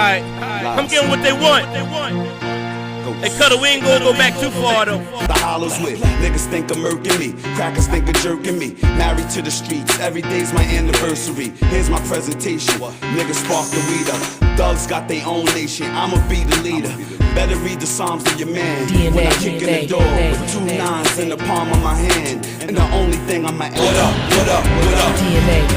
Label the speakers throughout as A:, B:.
A: Alright, I'm getting what they want. Hey, Cutter, we ain't gonna go back too far though.
B: The hollows with niggas think of murking me, crackers think of jerking me. Married to the streets, every day's my anniversary. Here's my presentation, niggas spark the weed up. Thugs got their own nation, I'ma be the leader. Better read the Psalms of your man when I kick in the door with 2 9s in the palm of my hand. And the only thing I'm at, what up, what up, what up?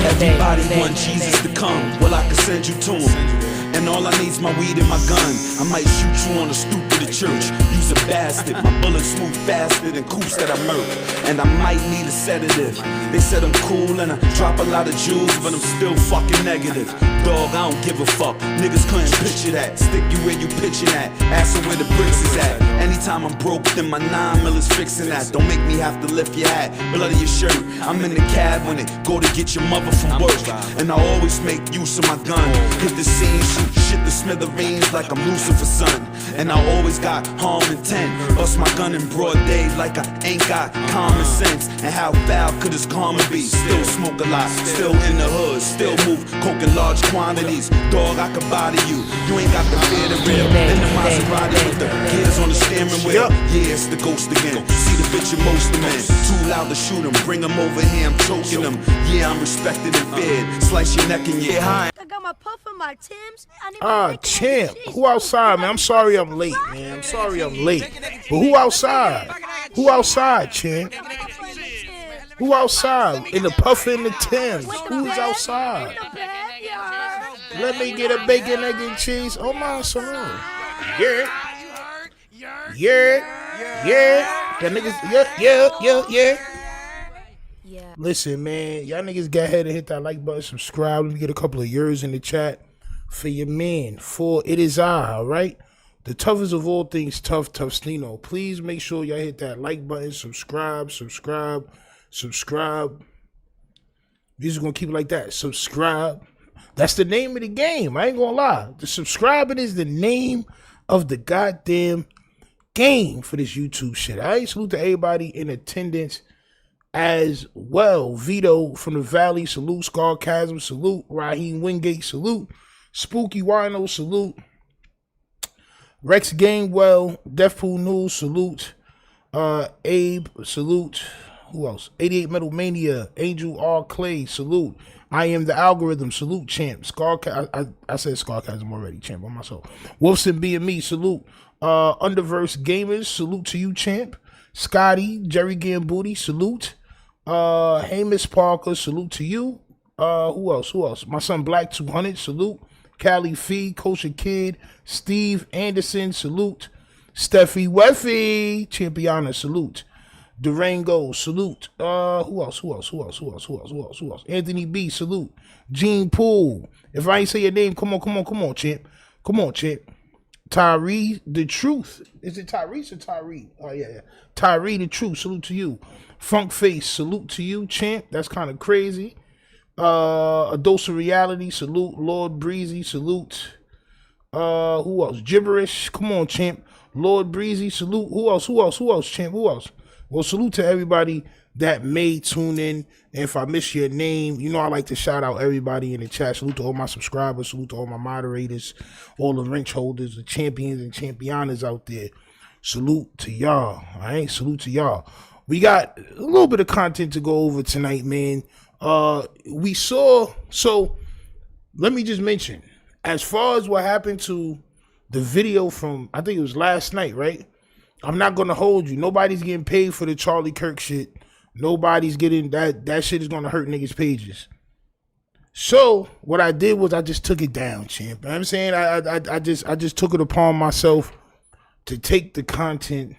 B: Everybody want Jesus to come, well I can send you to him. And all I need's my weed and my gun. I might shoot you on the stoop of the church. Use a bastard, my bullets move faster than coops that I murk. And I might need a sedative. They said I'm cool and I drop a lot of jewels, but I'm still fucking negative. Dog, I don't give a fuck. Niggas couldn't picture that. Stick you where you pitching at. Ask her where the bricks is at. Anytime I'm broke, then my 9 mil is fixing that. Don't make me have to lift your hat, blood of your shirt. I'm in the cab when it go to get your mother from work. And I always make use of my gun. Hit the scene, shoot shit to smithereens like I'm Lucifer's son. And I always got harm intent. Bust my gun in broad day like I ain't got common sense. And how foul could this karma be? Still smoke a lot, still in the hood, still move coke in large quantities. Dog, I could bother you. You ain't got the fear to real. In the Maserati with the gears on the steering wheel. Yeah, it's the ghost again. See the bitch of most of men. Too loud to shoot him. Bring him over here, I'm choking him. Yeah, I'm respected and feared. Slice your neck and your high.
C: I got my puff and my Timbs.
D: Champ, who outside, man? I'm sorry I'm late, man. I'm sorry I'm late. But who outside? Who outside, champ? Who outside? In the puff and the Timbs. Who's outside? Let me get a bacon, egg, and cheese on my son. Yeah. That niggas, yeah. Listen, man, y'all niggas get ahead and hit that like button, subscribe. Let me get a couple of yours in the chat for your man. For it is I, all right? The toughest of all things, tough Snino. Please make sure y'all hit that like button, subscribe. We just gonna keep it like that. Subscribe. That's the name of the game. I ain't gonna lie. The subscribing is the name of the goddamn game for this YouTube shit. I salute to everybody in attendance as well. Vito from the Valley, salute. Scarcasm, salute. Raheem Wingate, salute. Spooky Wino, salute. Rex Gainwell, Deathpool News, salute. Abe, salute. Who else? 88 Metal Mania, Angel R. Clay, salute. I am the algorithm, salute, champ. I said Scarcasm already, champ, on myself. Wolfson BME, salute. Underverse Gamers, salute to you, champ. Scotty, Jerry Gambuti, salute. Hamish Parker, salute to you. Who else? My son Black 200, salute. Callie Fee, Kosher Kid, Steve Anderson, salute. Steffi Weffy, Championa, salute. Durango, salute. Who else? Anthony B, salute. Gene Poole. If I ain't say your name, come on, champ. Come on, champ. Tyree, the truth. Is it Tyrese or Tyree? Oh, yeah. Tyree, the truth. Salute to you. Funk Face, salute to you, champ. That's kind of crazy. A Dose of Reality, salute. Lord Breezy, salute. Who else? Gibberish, come on, champ. Lord Breezy, salute. Who else, champ? Who else? Well, salute to everybody that may tune in. And if I miss your name, you know I like to shout out everybody in the chat. Salute to all my subscribers. Salute to all my moderators, all the wrench holders, the champions and championas out there. Salute to y'all. All right? Salute to y'all. We got a little bit of content to go over tonight, man. We saw, so let me just mention, as far as what happened to the video from, I think it was last night, right? I'm not going to hold you. Nobody's getting paid for the Charlie Kirk shit. Nobody's getting that. That shit is going to hurt niggas' pages. So what I did was I just took it down, champ. You know what I'm saying? I just took it upon myself to take the content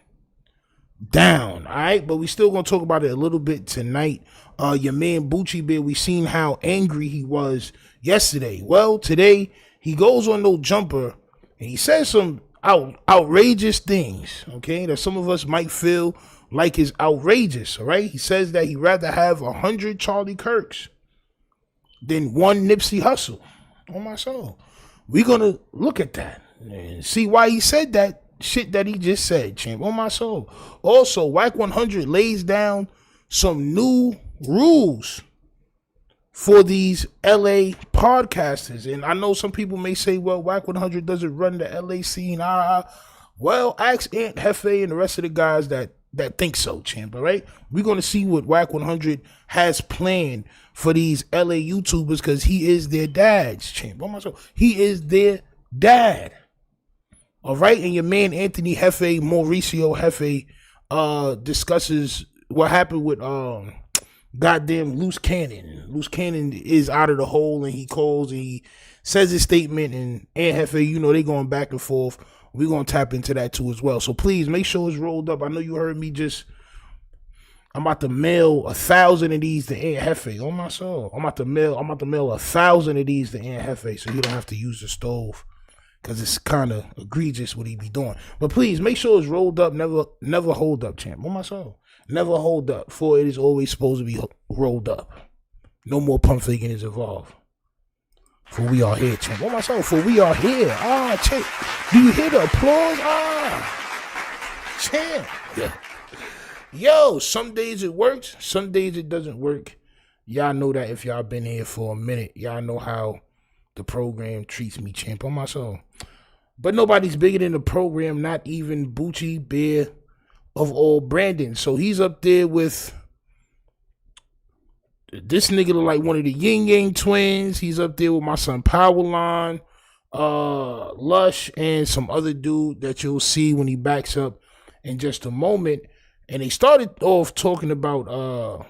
D: down. All right. But we still going to talk about it a little bit tonight. Your man BOOCHIE Bear, we seen how angry he was yesterday. Well, today he goes on No Jumper and he says some outrageous things, okay, that some of us might feel like is outrageous. All right, he says that he'd rather have 100 Charlie Kirks than 1 Nipsey Hussle. On my soul, we're gonna look at that and see why he said that shit that he just said, champ. On my soul. Also, Wack 100 lays down some new rules for these LA podcasters. And I know some people may say, well, Wack 100 doesn't run the LA scene. Well, ask Aunt Jefe and the rest of the guys that think so, champ, all right? We're going to see what Wack 100 has planned for these LA YouTubers because he is their dad's, champ. Oh my soul. He is their dad. All right? And your man Anthony Jefe, Mauricio Jefe, discusses what happened with goddamn Luce Cannon. Luce Cannon is out of the hole, and he calls and he says his statement, and Aunt Jefe, you know, they going back and forth. We're going to tap into that too as well. So please make sure it's rolled up. I know you heard me I'm about to mail 1,000 of these to Aunt Jefe. Oh my soul. I'm about to mail 1,000 of these to Aunt Jefe so you don't have to use the stove. Because it's kind of egregious what he be doing. But please, make sure it's rolled up. Never hold up, champ. Oh, my soul. Never hold up. For it is always supposed to be rolled up. No more pump faking is involved. For we are here, champ. Oh, my soul. For we are here. Champ. Do you hear the applause? Champ. Yeah. Yo, some days it works. Some days it doesn't work. Y'all know that if y'all been here for a minute. Y'all know how the program treats me, champ. On my soul. But nobody's bigger than the program, not even BOOCHIE, Bear of all Brandon. So he's up there with this nigga look like one of the Yin Yang twins. He's up there with my son Powerline, Lush, and some other dude that you'll see when he backs up in just a moment. And they started off talking about,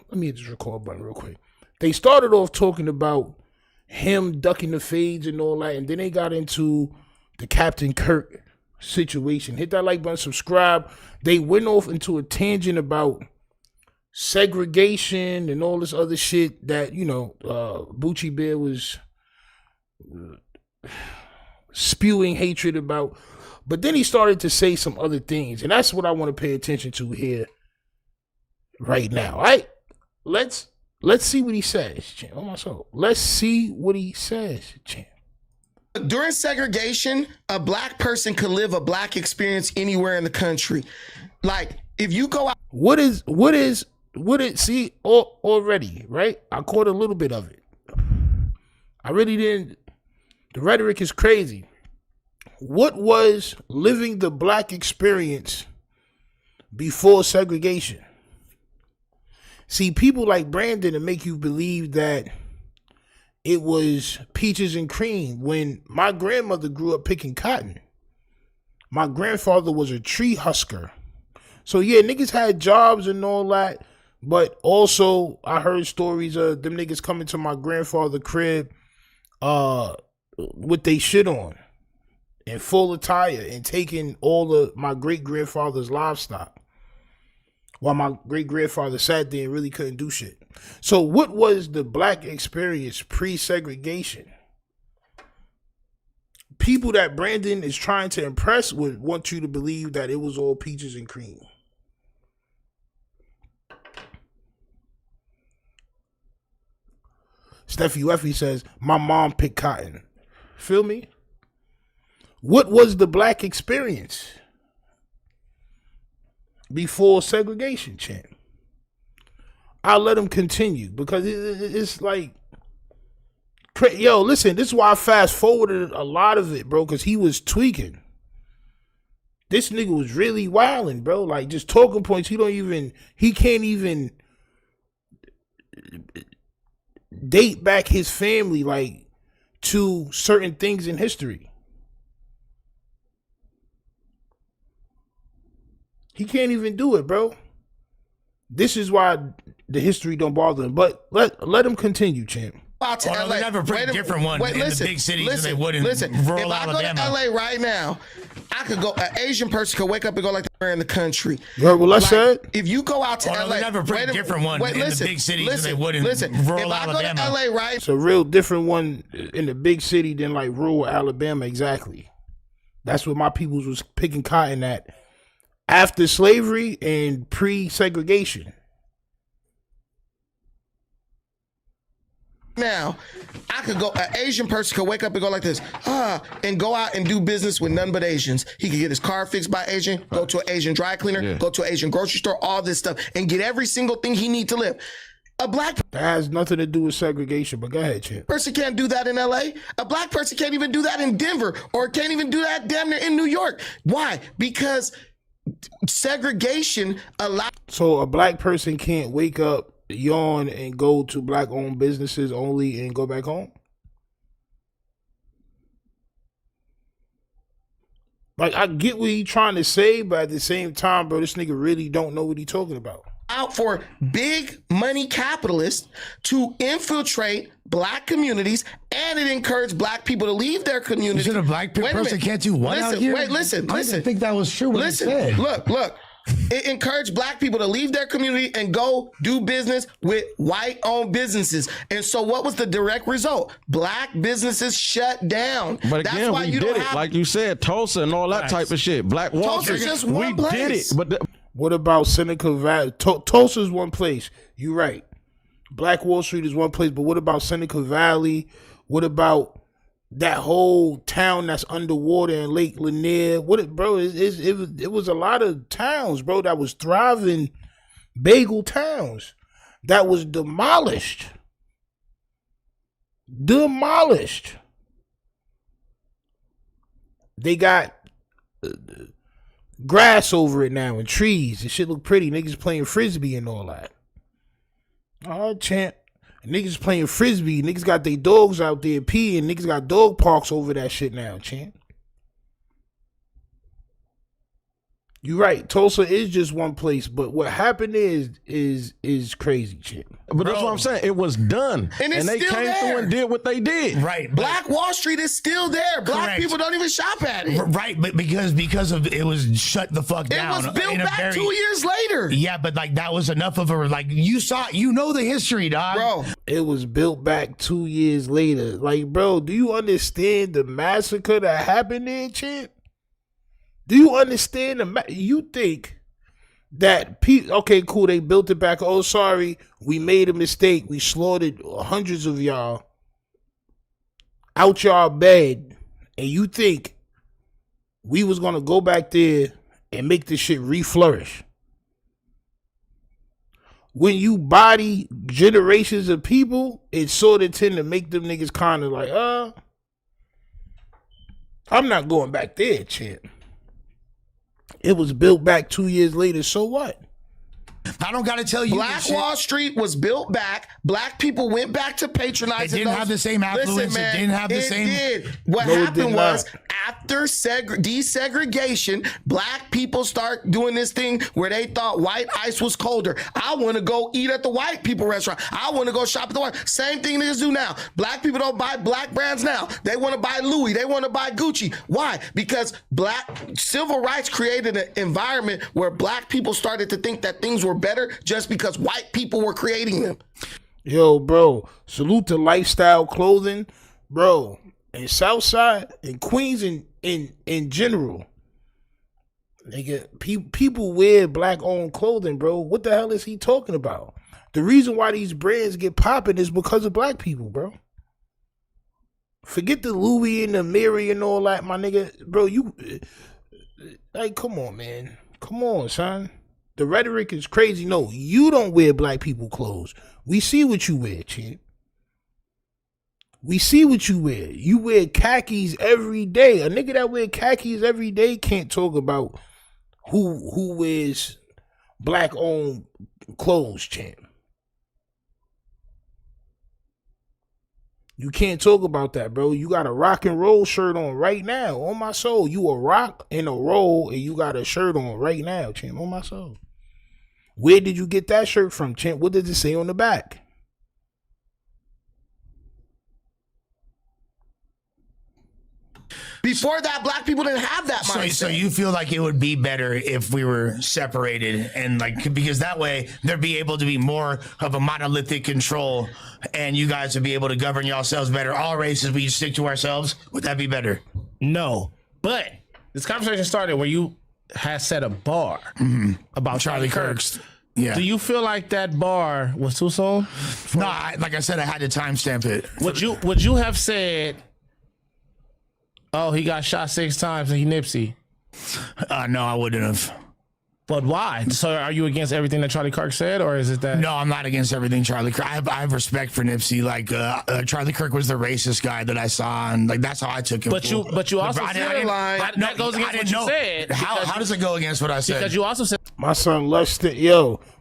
D: let me hit this record button real quick. They started off talking about him ducking the fades and all that, and then they got into the Captain Kirk situation. Hit that like button, subscribe. They went off into a tangent about segregation and all this other shit that, you know, BOOCHIE Bear was spewing hatred about. But then he started to say some other things, and that's what I want to pay attention to here right now. All right, let's see what he says, champ. Oh my soul. Let's see what he says, champ.
E: During segregation, a black person could live a black experience anywhere in the country. Like, if you go out.
D: What is, see, already, right? I caught a little bit of it. I really didn't. The rhetoric is crazy. What was living the black experience before segregation? See, people like Brandon to make you believe that it was peaches and cream. When my grandmother grew up picking cotton, my grandfather was a tree husker. So yeah, niggas had jobs and all that, but also I heard stories of them niggas coming to my grandfather's crib with they shit on in full attire and taking all of my great-grandfather's livestock while my great-grandfather sat there and really couldn't do shit. So what was the black experience pre-segregation? People that Brandon is trying to impress would want you to believe that it was all peaches and cream. Steffi Weffy says, my mom picked cotton. Feel me? What was the black experience before segregation, champ? I'll let him continue because it's like, yo, listen, this is why I fast forwarded a lot of it, bro, because he was tweaking. This nigga was really wilding, bro. Like, just talking points. He can't even date back his family, like, to certain things in history. He can't even do it, bro. This is why the history don't bother him. But let him continue, champ.
E: Out to LA.
F: They have a pretty different one in the big cities than they would in rural Alabama.
E: If I go to LA right now, I could go. An Asian person could wake up and go like they're in the country.
D: You heard what I said?
E: If you go out to LA,
F: they have a pretty different one in the big cities than they would in rural Alabama.
E: If I go to LA right,
D: it's a real different one in the big city than like rural Alabama. Exactly. That's what my peoples was picking cotton at after slavery and pre-segregation.
E: Now, I could go, an Asian person could wake up and go like this, and go out and do business with none but Asians. He could get his car fixed by Asian, go to an Asian dry cleaner, go to an Asian grocery store, all this stuff, and get every single thing he need to live. A black
D: That has nothing to do with segregation, but go ahead, Champ.
E: person can't do that in LA. A black person can't even do that in Denver, or can't even do that damn near in New York. Why? Because segregation allows.
D: So a black person can't wake up, yawn, and go to black-owned businesses only and go back home? Like, I get what he's trying to say, but at the same time, bro, this nigga really don't know what he's talking about.
E: Out for big money capitalists to infiltrate black communities, and it encouraged black people to leave their community.
F: You said a black person can't do what out here?
E: Listen.
F: I didn't think that was true what he said.
E: Look. It encouraged black people to leave their community and go do business with white-owned businesses. And so what was the direct result? Black businesses shut down.
G: But again,
E: that's why
G: we
E: you
G: did
E: don't
G: it.
E: have,
G: Like you said, Tulsa and all that type of shit. Black Wall Street.
E: Tulsa's just one
G: We did
E: place.
G: it. But
D: What about Seneca Valley? Tulsa's one place. You're right. Black Wall Street is one place, but what about Seneca Valley? What about that whole town that's underwater in Lake Lanier? It was a lot of towns, bro, that was thriving bagel towns that was demolished. They got grass over it now and trees. It shit look pretty. Niggas playing frisbee and all that. Oh, Champ. Niggas playing frisbee. Niggas got their dogs out there peeing. Niggas got dog parks over that shit now, Champ. You're right. Tulsa is just one place, but what happened is crazy, Champ.
G: But that's what I'm saying. It was done.
E: And it's
G: they
E: still
G: came
E: there.
G: through and did what they did.
F: Right.
E: Black Wall Street is still there. Black
F: Correct.
E: people don't even shop at it.
F: Right, but because of it was shut the fuck
E: It
F: down.
E: was built back 2 years later.
F: Yeah, but like that was enough of a like you know the history, dog.
E: Bro,
D: It was built back 2 years later. Like, bro, do you understand the massacre that happened there, Champ? Do you understand you think that okay, cool, they built it back. Oh, sorry, we made a mistake. We slaughtered hundreds of y'all out y'all bed, and you think we was gonna go back there and make this shit re-flourish? When you body generations of people, it sort of tend to make them niggas kind of like, I'm not going back there, Champ. It was built back 2 years later, so what?
F: I don't got to tell you.
E: Black Wall Street was built back. Black people went back to patronizing.
F: It didn't have the same affluence.
E: Listen, man,
F: it didn't have the same.
E: It did. What
D: No, it
E: happened
D: did
E: was
D: not.
E: after desegregation, black people start doing this thing where they thought white ice was colder. I want to go eat at the white people restaurant. I want to go shop at the white. Same thing niggas do now. Black people don't buy black brands now. They want to buy Louis. They want to buy Gucci. Why? Because black civil rights created an environment where black people started to think that things were better just because white people were creating them.
D: Yo, bro, salute to lifestyle clothing, bro. In Southside and Queens in general, nigga, people wear black-owned clothing, bro. What the hell is he talking about? The reason why these brands get popping is because of black people, bro. Forget the Louis and the Mary and all that, my nigga. Bro, you, like, come on, man. Come on, son. The rhetoric is crazy. No, you don't wear black people clothes. We see what you wear, champ. We see what you wear. You wear khakis every day. A nigga that wear khakis every day can't talk about who wears black-owned clothes, champ. You can't talk about that, bro. You got a rock and roll shirt on right now. On my soul. You a rock and a roll, and you got a shirt on right now, champ. On my soul. Where did you get that shirt from, champ? What does it say on the back?
E: Before that, black people didn't have that mindset.
F: So you feel like it would be better if we were separated, and like, because that way there'd be able to be more of a monolithic control, and you guys would be able to govern yourselves better. All races, we stick to ourselves. Would that be better?
H: No, but this conversation started where you had set a bar about
F: Charlie Kirk's. Yeah.
H: Do you feel like that bar was too soon?
F: No, like I said, I had to timestamp it.
H: Would you have said, "Oh, he got shot 6 times and he Nipsey"?
F: No, I wouldn't have.
H: But why? So are you against everything that Charlie Kirk said, or is it that?
F: No, I'm not against everything Charlie Kirk. I have respect for Nipsey. Like Charlie Kirk was the racist guy that I saw, and like that's how I took him.
H: But you also
F: I
H: said
F: didn't-
H: that goes against what you said.
F: How does it go against what I said?
H: Because you also said
D: My son Lush,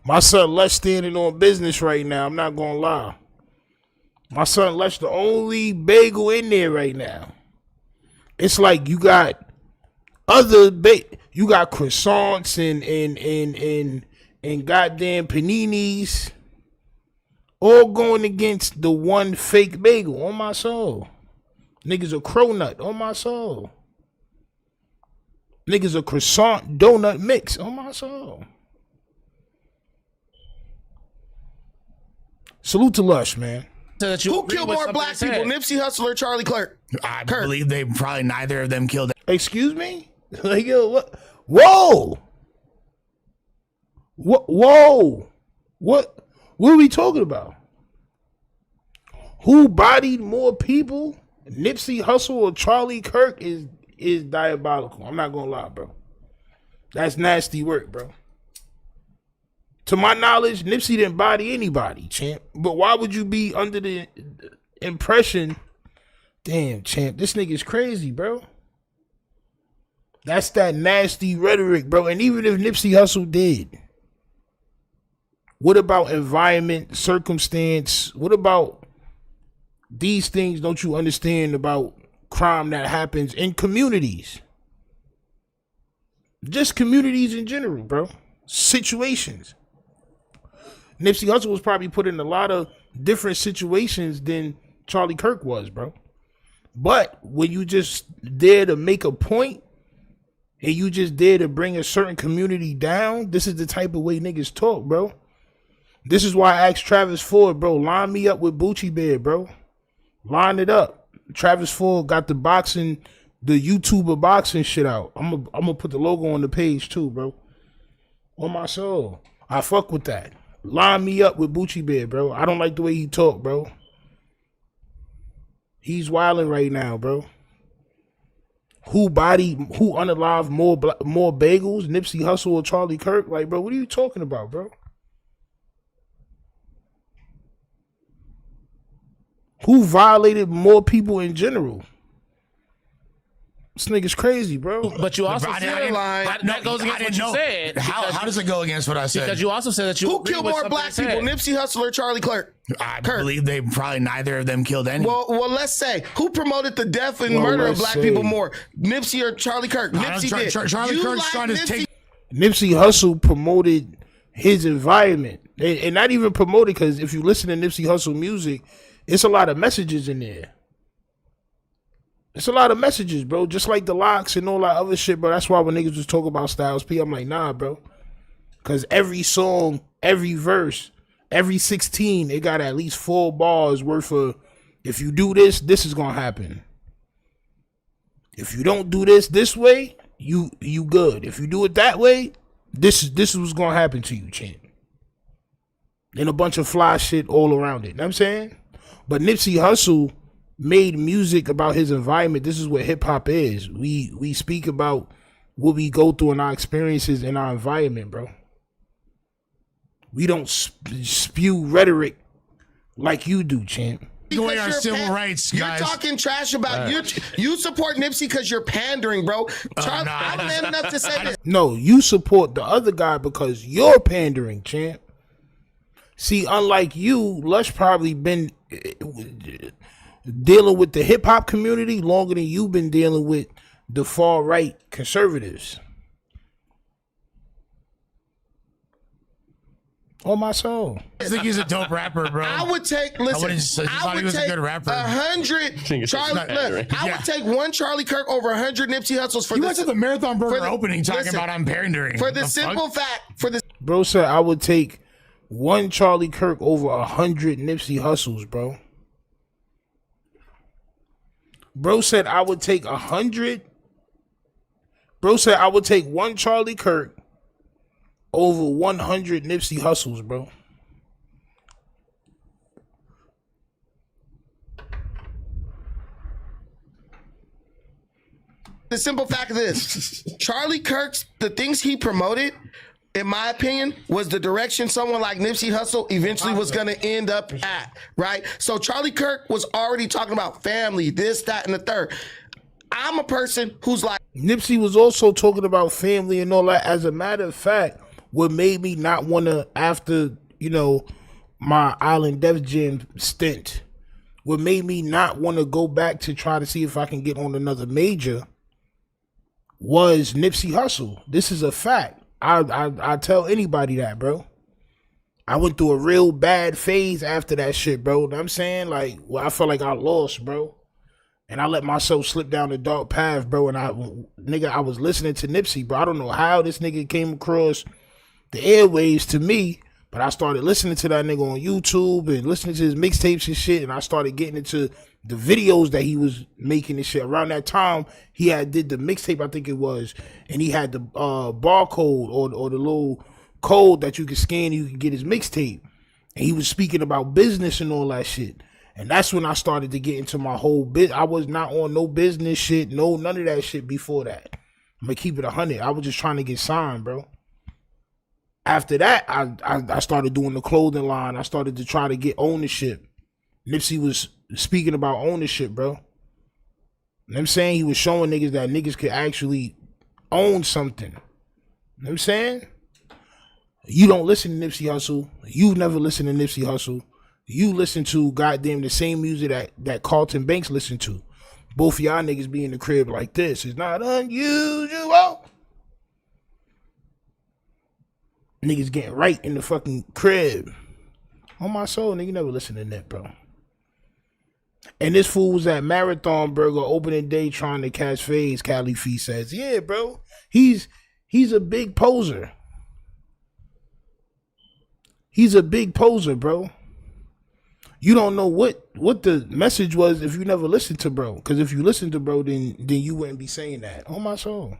D: my son Lush standing on business right now. I'm not gonna lie. My son Lush, the only bagel in there right now. It's like you got other you got croissants and goddamn paninis, all going against the one fake bagel on my soul. Niggas a cronut on my soul. Niggas a croissant donut mix on my soul. Salute to Lush, man.
H: that you
E: Who
H: agree
E: killed
H: with
E: more
H: something
E: black
H: they
E: people,
H: said.
E: Nipsey Hussle or Charlie Kirk?
F: I believe they probably neither of them killed.
D: Excuse me? Like, yo, what? Whoa! Whoa! What are we talking about? Who bodied more people? Nipsey Hussle or Charlie Kirk is diabolical. I'm not gonna lie, bro. That's nasty work, bro. To my knowledge, Nipsey didn't body anybody, champ. But why would you be under the impression, damn, champ, this nigga's crazy, bro? That's that nasty rhetoric, bro. And even if Nipsey Hussle did, what about environment, circumstance? What about these things don't you understand about crime that happens in communities? Just communities in general, bro. Situations. Nipsey Hussle was probably put in a lot of different situations than Charlie Kirk was, bro. But when you just dare to make a point and you just dare to bring a certain community down, this is the type of way niggas talk, bro. This is why I asked Travis Ford, bro, line me up with BOOCHIE Bear, bro. Line it up. Travis Ford got the boxing, the YouTuber boxing shit out. I'm gonna put the logo on the page too, bro. On my soul. I fuck with that. Line me up with BOOCHIE Bear, bro. I don't like the way he talk, bro. He's wilding right now, bro. Who unalived more bagels? Nipsey Hussle or Charlie Kirk? Like, bro, what are you talking about, bro? Who violated more people in general? This nigga's crazy, bro.
H: But you also said that goes against what you said.
F: How does it go against what I said?
H: Because you also said that you
E: Who
H: agree
E: killed
H: with
E: more
H: something
E: black
H: they
E: people,
H: said.
E: Nipsey Hussle or Charlie Kirk?
F: I believe they probably neither of them killed any.
E: Well, let's say who promoted the death and murder of black people more, Nipsey or Charlie Kirk? Nipsey did.
F: Charlie
E: You
F: Kirk's
E: like
F: trying to
E: Nipsey?
F: take.
D: Nipsey Hussle promoted his environment. And not even promoted, because if you listen to Nipsey Hussle music, it's a lot of messages in there. It's a lot of messages, bro. Just like the locks and all that other shit, bro. That's why when niggas was talking about Styles P, I'm like, nah, bro. Because every song, every verse, every 16, it got at least 4 bars worth of, if you do this, this is going to happen. If you don't do this way, you good. If you do it that way, this is what's going to happen to you, champ. And a bunch of fly shit all around it. You know what I'm saying? But Nipsey Hussle made music about his environment. This is what hip hop is. We speak about what we go through in our experiences in our environment, bro. We don't spew rhetoric like you do, champ.
F: Going our civil rights, guys.
E: You're talking trash about you support Nipsey because you're pandering, bro. Charlie,
F: no,
E: I'm man enough to say this.
D: No, you support the other guy because you're pandering, champ. See, unlike you, Lush probably been dealing with the hip hop community longer than you've been dealing with the far right conservatives. On my soul.
F: I think he's a dope rapper, bro.
E: I would take, listen,
F: I would take 100
E: Charlie. I would take one Charlie Kirk over 100 Nipsey Hussles for
F: You
E: this.
F: went to the Marathon Burger
E: for the-
F: opening talking
E: listen,
F: about I'm pandering.
E: For the simple fact,
D: Bro said I would take one Charlie Kirk over 100 Nipsey Hussles, bro. Bro said I would take 100. Bro said I would take one Charlie Kirk over 100 Nipsey Hussles, bro.
E: the simple fact of this, Charlie Kirk's, the things he promoted in my opinion, was the direction someone like Nipsey Hussle eventually was going to end up at, right? So Charlie Kirk was already talking about family, this, that, and the third. I'm a person who's like...
D: Nipsey was also talking about family and all that. As a matter of fact, what made me not want to, after, you know, my Island Def Jam stint, what made me not want to go back to try to see if I can get on another major was Nipsey Hussle. This is a fact. I tell anybody that, bro. I went through a real bad phase after that shit, bro. You know what I'm saying? Like, well, I felt like I lost, bro. And I let myself slip down the dark path, bro. And I was listening to Nipsey, bro. I don't know how this nigga came across the airwaves to me, but I started listening to that nigga on YouTube and listening to his mixtapes and shit. And I started getting into the videos that he was making and shit. Around that time, he had did the mixtape, I think it was, and he had the barcode or the little code that you could scan, you could get his mixtape. And he was speaking about business and all that shit. And that's when I started to get into my whole bit. I was not on no business shit, none of that shit before that. I'm gonna keep it 100. I was just trying to get signed, bro. After that, I started doing the clothing line. I started to try to get ownership. Nipsey was speaking about ownership, bro. You know what I'm saying? He was showing niggas that niggas could actually own something. You know what I'm saying? You don't listen to Nipsey Hussle. You never listen to Nipsey Hussle. You listen to goddamn the same music that Carlton Banks listened to. Both of y'all niggas be in the crib like this. It's not unusual. Niggas getting right in the fucking crib. On my soul, nigga, you never listen to Nip, bro. And this fool was at Marathon Burger opening day trying to catch phase, Cali Fee says. Yeah, bro. He's a big poser. He's a big poser, bro. You don't know what the message was if you never listened to bro. Because if you listened to bro, then you wouldn't be saying that. On my soul.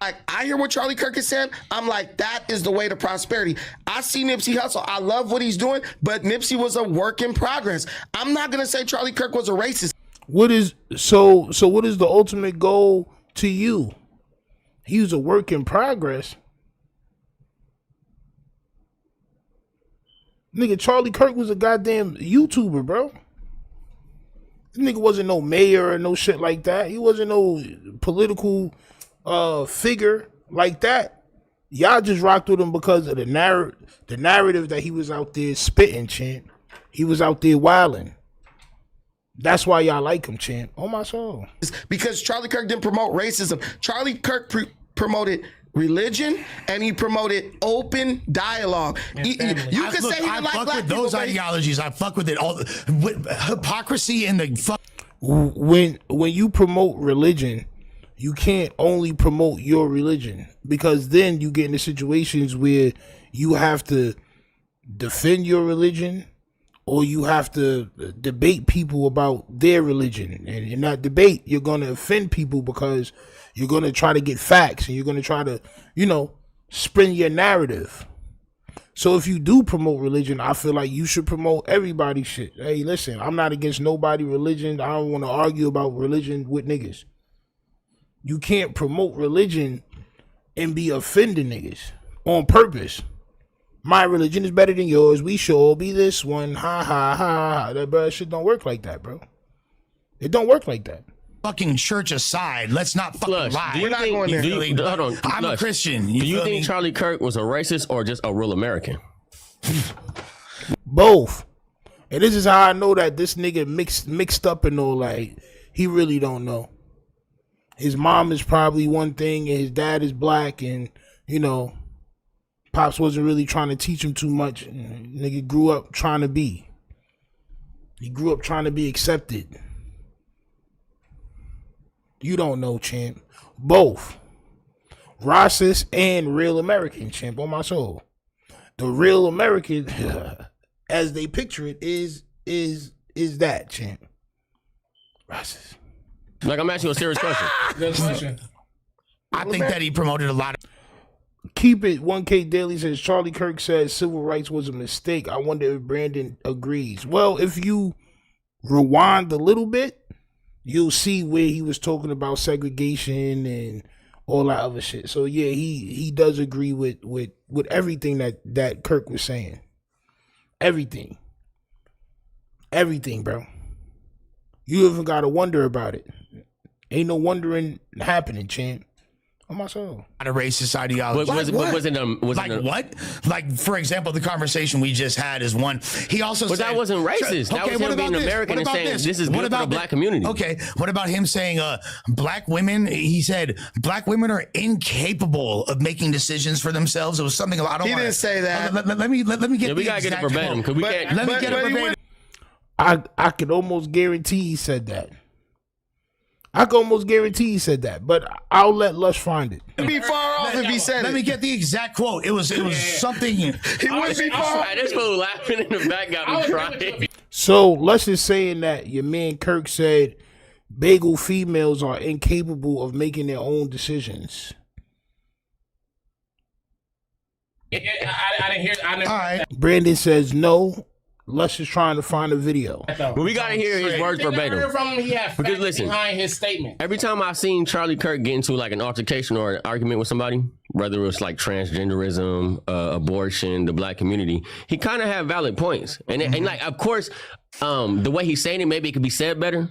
E: Like, I hear what Charlie Kirk is saying. I'm like, that is the way to prosperity. I see Nipsey Hussle. I love what he's doing, but Nipsey was a work in progress. I'm not gonna say Charlie Kirk was a racist.
D: What is so what is the ultimate goal to you? He was a work in progress. Nigga, Charlie Kirk was a goddamn YouTuber, bro. This nigga wasn't no mayor or no shit like that. He wasn't no political figure like that. Y'all just rocked with him because of the narrative that he was out there spitting, champ. He was out there wilding. That's why y'all like him, champ. On my soul.
E: Because Charlie Kirk didn't promote racism. Charlie Kirk promoted religion, and he promoted open dialogue. You can say he like
F: fuck
E: black
F: with those
E: people,
F: ideologies. I fuck with it all. With hypocrisy and the fuck.
D: When you promote religion, you can't only promote your religion, because then you get into situations where you have to defend your religion, or you have to debate people about their religion. And in that debate, you're going to offend people because you're going to try to get facts and you're going to try to, spin your narrative. So if you do promote religion, I feel like you should promote everybody's shit. Hey, listen, I'm not against nobody's religion. I don't want to argue about religion with niggas. You can't promote religion and be offending niggas on purpose. My religion is better than yours. We should all be this one. Ha, ha, ha. That, bro, shit don't work like that, bro. It don't work like that.
F: Fucking church aside, let's not fucking
I: Lush,
F: lie.
I: We're not going there. Hold on,
F: I'm
I: Lush,
F: a Christian.
I: Do you think Charlie Kirk was a racist or just a real American?
D: Both. And this is how I know that this nigga mixed up and all, like, he really don't know. His mom is probably one thing and his dad is black, and, Pops wasn't really trying to teach him too much. Nigga grew up trying to be. He grew up trying to be accepted. You don't know, champ. Both. Racist and real American, champ, on my soul. The real American, as they picture it, is that, champ. Racist.
I: Like, I'm asking you a serious question.
H: Good question.
F: I think that he promoted a lot of.
D: Keep it 1K Daily says Charlie Kirk said civil rights was a mistake. I wonder if Brandon agrees. Well, if you rewind a little bit, you'll see where he was talking about segregation and all that other shit. So yeah, he does agree with everything that Kirk was saying. Everything, bro. You even gotta wonder about it. Ain't no wondering happening, champ. On my soul.
F: Not a racist ideology. What? Like, for example, the conversation we just had is one. He also
I: but
F: said,
I: that wasn't racist. That was him being American and saying this is good for the black community.
F: Okay, what about him saying black women? He said black women are incapable of making decisions for themselves. It was something I don't.
E: He didn't say that.
F: Let me get.
I: Yeah, we gotta get it verbatim because we can't.
F: Let me get it verbatim.
D: I could almost guarantee he said that. I can almost guarantee he said that, but I'll let Lush find it.
E: He'd be far off if he said it.
F: Let me get the exact quote. It was something.
E: He wouldn't be far off.
I: This fool laughing in the back got me crying.
D: So Lush is saying that your man Kirk said bagel females are incapable of making their own decisions.
H: I didn't hear. I never.
F: All right.
D: Brandon says no. Lush is trying to find a video.
I: But we gotta hear his words verbatim.
H: Because listen, behind his statement.
I: Every time I've seen Charlie Kirk get into like an altercation or an argument with somebody, whether it was like transgenderism, abortion, the black community, he kind of had valid points. And like, of course, the way he's saying it, maybe it could be said better.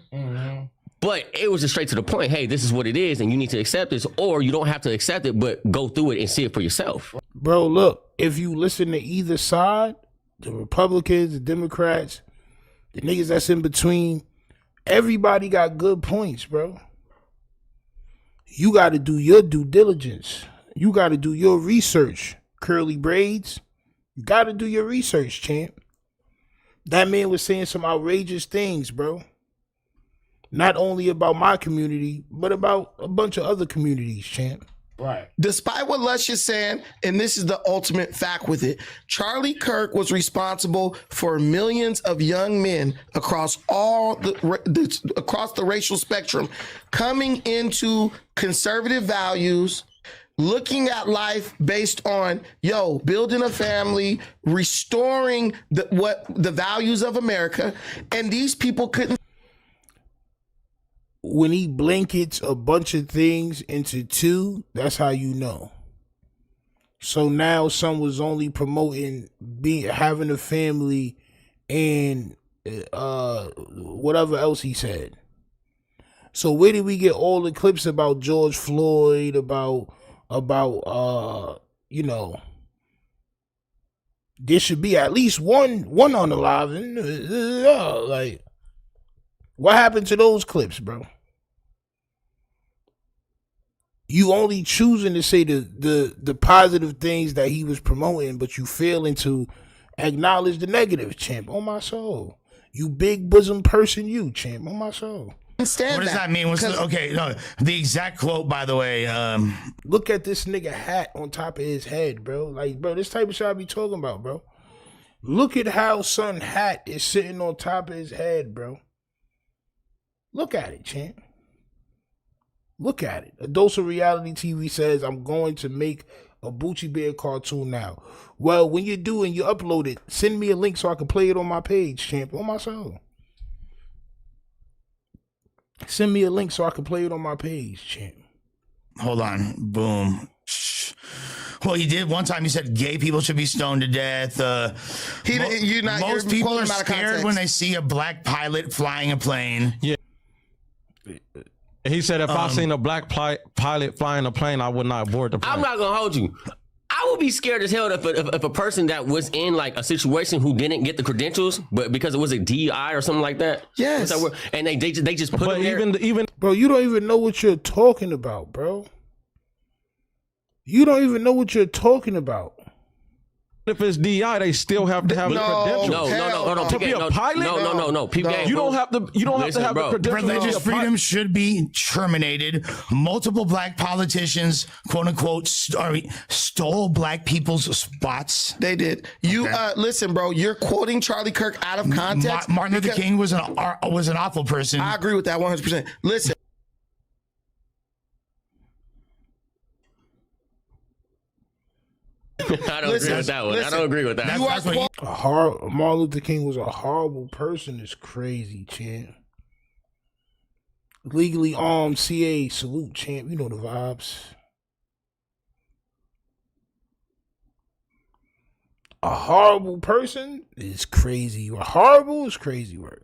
I: But it was just straight to the point. Hey, this is what it is, and you need to accept this, or you don't have to accept it, but go through it and see it for yourself.
D: Bro, look, if you listen to either side, the Republicans, the Democrats, the niggas that's in between, everybody got good points, bro. You got to do your due diligence. You got to do your research. Curly braids, you got to do your research, champ. That man was saying some outrageous things, bro. Not only about my community, but about a bunch of other communities, champ.
H: Right.
E: Despite what Lush is saying, and this is the ultimate fact with it, Charlie Kirk was responsible for millions of young men across across the racial spectrum coming into conservative values, looking at life based on building a family, restoring the values of America, and these people couldn't.
D: When he blankets a bunch of things into two, that's how you know. So now some was only promoting having a family and whatever else he said. So where did we get all the clips about George Floyd, about there should be at least one on the live. Like, what happened to those clips, bro? You only choosing to say the positive things that he was promoting, but you failing to acknowledge the negative, champ. On my soul. You big bosom person, you, champ. On my soul.
F: What does that mean? The exact quote, by the way.
D: Look at this nigga hat on top of his head, bro. Like, bro, this type of shit I be talking about, bro. Look at how son hat is sitting on top of his head, bro. Look at it, champ. Look at it. A Dose of Reality TV says, I'm going to make a Boochie Bear cartoon now. Well, when you do and you upload it, send me a link so I can play it on my page, champ. On my soul. Send me a link so I can play it on my page, champ.
F: Hold on. Boom. Well, he did one time. He said gay people should be stoned to death. Most people are scared when they see a black pilot flying a plane.
G: Yeah. He said if I seen a black pilot flying a plane, I would not board the plane.
I: I'm not gonna hold you. I would be scared as hell if a person that was in like a situation who didn't get the credentials, but because it was a DI or something like that.
E: Yes.
I: And they just put them there.
G: Even
D: bro, you don't even know what you're talking about, bro. You don't even know what you're talking about.
G: if it's DI, they still have to have the credentials.
I: No.
G: To be a pilot?
I: No.
G: You don't have to. You don't have to have the credentials.
F: Religious freedom should be terminated. Multiple black politicians, quote unquote, stole black people's spots.
E: They did. You listen, bro. You're quoting Charlie Kirk out of context.
F: Martin Luther King was an awful person.
E: I agree with that 100%. Listen.
I: I don't agree with that one. I don't agree with that.
D: Martin Luther King was a horrible person. It's crazy, champ. Legally armed CA, salute, champ. You know the vibes. a horrible person is crazy. Horrible is crazy work.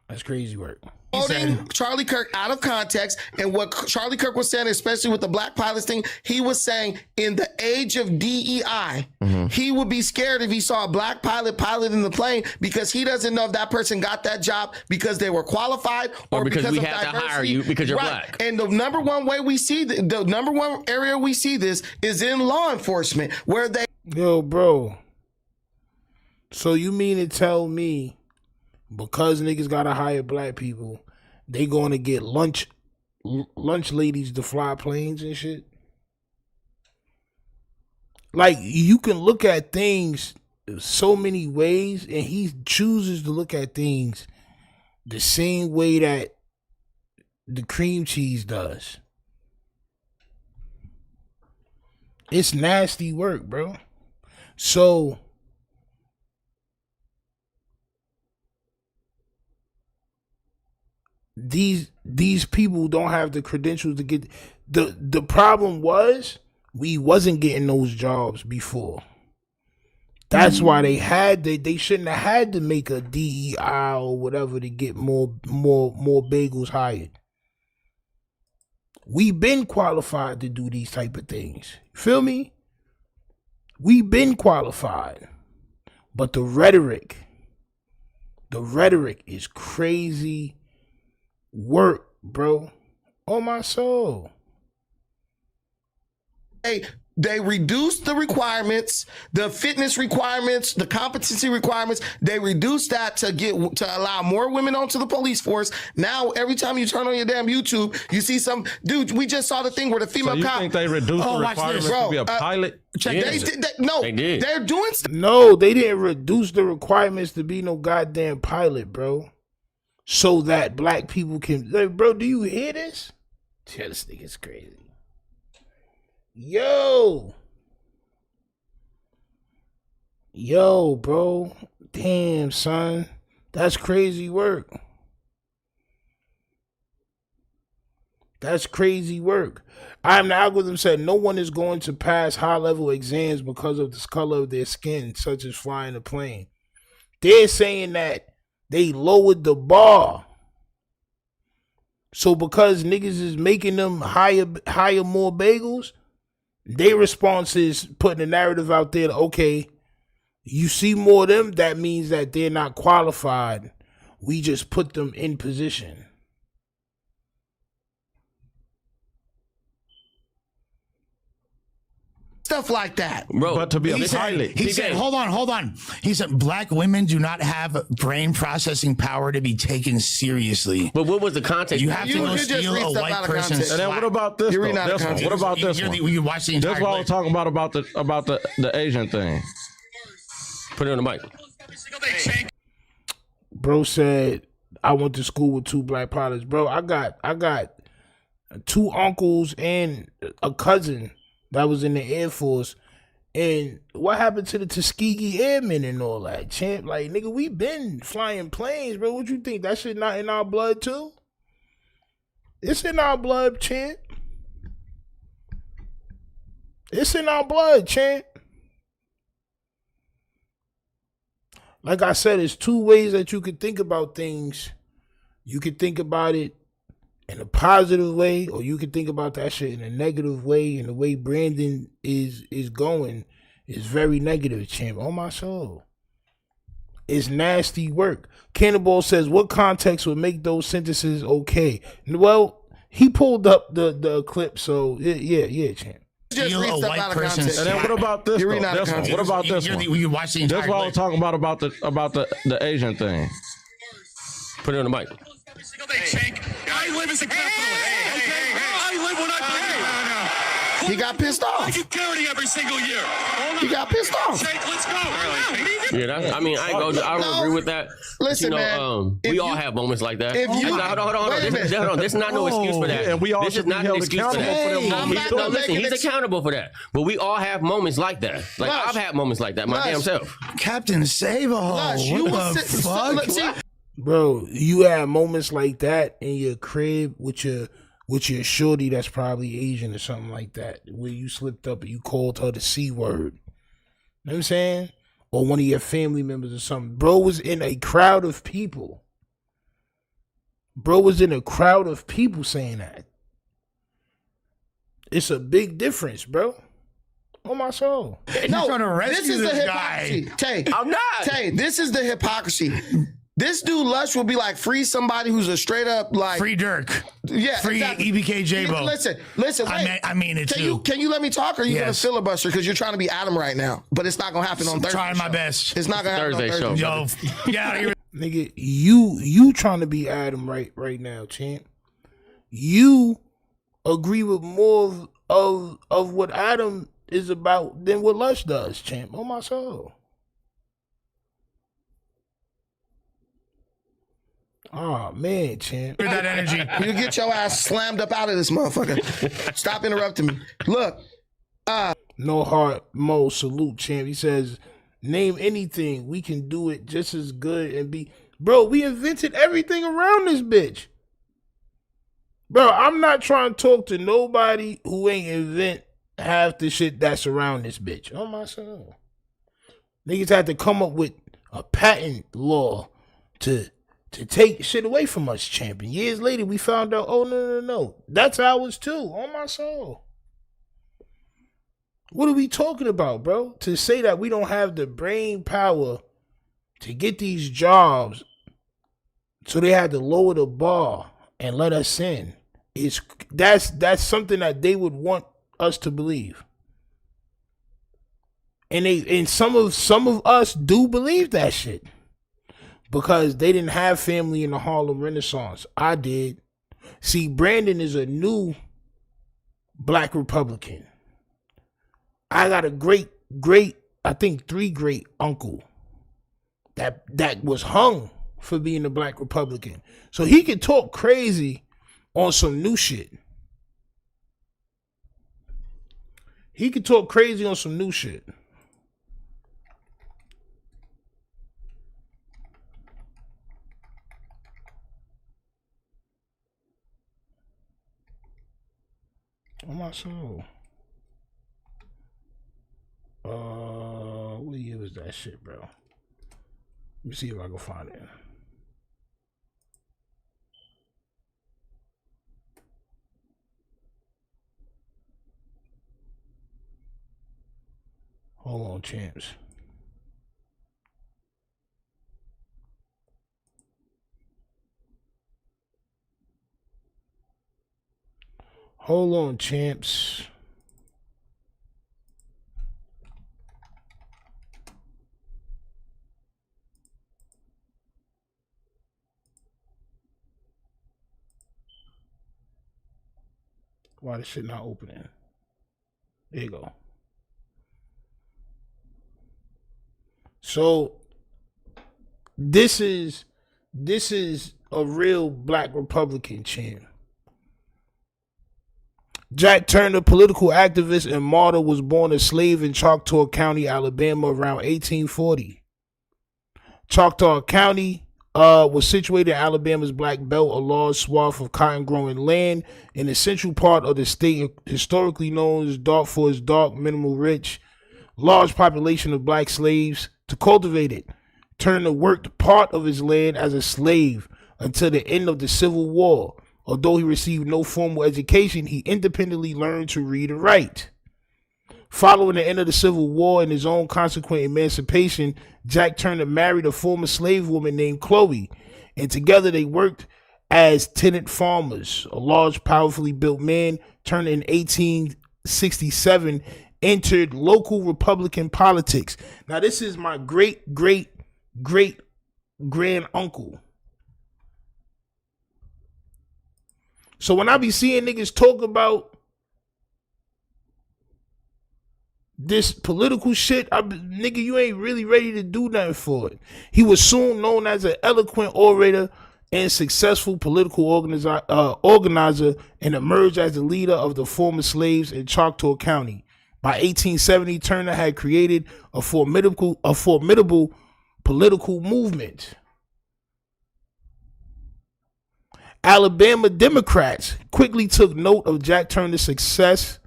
D: That's crazy work.
E: Quoting Charlie Kirk out of context, and what Charlie Kirk was saying, especially with the black pilots thing, he was saying in the age of DEI, he would be scared if he saw a black pilot piloting the plane because he doesn't know if that person got that job because they were qualified or because we
I: of
E: have
I: to hire you because you're black.
E: And the number one way we see the number one area we see this is in law enforcement, where they
D: Yo, bro. So you mean to tell me because niggas gotta hire black people, they gonna get lunch ladies to fly planes and shit? Like, you can look at things so many ways, and he chooses to look at things the same way that the cream cheese does. It's nasty work, bro. So these people don't have the credentials to get the problem was we wasn't getting those jobs before. That's why they shouldn't have had to make a DEI or whatever to get more bagels hired. We been qualified to do these type of things. Feel me? We been qualified. But the rhetoric is crazy work, bro. On my soul.
E: They reduced the requirements, the fitness requirements, the competency requirements. They reduced that to allow more women onto the police force. Now, every time you turn on your damn YouTube, you see some dude. We just saw the thing where the female
G: So you
E: cop.
G: think they reduced the requirements to be a pilot?
E: They did. They're doing stuff.
D: No, they didn't reduce the requirements to be no goddamn pilot, bro. So that black people can, like, bro, do you hear this? Yeah, this nigga's crazy. Yo, bro. Damn, son. That's crazy work. That's crazy work. The algorithm said no one is going to pass high-level exams because of the color of their skin, such as flying a plane. They're saying that they lowered the bar. So because niggas is making them hire more bagels, their response is putting a narrative out there that, okay, you see more of them, that means that they're not qualified. We just put them in position.
E: Stuff like that.
I: Bro,
G: but to be a pilot.
F: He said, hold on. He said, black women do not have brain processing power to be taken seriously.
I: But what was the context?
F: You have to go steal a white person's
G: And then what about this? What about this one?
F: You watch the entire
G: That's what I was talking about the Asian thing.
I: Put it on the mic.
D: Bro said, I went to school with 2 black pilots. Bro, I got 2 uncles and a cousin that was in the Air Force. And what happened to the Tuskegee Airmen and all that, champ? Like, nigga, we been flying planes, bro. What you think? That shit not in our blood, too? It's in our blood, champ. It's in our blood, champ. Like I said, there's 2 ways that you could think about things. You could think about it in a positive way, or you can think about that shit in a negative way. And the way Brandon is going is very negative, champ. On my soul. It's nasty work. Cannonball says, what context would make those sentences okay? Well, he pulled up the clip, so yeah, champ.
F: Steal a white person's.
G: And then what about this? What about this one?
F: You watch the entire.
G: That's what I was talking about the Asian thing.
I: Put it on the mic.
J: I live as a capitalist. Okay? I live when I believe.
E: He got pissed off.
J: I get charity every single year.
E: He got pissed off.
J: Let's go.
I: Yeah, I mean, I would agree with that.
E: Listen,
I: man, we all have moments like that. Hold on. This is not no excuse for that.
G: And we all
I: this is
G: should be
I: not an
G: held
I: excuse for
G: accountable
I: that.
G: for them moments.
I: No, listen, he's accountable for that. But we all have moments like that. Like, I've had moments like that, my damn self.
F: Captain Save-A-Hole. What the fuck?
D: Bro, you have moments like that in your crib with your shorty that's probably Asian or something like that, where you slipped up and you called her the C word. know what I'm saying? Or one of your family members or something. Bro was in a crowd of people. Bro was in a crowd of people saying that. It's a big difference, bro. On my soul.
E: No,
F: trying to rescue
E: this is the
F: this
E: hypocrisy.
F: guy.
E: Tay,
I: I'm not.
E: Tay, this is the hypocrisy. This dude Lush will be like, free somebody who's a straight up like
F: Free Dirk.
E: yeah,
F: Free
E: exactly.
F: EBK J-Bo.
E: Listen. Wait.
F: I mean it
E: Can
F: too.
E: you let me talk, or are you
F: Yes.
E: gonna filibuster because you're trying to be Adam right now? But it's not gonna happen on Thursday.
F: Trying my best.
E: It's not gonna happen
I: Thursday
E: on Thursday.
I: show.
F: Yo, get out of here.
D: Nigga, you trying to be Adam right now, champ. You agree with more of what Adam is about than what Lush does, champ. On my soul. Oh man, champ.
F: That energy.
E: You get your ass slammed up out of this motherfucker. Stop interrupting me. Look,
D: No heart Mo salute, champ. He says, name anything, we can do it just as good and be. Bro, we invented everything around this bitch. Bro, I'm not trying to talk to nobody who ain't invent half the shit that's around this bitch. On my soul. Niggas had to come up with a patent law to take shit away from us, champion. Years later, we found out, oh, no. That's ours too. On my soul. What are we talking about, bro? To say that we don't have the brain power to get these jobs, so they had to lower the bar and let us in. That's something that they would want us to believe. And some of us do believe that shit. Because they didn't have family in the Harlem Renaissance. I did. See, Brandon is a new black Republican. I got a great, I think 3 great uncle that was hung for being a black Republican. So he can talk crazy on some new shit. He can talk crazy on some new shit. On my soul. What year was that shit, bro? Let me see if I can find it. Hold on, champs. Hold on, champs. Why this shit not opening? There you go. So this is a real black Republican, champ. Jack Turner, political activist and martyr, was born a slave in Choctaw County, Alabama around 1840. Choctaw County was situated in Alabama's Black Belt, a large swath of cotton-growing land in the central part of the state, historically known as for its dark, minimal rich, large population of black slaves. To cultivate it, Turner worked part of his land as a slave until the end of the Civil War. Although he received no formal education, he independently learned to read and write. Following the end of the Civil War and his own consequent emancipation, Jack Turner married a former slave woman named Chloe, and together they worked as tenant farmers. A large, powerfully built man, Turner in 1867 entered local Republican politics. Now, this is my great grand uncle. So when I be seeing niggas talk about this political shit, nigga, you ain't really ready to do nothing for it. He was soon known as an eloquent orator and successful political organizer, and emerged as the leader of the former slaves in Choctaw County. By 1870, Turner had created a formidable political movement. Alabama Democrats quickly took note of Jack Turner's success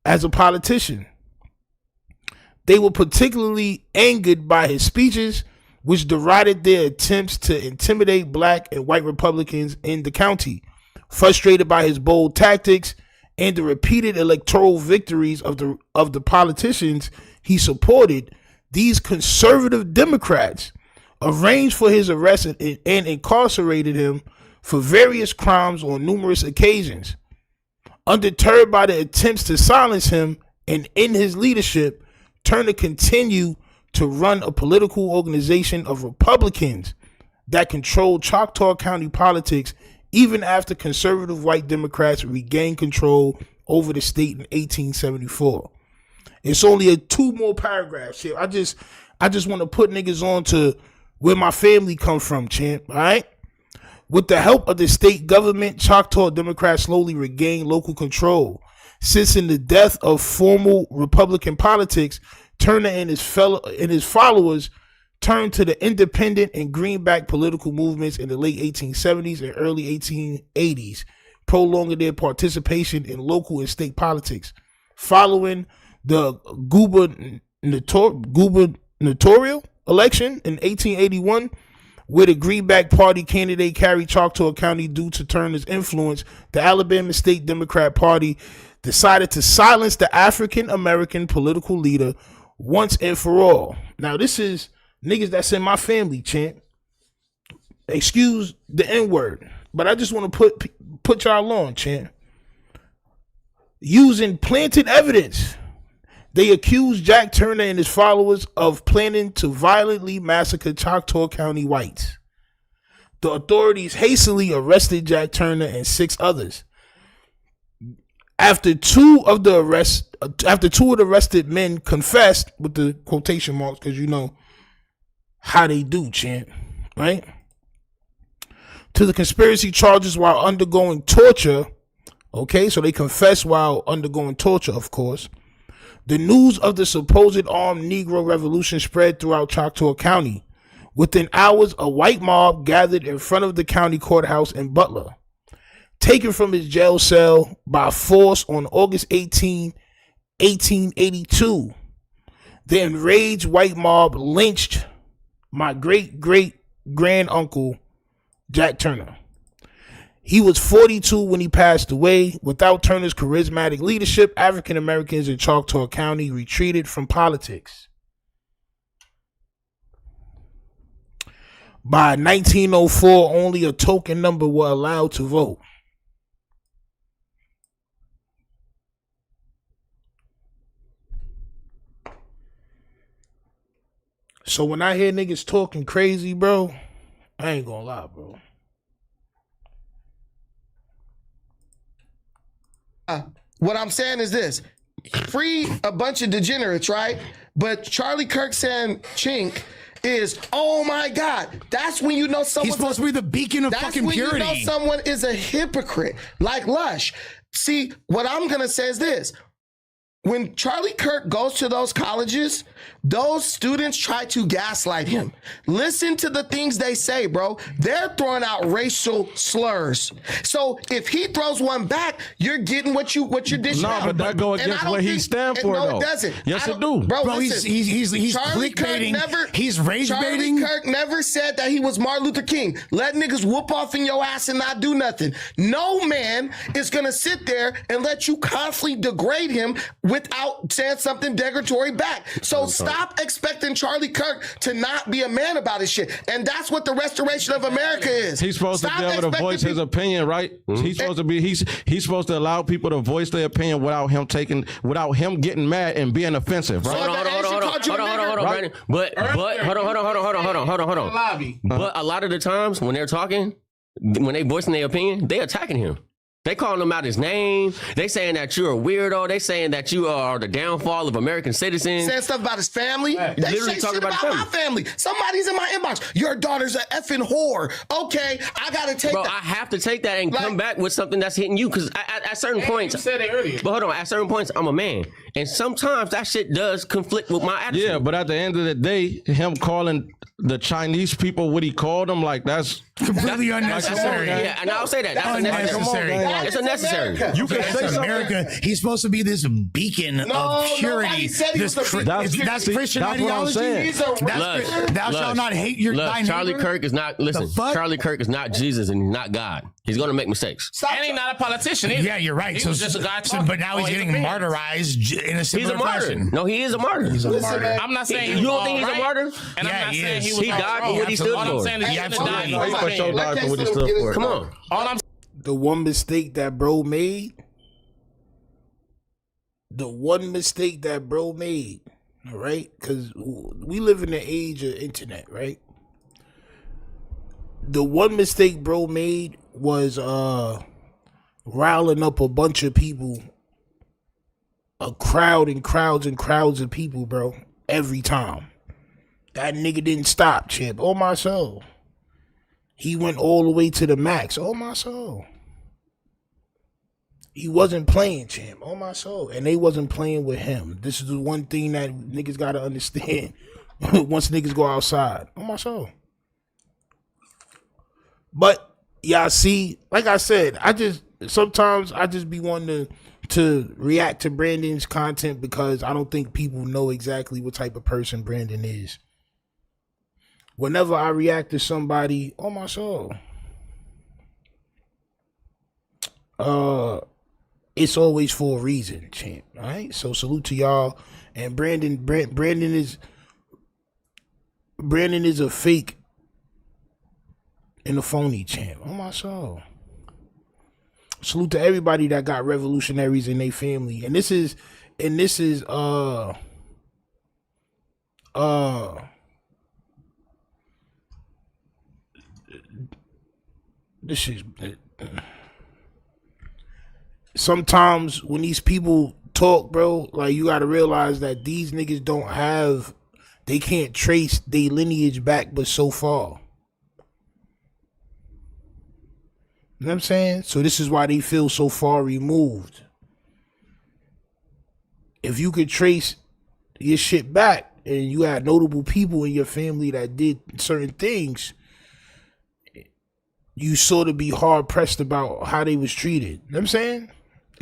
D: as a politician. They were particularly angered by his speeches, which derided their attempts to intimidate black and white Republicans in the county. Frustrated by his bold tactics and the repeated electoral victories of the politicians he supported, these conservative Democrats arranged for his arrest and incarcerated him for various crimes on numerous occasions. Undeterred by the attempts to silence him and end his leadership, Turner continued to run a political organization of Republicans that controlled Choctaw County politics even after conservative white Democrats regained control over the state in 1874. It's only 2 more paragraphs here. I just want to put niggas on to where my family come from, champ, all right? With the help of the state government, Choctaw Democrats slowly regained local control. Since in the death of formal Republican politics, Turner and his followers turned to the independent and greenback political movements in the late 1870s and early 1880s, prolonging their participation in local and state politics. Following the gubernatorial election in 1881, where the Greenback Party candidate carried Choctaw County due to Turner's influence, the Alabama State Democrat Party decided to silence the African-American political leader once and for all. Now, this is niggas that's in my family, champ. Excuse the N-word, but I just want to put y'all on, champ. Using planted evidence, they accused Jack Turner and his followers of planning to violently massacre Choctaw County whites. The authorities hastily arrested Jack Turner and 6 others. After two of the arrested men confessed, with the quotation marks, because you know how they do, champ, right? To the conspiracy charges while undergoing torture. Okay, so they confessed while undergoing torture, of course. The news of the supposed armed Negro revolution spread throughout Choctaw County. Within hours, a white mob gathered in front of the county courthouse in Butler. Taken from his jail cell by force on August 18, 1882, the enraged white mob lynched my great-great-granduncle, Jack Turner. He was 42 when he passed away. Without Turner's charismatic leadership, African Americans in Choctaw County retreated from politics. By 1904, only a token number were allowed to vote. So when I hear niggas talking crazy, bro, I ain't gonna lie, bro.
E: What I'm saying is this: free a bunch of degenerates, right? But Charlie Kirk saying chink is, oh my God, that's when you know someone's
F: supposed to be the beacon of fucking purity.
E: You know someone is a hypocrite, like Lush. See, what I'm gonna say is this: when Charlie Kirk goes to those colleges, those students try to gaslight him. Listen to the things they say, bro. They're throwing out racial slurs. So if he throws one back, you're getting what you're dishing out.
G: No, but that go against what he stands for, though.
E: No, it doesn't.
G: Yes, it do.
E: Bro,
F: he's clickbaiting. He's rage baiting.
E: Charlie Kirk never said that he was Martin Luther King. Let niggas whoop off in your ass and not do nothing. No man is gonna sit there and let you constantly degrade him without saying something degradatory back. So stop expecting Charlie Kirk to not be a man about his shit. And that's what the restoration of America is.
G: He's supposed to be able to voice his opinion, right? Mm-hmm. He's supposed to allow people to voice their opinion without him getting mad and being offensive, right?
I: Hold on, Brandon. But hold on. But a lot of the times when they're talking, when they voicing their opinion, they attacking him. They calling him out his name. They saying that you're a weirdo. They saying that you are the downfall of American citizens.
E: Saying stuff about his family. They
I: literally
E: say
I: talking
E: shit about my family. Somebody's in my inbox. Your daughter's an effing whore. Okay, I gotta take that.
I: I have to take that and come back with something that's hitting you, because at certain points.
H: You said it earlier.
I: But hold on, at certain points, I'm a man, and sometimes that shit does conflict with my attitude.
G: Yeah, but at the end of the day, him calling the Chinese people what he called them, like, that's
F: Completely unnecessary.
I: Yeah, and I'll say that. That's
F: Unnecessary.
I: It's unnecessary.
G: You can say something.
F: America. He's supposed to be this beacon of purity. That's Christian
G: that's what I'm
F: ideology.
G: saying.
F: Thou shalt not hate your thy
I: Charlie
F: neighbor.
I: Kirk is not. Listen,
F: fuck?
I: Charlie Kirk is not Jesus and he's not God. He's going to make mistakes.
H: And he's not a politician either.
F: Yeah, you're right.
H: He
F: So,
H: was just a guy
F: so
H: talking.
F: but now he's getting martyrized in a
I: He's
F: similar
I: a martyr.
F: fashion.
I: No, he is a martyr.
F: He's a martyr.
H: I'm not saying
I: You don't think he's a martyr?
H: And
F: Yeah,
H: I'm not
F: he
H: saying
F: is.
H: he was
I: He died for what he stood
H: All I'm
I: for.
H: saying is he shouldn't have died.
G: He for sure died for what he stood for.
I: Come on.
H: All I'm
D: The one mistake that bro made. All right, because we live in the age of internet, right? The one mistake bro made was riling up a bunch of people, a crowd and crowds and crowds of people, bro, every time. That nigga didn't stop, champ. Oh my soul. He went all the way to the max. Oh my soul. He wasn't playing, champ. Oh my soul. And they wasn't playing with him. This is the one thing that niggas gotta understand once niggas go outside. Oh my soul. But y'all see, like I said, sometimes I just be wanting to react to Brandon's content because I don't think people know exactly what type of person Brandon is. Whenever I react to somebody, oh my soul, it's always for a reason, champ. All right, so salute to y'all. And Brandon is a fake and a phony, champ. Oh my soul. Salute to everybody that got revolutionaries in their family. And this is this is sometimes when these people talk, bro, like you gotta realize that these niggas they can't trace their lineage back but so far. You know what I'm saying? So this is why they feel so far removed. If you could trace your shit back and you had notable people in your family that did certain things, you sort of be hard pressed about how they was treated. You know what I'm saying?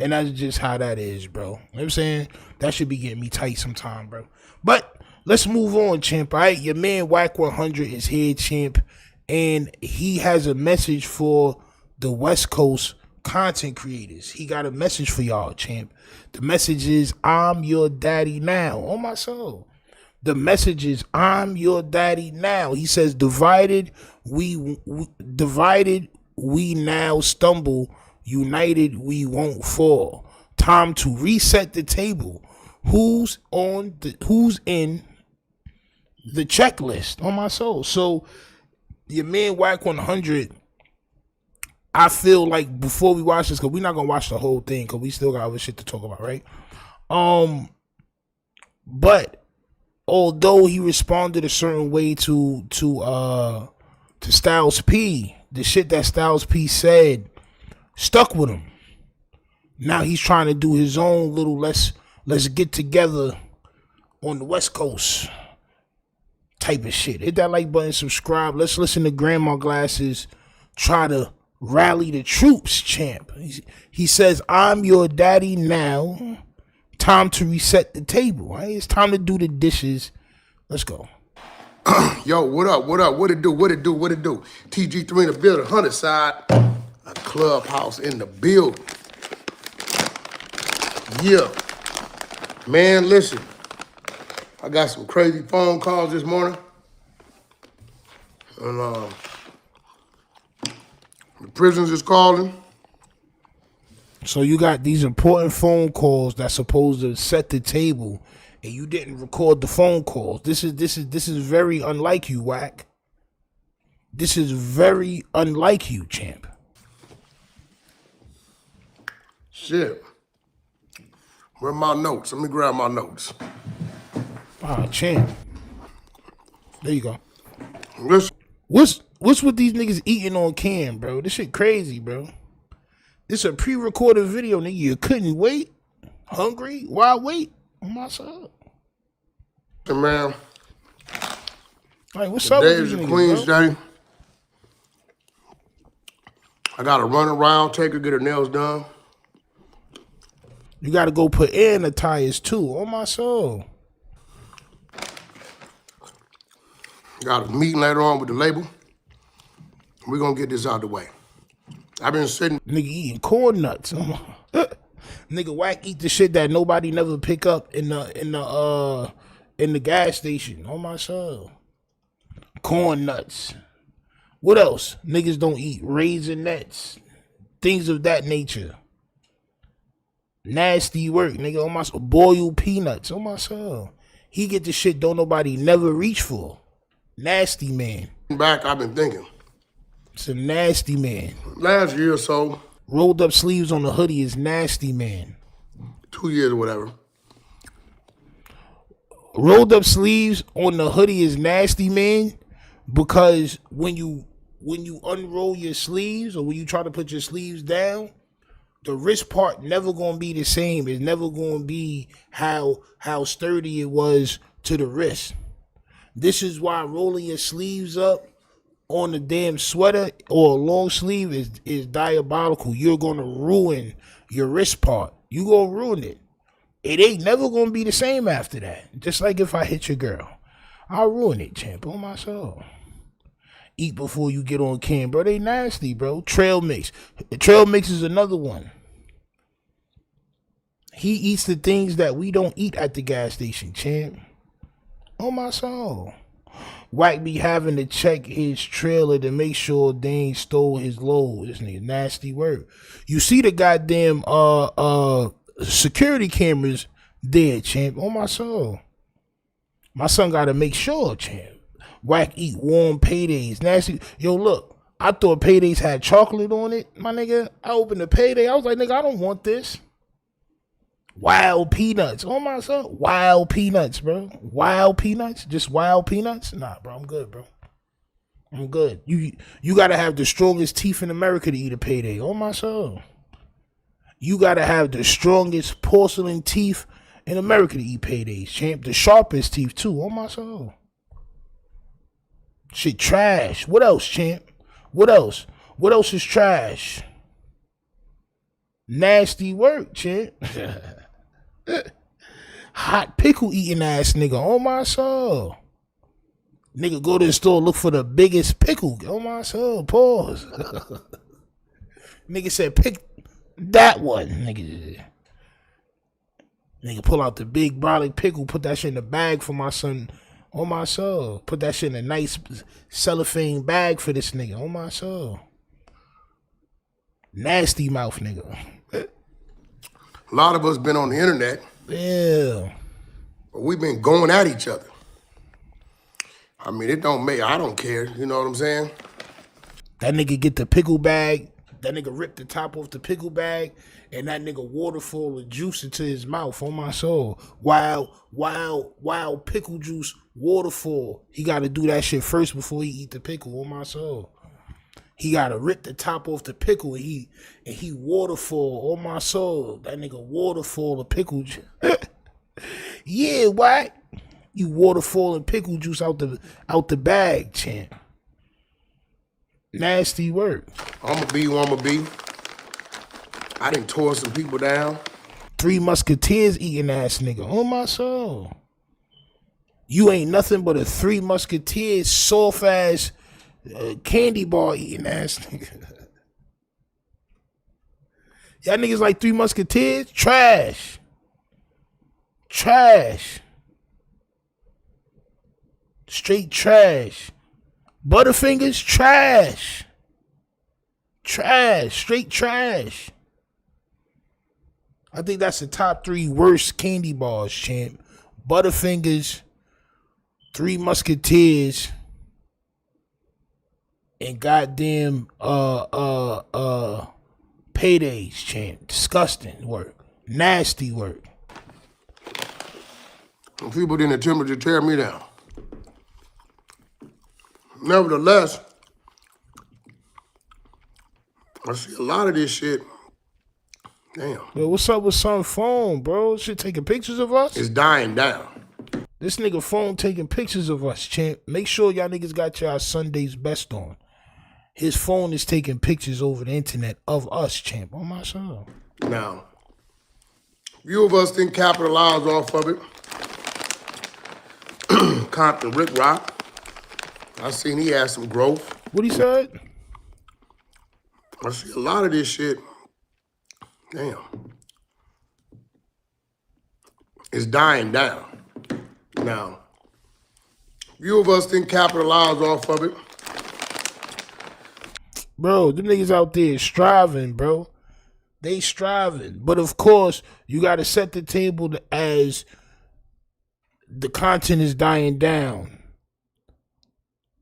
D: And that's just how that is, bro. You know what I'm saying? That should be getting me tight sometime, bro. But let's move on, champ. All right, your man Wack 100 is here, champ. And he has a message for the West Coast content creators. He got a message for y'all, champ. The message is, I'm your daddy now. Oh, my soul. The message is, I'm your daddy now. He says, divided, we now stumble. United, we won't fall. Time to reset the table. Who's in the checklist? On my soul. So your man Wack 100, I feel like before we watch this, because we're not gonna watch the whole thing because we still got other shit to talk about, right? But although he responded a certain way to Styles P, the shit that Styles P said stuck with him. Now he's trying to do his own little let's get together on the West Coast type of shit. Hit that like button, subscribe. Let's listen to Grandma Glasses try to rally the troops, champ. He says, I'm your daddy now. Time to reset the table. Right? It's time to do the dishes. Let's go.
K: Yo, what up? What it do? TG3 in the building, 100 side. A clubhouse in the building. Yeah. Man, listen. I got some crazy phone calls this morning. And the prisons is calling.
D: So you got these important phone calls that's supposed to set the table, and you didn't record the phone calls. This is very unlike you, Wack. This is very unlike you, champ.
K: Shit. Where are my notes? Let me grab my notes.
D: Champ. There you go.
K: Listen.
D: What's with these niggas eating on cam, bro? This shit crazy, bro. This a pre-recorded video, nigga. You couldn't wait? Hungry? Why wait? On my side.
K: Man.
D: Like, what's up with these niggas,
K: Queen's
D: bro?
K: Day. I gotta run around, take her, get her nails done.
D: You gotta go put air in the tires too. On my soul.
K: Got a meeting later on with the label. We're gonna get this out the way. I've been sitting.
D: Nigga eating corn nuts. Nigga Wack eat the shit that nobody never pick up in the gas station. On my soul. Corn nuts. What else? Niggas don't eat raisinets. Things of that nature. Nasty work, nigga. On my soul. Boiled peanuts. On my soul. He get the shit don't nobody never reach for. Nasty man.
K: Back, I've been thinking.
D: It's a nasty man.
K: Last year or so.
D: Rolled up sleeves on the hoodie is nasty man.
K: 2 years or whatever.
D: Rolled up sleeves on the hoodie is nasty man because when you unroll your sleeves or when you try to put your sleeves down, the wrist part never gonna be the same. It's never gonna be how sturdy it was to the wrist. This is why rolling your sleeves up on the damn sweater or a long sleeve is diabolical. You're gonna ruin your wrist part. You gonna ruin it. It ain't never gonna be the same after that. Just like if I hit your girl, I'll ruin it, champ. On my soul. Eat before you get on cam, bro. They nasty, bro. Trail mix. Trail mix is another one. He eats the things that we don't eat at the gas station, champ. On my soul. Wack be having to check his trailer to make sure they ain't stole his load. This nigga nasty work. You see the goddamn security cameras there, champ. On my soul. My son gotta make sure, champ. Wack eat warm paydays. Nasty. Yo, look. I thought paydays had chocolate on it, my nigga. I opened the payday. I was like, nigga, I don't want this. Wild peanuts. Oh my son. Wild peanuts, bro. Wild peanuts? Just wild peanuts? Nah, bro. I'm good, bro. I'm good. You gotta have the strongest teeth in America to eat a payday. Oh my soul. You gotta have the strongest porcelain teeth in America to eat paydays, champ. The sharpest teeth too. Oh my soul. Shit trash. What else, champ? What else? What else is trash? Nasty work, champ. Hot pickle eating ass nigga. Oh my soul. Nigga go to the store, look for the biggest pickle. Oh my soul. Pause. Nigga said pick that one. Nigga pull out the big brolic pickle, put that shit in the bag for my son. Oh my soul. Put that shit in a nice cellophane bag for this nigga. Oh my soul. Nasty mouth nigga.
K: A lot of us been on the internet.
D: Yeah.
K: But we've been going at each other. I mean, it don't make, I don't care. You know what I'm saying?
D: That nigga get the pickle bag. That nigga rip the top off the pickle bag. And that nigga waterfall of juice into his mouth. On my soul. Wild pickle juice waterfall. He got to do that shit first before he eat the pickle. On my soul. He gotta rip the top off the pickle and he waterfall on my soul. That nigga waterfall of pickle juice. Yeah, what? You waterfall and pickle juice out the bag, champ. Nasty work.
K: I'ma be who I'ma be. I done tore some people down.
D: Three Musketeers eating ass nigga. On my soul. You ain't nothing but a Three Musketeers soft ass candy bar eating ass nigga. Y'all niggas like Three Musketeers? Trash. Trash. Straight trash. Butterfingers? Trash. Trash. Straight trash. I think that's the top 3 worst candy bars, champ. Butterfingers, Three Musketeers, and goddamn paydays, champ. Disgusting work. Nasty work.
K: And people didn't attempt to tear me down. Nevertheless, I see a lot of this shit. Damn.
D: Yo, what's up with some phone, bro? Shit taking pictures of us?
K: It's dying down.
D: This nigga phone taking pictures of us, champ. Make sure y'all niggas got y'all Sunday's best on. his phone is taking pictures over the internet of us, champ. On my soul.
K: Now, few of us didn't capitalize off of it. Compton Rick Rock. I seen he had some growth.
D: What he said?
K: I see a lot of this shit. Damn. It's dying down. Now, few of us didn't capitalize off of it.
D: Bro, them niggas out there striving, bro. They striving. But of course, you got to set the table as the content is dying down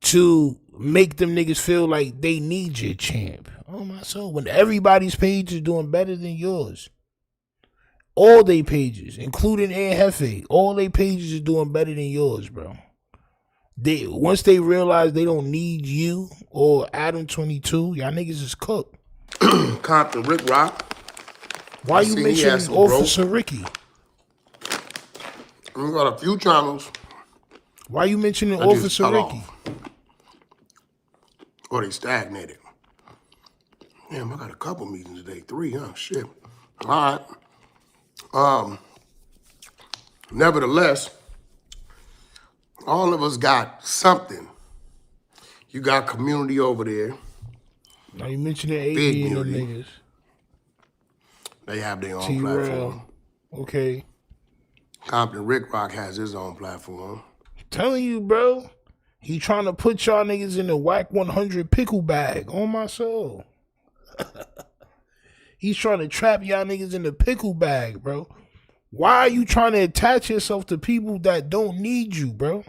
D: to make them niggas feel like they need your champ. Oh my soul. When everybody's page is doing better than yours. All they pages, including Jefe, all they pages is doing better than yours, bro. Once they realize they don't need you or Adam 22, y'all niggas is cooked.
K: Compton Rick Rock.
D: Why you mentioning Officer Ricky?
K: We got a few channels.
D: Why you mentioning Officer Ricky?
K: Or they stagnated. Damn, I got a couple meetings today. 3, huh? Shit. All right. Nevertheless, all of us got something. You got community over there.
D: Now you mentioning
K: Big
D: AD and them
K: community.
D: niggas.
K: They have their own
D: T-Rail.
K: platform.
D: Okay.
K: Compton Rick Rock has his own platform.
D: Telling you, bro. He trying to put y'all niggas in the Wack 100 pickle bag. On my soul. He's trying to trap y'all niggas in the pickle bag, bro. Why are you trying to attach yourself to people that don't need you, bro?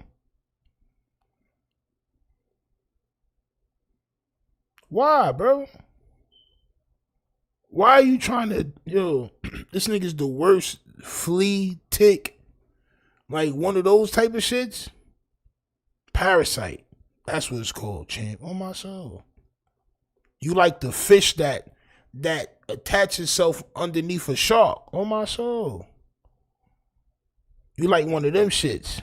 D: Why, bro? Why are you trying to, this nigga's the worst flea, tick, like one of those type of shits? Parasite. That's what it's called, champ. On my soul. You like the fish that attach itself underneath a shark. On my soul. You like one of them shits.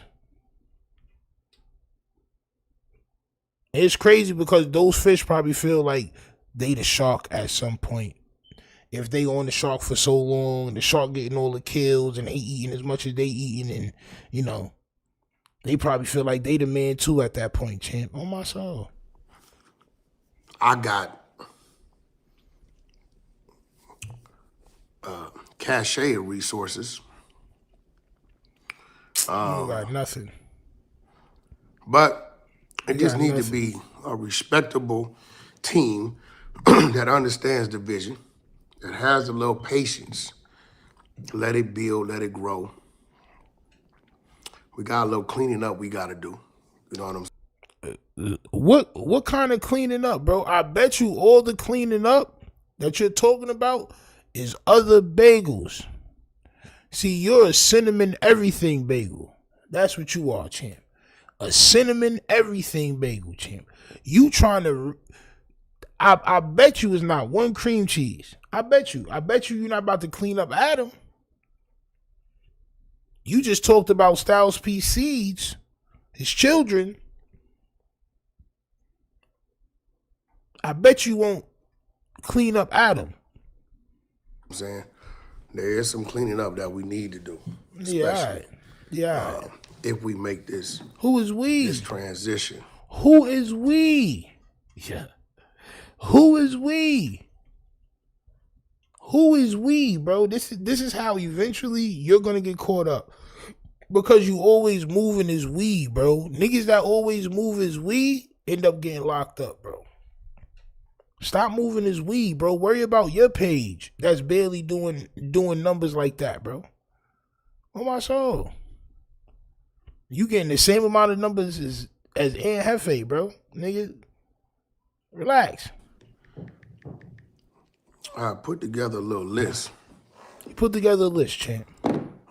D: It's crazy because those fish probably feel like they the shark at some point. If they on the shark for so long, the shark getting all the kills and they eating as much as they eating, and they probably feel like they the man too at that point, champ. On my soul.
K: I got cache of resources.
D: You got nothing.
K: But it just
D: got
K: need to be a respectable team that understands the vision, that has a little patience. Let it build, let it grow. We got a little cleaning up we got to do. You know what I'm saying?
D: What kind of cleaning up, bro? I bet you all the cleaning up that you're talking about is other bagels. See, you're a cinnamon everything bagel. That's what you are, champ. A cinnamon everything bagel, champ. You trying to... I bet you it's not one cream cheese. I bet you you're not about to clean up Adam. You just talked about Styles P. Seeds, his children. I bet you won't clean up Adam.
K: I'm saying there is some cleaning up that we need to do.
D: Yeah, all right. Yeah. All right.
K: If we make this.
D: Who is we?
K: This transition.
D: Who is we? Yeah. Who is we? Who is we, bro? This is how eventually you're gonna get caught up. Because you always moving as we, bro. Niggas that always move as we end up getting locked up, bro. Stop moving as we, bro. Worry about your page that's barely doing numbers like that, bro. Oh my soul. You getting the same amount of numbers as Jefe, bro. Nigga, relax.
K: I put together a little list.
D: Put together a list, champ.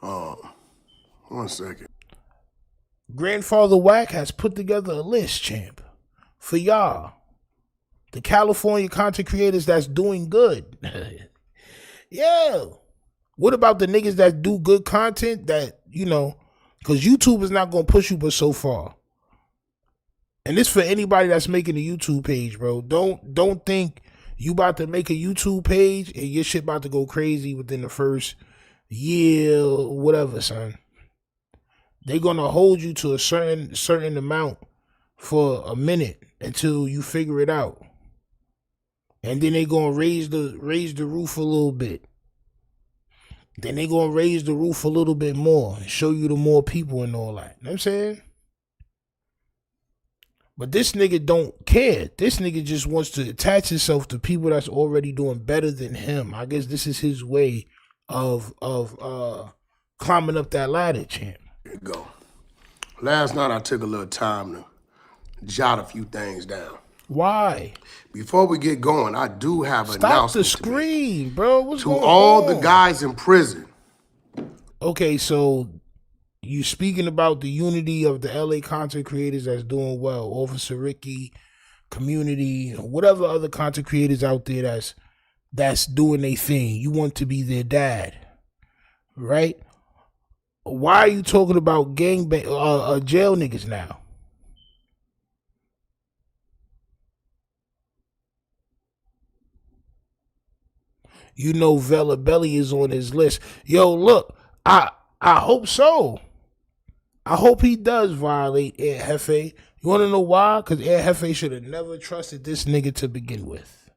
K: 1 second.
D: Grandfather Wack has put together a list, champ, for y'all. The California content creators that's doing good. Yeah. What about the niggas that do good content that, because YouTube is not going to push you but so far. And this for anybody that's making a YouTube page, bro. Don't think you about to make a YouTube page and your shit about to go crazy within the first year or whatever, son. They're gonna hold you to a certain amount for a minute until you figure it out. And then they gonna raise the roof a little bit. Then they gonna raise the roof a little bit more and show you the more people and all that. You know what I'm saying? But this nigga don't care. This nigga just wants to attach himself to people that's already doing better than him. I guess this is his way of climbing up that ladder, champ.
K: Here you go. Last night I took a little time to jot a few things down.
D: Why?
K: Before we get going, I do have an
D: Stop
K: announcement
D: the screen, bro. What's
K: to
D: going
K: all
D: on?
K: the guys in prison.
D: Okay, so you speaking about the unity of the LA content creators that's doing well, Officer Ricky, community, whatever other content creators out there that's doing their thing. You want to be their dad, right? Why are you talking about jail niggas now? You know Vela Belly is on his list. Yo, look, I hope so. I hope he does violate Ed Jefe. You want to know why? Because Ed Jefe should have never trusted this nigga to begin with.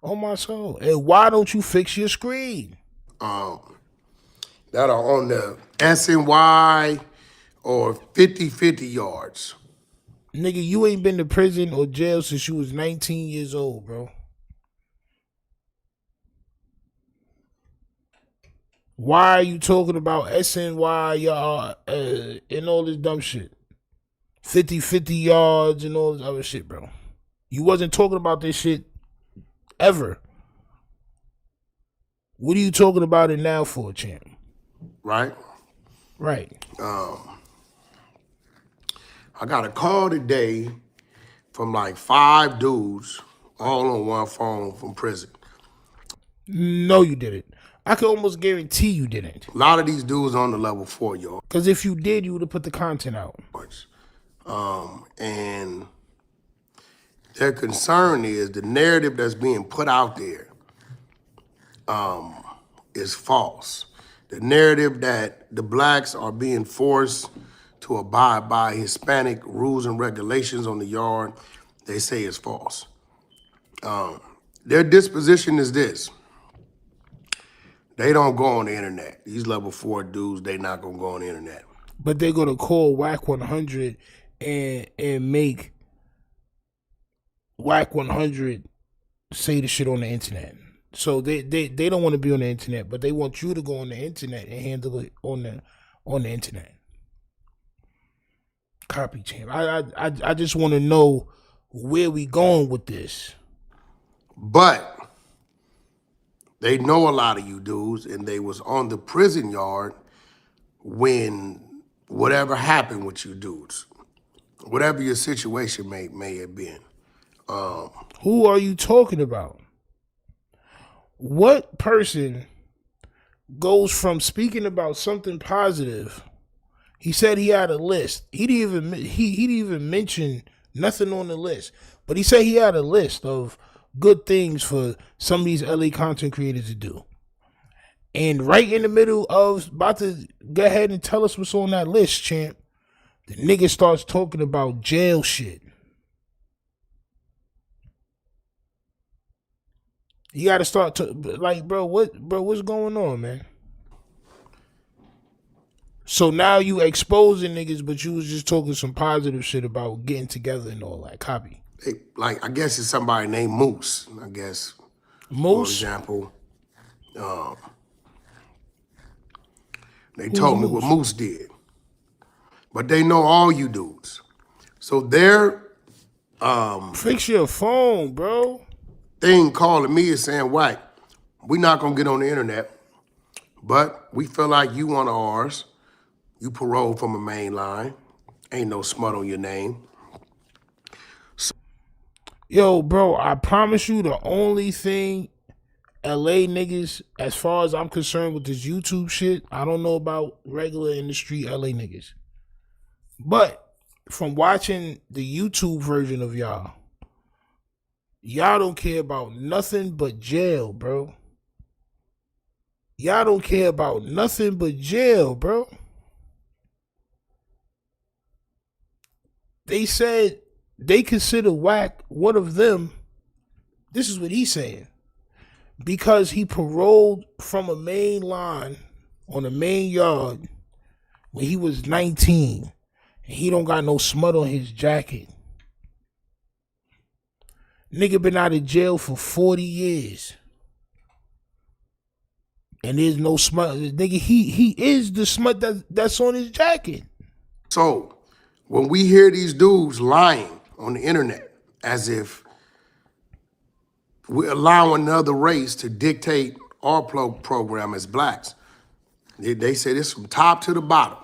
D: Oh, my soul. And why don't you fix your screen?
K: That are on the SNY or 50-50 yards.
D: Nigga, you ain't been to prison or jail since you was 19 years old, bro. Why are you talking about SNY, y'all, and all this dumb shit? 50-50 yards and all this other shit, bro. You wasn't talking about this shit ever. What are you talking about it now for, champ?
K: Right?
D: Right.
K: I got a call today from like 5 dudes, all on one phone from prison.
D: No, you didn't. I can almost guarantee you didn't.
K: A lot of these dudes on the level 4 yard.
D: Because if you did, you would have put the content out.
K: And their concern is the narrative that's being put out there is false. The narrative that the blacks are being forced to abide by Hispanic rules and regulations on the yard, they say is false. Their disposition is this. They don't go on the internet. These level 4 dudes, they not gonna go on the internet.
D: But they're gonna call Wack 100 and make Wack 100 say the shit on the internet. So they don't want to be on the internet, but they want you to go on the internet and handle it on the internet. Copy, champ. I just want to know where we going with this.
K: But they know a lot of you dudes, and they was on the prison yard when whatever happened with you dudes, whatever your situation may have been.
D: Who are you talking about? What person goes from speaking about something positive? He said he had a list. He didn't even mention nothing on the list, but he said he had a list of good things for some of these LA content creators to do. And right in the middle of about to go ahead and tell us what's on that list, champ, the nigga starts talking about jail shit. You gotta start to like, what's going on, man? So now you exposing niggas, but you was just talking some positive shit about getting together and all that. Copy.
K: Like, I guess it's somebody named Moose, I guess.
D: Moose?
K: For example, they told me what Moose did. But they know all you dudes. So their
D: fix your phone, bro.
K: Thing calling me is saying, Wack, we not gonna get on the internet, but we feel like you one of ours. You paroled from a main line. Ain't no smut on your name.
D: Yo, bro, I promise you the only thing LA niggas, as far as I'm concerned with this YouTube shit, I don't know about regular in the street LA niggas. But from watching the YouTube version of y'all don't care about nothing but jail, bro. Y'all don't care about nothing but jail, bro. They said they consider Wack one of them. This is what he's saying. Because he paroled from a main line on a main yard when he was 19. And he don't got no smut on his jacket. Nigga been out of jail for 40 years. And there's no smut. Nigga, he is the smut that's on his jacket.
K: So, when we hear these dudes lying on the internet as if we're allowing another race to dictate our program as blacks, they say this from top to the bottom.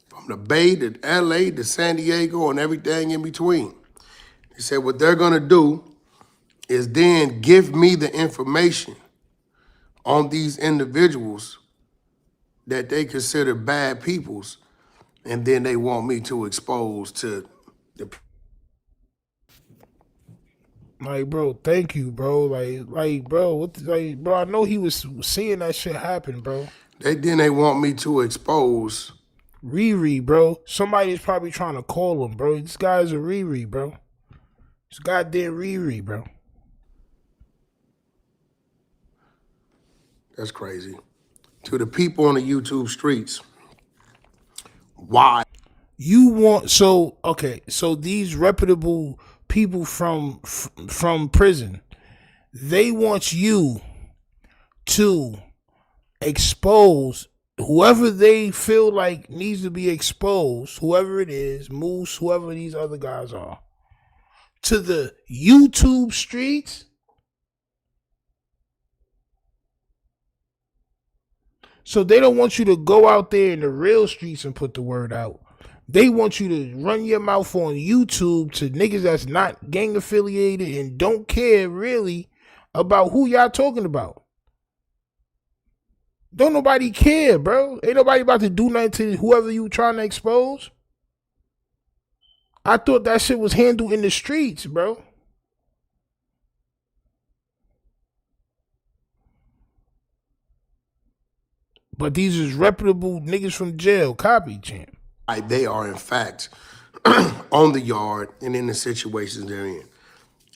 K: From the Bay to LA to San Diego and everything in between. They said what they're gonna do is then give me the information on these individuals that they consider bad peoples, and then they want me to expose to the.
D: Like, bro, thank you, bro. Like, bro, bro, I know he was seeing that shit happen, bro.
K: They want me to expose
D: Riri, bro. Somebody's probably trying to call him, bro. This guy's a Riri, bro. It's goddamn Riri, bro.
K: That's crazy. To the people on the YouTube streets, why?
D: You want, so these reputable people from prison, they want you to expose whoever they feel like needs to be exposed, whoever it is, Moose, whoever these other guys are, to the YouTube streets. So they don't want you to go out there in the real streets and put the word out. They want you to run your mouth on YouTube to niggas that's not gang affiliated and don't care really about who y'all talking about. Don't nobody care, bro. Ain't nobody about to do nothing to whoever you trying to expose. I thought that shit was handled in the streets, bro. But these is reputable niggas from jail. Copy, champ.
K: They are, in fact, on the yard and in the situations they're in.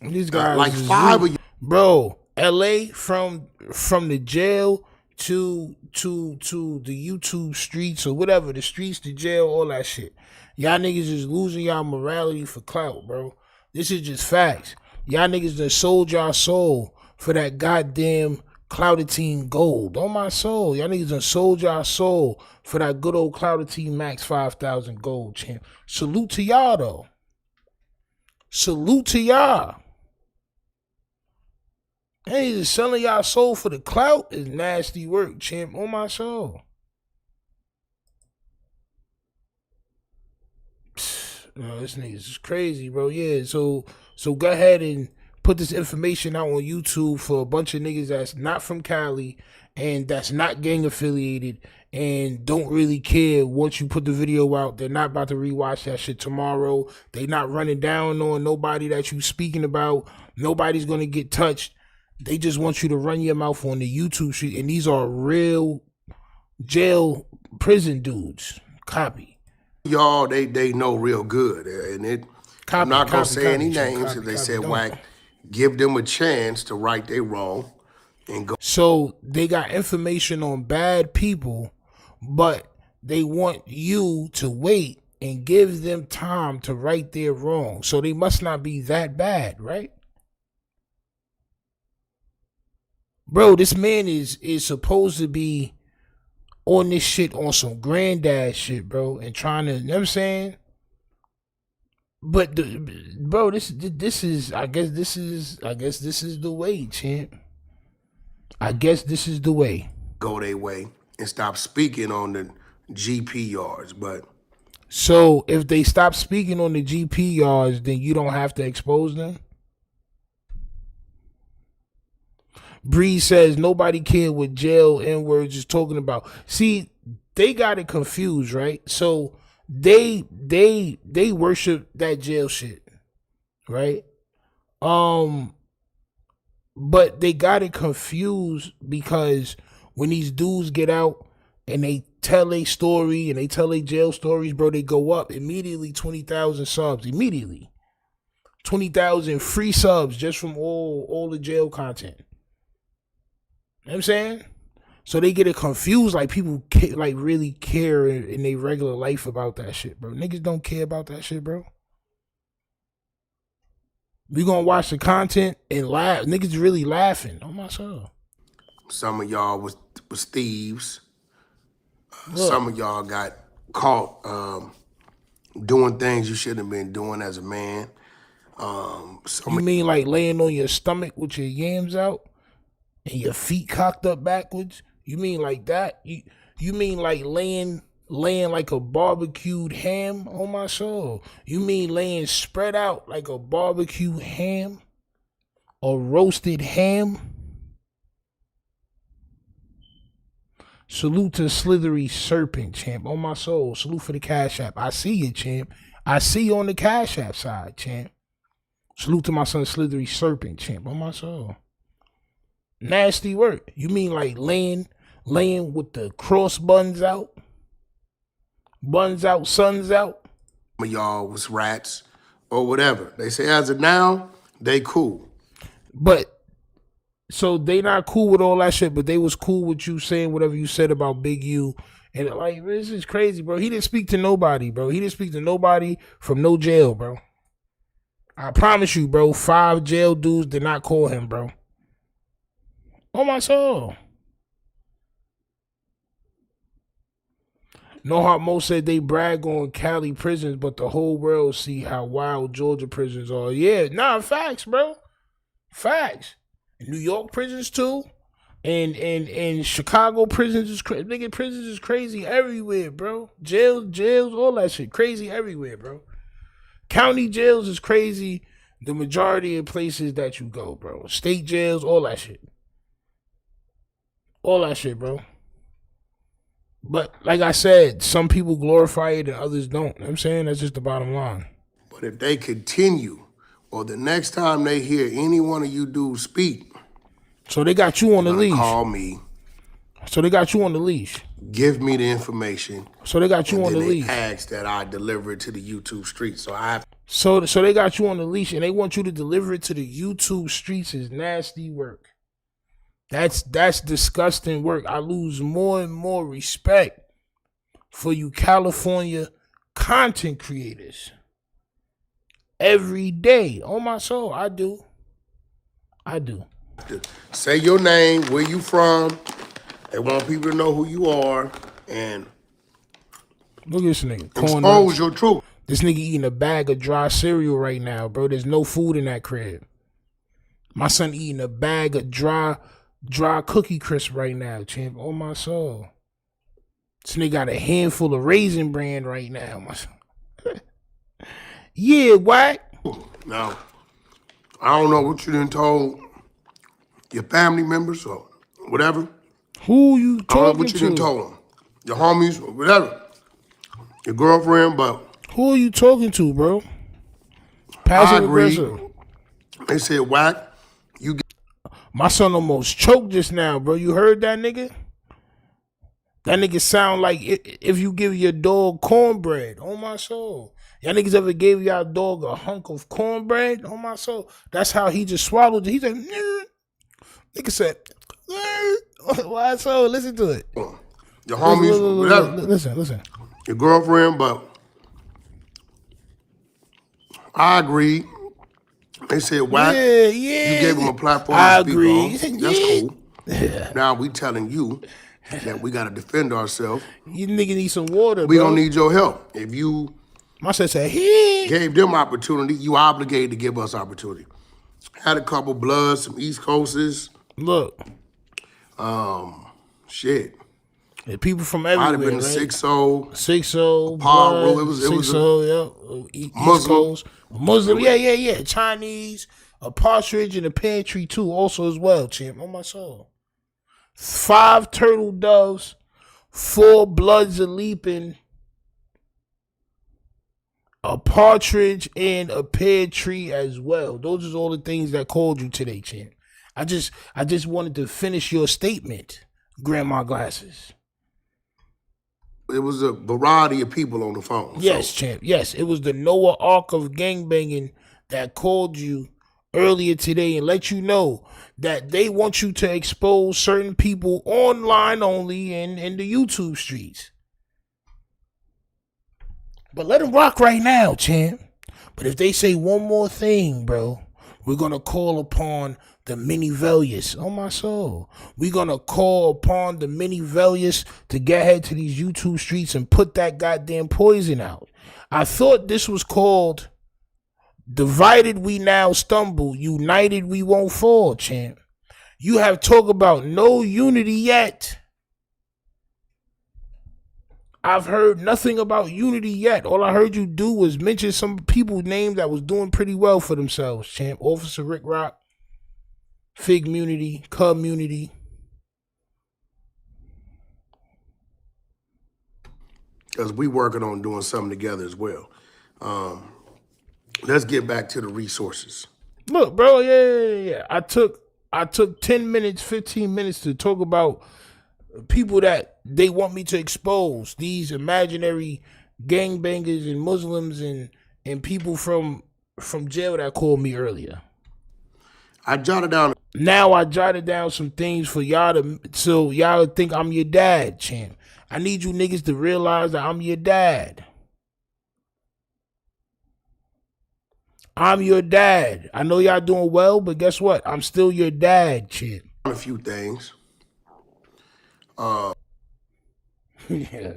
D: And these guys,
K: like 5 of you.
D: Bro, LA from the jail to the YouTube streets or whatever, the streets to jail, all that shit. Y'all niggas is losing y'all morality for clout, bro. This is just facts. Y'all niggas done sold y'all soul for that goddamn Clouded Team Gold. On my soul. Y'all niggas done sold y'all soul for that good old Clouded Team Max 5,000 gold, champ. Salute to y'all, though. Salute to y'all. Hey, just selling y'all soul for the clout is nasty work, champ. On my soul. No, this nigga's is crazy, bro. Yeah, so go ahead and put this information out on YouTube for a bunch of niggas that's not from Cali and that's not gang affiliated and don't really care once you put the video out. They're not about to rewatch that shit tomorrow. They not running down on nobody that you speaking about. Nobody's gonna get touched. They just want you to run your mouth on the YouTube street, and these are real jail prison dudes. Copy.
K: Y'all, they know real good, and I'm not gonna say any names if they said Wack. Give them a chance to right their wrong and go.
D: So they got information on bad people, but they want you to wait and give them time to right their wrong. So they must not be that bad, right? Bro, this man is supposed to be on this shit on some granddad shit, bro, and trying to, you know what I'm saying? But bro, this is I guess this is the way, champ. I guess this is the way.
K: Go their way and stop speaking on the GP yards, but
D: so if they stop speaking on the GP yards, then you don't have to expose them. Bree says nobody cared what jail N-words is talking about. See, they got it confused, right? So they worship that jail shit, right? But they got it confused because when these dudes get out and they tell a story and they tell their jail stories, bro, they go up immediately 20,000 subs immediately. 20,000 free subs just from all the jail content. You know what I'm saying? So they get it confused, like people like really care in their regular life about that shit, bro. Niggas don't care about that shit, bro. We gonna watch the content and laugh. Niggas really laughing on my soul.
K: Some of y'all was thieves. Some of y'all got caught doing things you shouldn't have been doing as a man.
D: You mean like laying on your stomach with your yams out and your feet cocked up backwards? You mean like that? You mean like laying like a barbecued ham on my soul? You mean laying spread out like a barbecued ham? Or roasted ham? Salute to Slithery Serpent, champ. On my soul. Salute for the Cash App. I see you, champ. I see you on the Cash App side, champ. Salute to my son Slithery Serpent, champ. On my soul. Nasty work. You mean like laying with the cross buns out? Buns out, suns out?
K: Some of y'all was rats or whatever. They say as of now, they cool.
D: But so they not cool with all that shit, but they was cool with you saying whatever you said about Big U. And like, this is crazy, bro. He didn't speak to nobody, bro. He didn't speak to nobody from no jail, bro. I promise you, bro, 5 jail dudes did not call him, bro. On my soul. No Heart Mo said they brag on Cali prisons, but the whole world see how wild Georgia prisons are. Yeah, nah, facts, bro. Facts. New York prisons too, and Chicago prisons is crazy. Nigga, prisons is crazy everywhere, bro. Jails, all that shit, crazy everywhere, bro. County jails is crazy. The majority of places that you go, bro. State jails, all that shit, bro. But like I said, some people glorify it and others don't. You know what I'm saying? That's just the bottom line.
K: But if they continue, or the next time they hear any one of you dudes speak,
D: so they got you on the leash.
K: Call me.
D: So they got you on the leash.
K: Give me the information.
D: So they got you on the leash.
K: Ask that I deliver it to the YouTube streets. So I have.
D: So they got you on the leash and they want you to deliver it to the YouTube streets. Is nasty work. That's disgusting work. I lose more and more respect for you California content creators. Every day. On my soul, I do.
K: Say your name, where you from. They want people to know who you are, and
D: look at this nigga.
K: Expose your truth.
D: This nigga eating a bag of dry cereal right now, bro. There's no food in that crib. My son eating a bag of dry cookie crisp right now, champ. On my soul. This nigga got a handful of Raisin Bran right now, my son. Yeah, Wack.
K: Now, I don't know what you done told your family members or whatever.
D: Who you talking to?
K: I don't know what you done told them. Your homies or whatever. Your girlfriend, but...
D: Who are you talking to, bro?
K: I agree. They said, Wack, you get...
D: My son almost choked just now, bro. You heard that nigga? That nigga sound like if you give your dog cornbread. On my soul. Y'all niggas ever gave y'all dog a hunk of cornbread? On my soul. That's how he just swallowed it. He said, nigga said, why so? Listen to it.
K: Your homies, whatever.
D: Listen.
K: Your girlfriend, but I agree. They said, Wack, you gave him a platform to speak on. That's cool. Yeah. Now we telling you that we got to defend ourselves.
D: You nigga need some water,
K: We
D: bro.
K: gonna need your help. If you
D: My son said, he
K: gave them opportunity, you obligated to give us opportunity. Had a couple bloods, some East Coasters.
D: Look.
K: Shit.
D: Yeah, people from everywhere,
K: Might have been
D: right?
K: 6-0.
D: 6-0.
K: Paul, it was
D: 6-0, yeah. East
K: Muslim.
D: Coast. Muslim, yeah. Chinese, a partridge in the pantry too, also as well, champ. On my soul. 5 turtle doves, 4 bloods a leaping, a partridge in a pear tree as well. Those are all the things that called you today, champ. I just wanted to finish your statement, Grandma Glasses.
K: It was a variety of people on the phone.
D: Yes,
K: so.
D: champ. Yes, it was the Noah Ark of gangbanging that called you earlier today and let you know that they want you to expose certain people online only and in the YouTube streets. But let them rock right now, champ. But if they say one more thing, bro, we're going to call upon the mini Velius. Oh, my soul. We're going to call upon the mini Velius to get ahead to these YouTube streets and put that goddamn poison out. I thought this was called Divided We Now Stumble, United We Won't Fall, champ. You have talked about no unity yet. I've heard nothing about unity yet. All I heard you do was mention some people's names that was doing pretty well for themselves, champ. Officer Rick Rock, Fig Munity, Cub Munity.
K: Because we working on doing something together as well. Let's get back to the resources.
D: Look, bro, yeah. I took 10 minutes, 15 minutes to talk about people that they want me to expose, these imaginary gangbangers and Muslims and people from jail that called me earlier.
K: I jotted down.
D: Now I jotted down some things for y'all so y'all think I'm your dad, champ. I need you niggas to realize that I'm your dad. I'm your dad. I know y'all doing well, but guess what? I'm still your dad, champ.
K: A few things.
D: Yeah.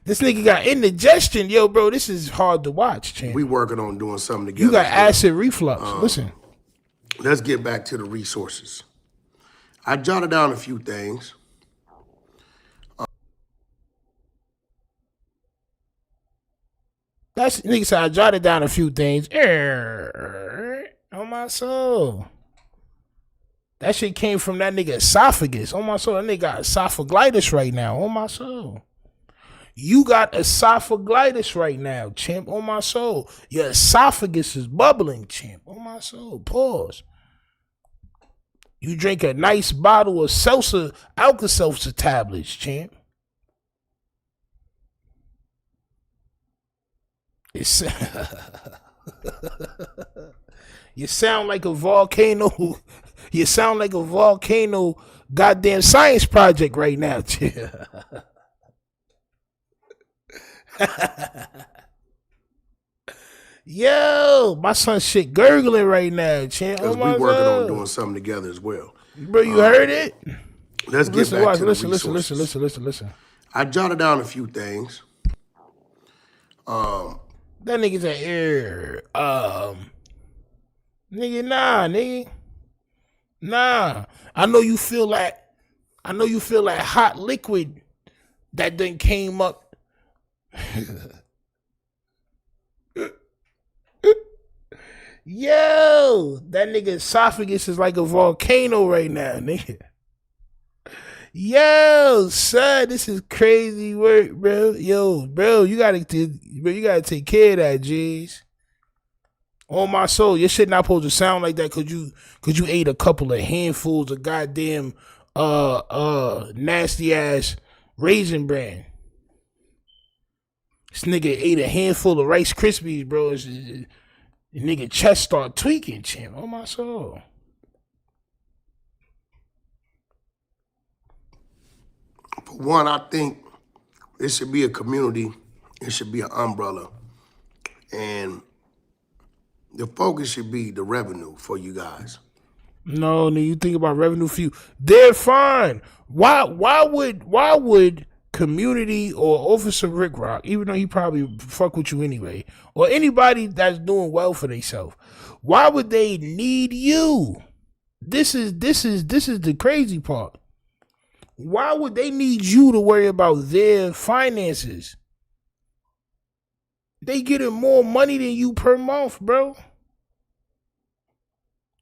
D: This nigga got indigestion. Yo, bro, this is hard to watch, champ.
K: We working on doing something together.
D: You got acid reflux. Listen.
K: Let's get back to the resources. I jotted down a few things.
D: That's nigga said I jotted down a few things. On my soul. That shit came from that nigga esophagus. On my soul. That nigga got esophagitis right now. On my soul. You got esophagitis right now, champ. On my soul. Your esophagus is bubbling, champ. On my soul. Pause. You drink a nice bottle of seltzer, Alka-Seltzer tablets, champ. It's you sound like a volcano. You sound like a volcano goddamn science project right now. Yo, my son shit gurgling right now, champ.
K: Because we working on doing something together as well.
D: Bro, you heard it?
K: Let's get back to the resources.
D: Listen.
K: I jotted down a few things.
D: That nigga's an air. Nigga. Nah. I know you feel like hot liquid that then came up. Yo, that nigga esophagus is like a volcano right now, nigga. Yo, son, this is crazy work, bro. Yo, bro, you gotta take care of that, G's. On my soul, your shit not supposed to sound like that cause you ate a couple of handfuls of goddamn nasty ass Raisin Bran. This nigga ate a handful of Rice Krispies, bro. The nigga chest start tweaking, champ. On my soul.
K: For one, I think it should be a community. It should be an umbrella. And the focus should be the revenue for you guys.
D: No, you think about revenue for you. They're fine. Why would community or Officer Rick Rock, even though he probably fuck with you anyway, or anybody that's doing well for themselves, why would they need you? This is the crazy part. Why would they need you to worry about their finances? They getting more money than you per month, bro.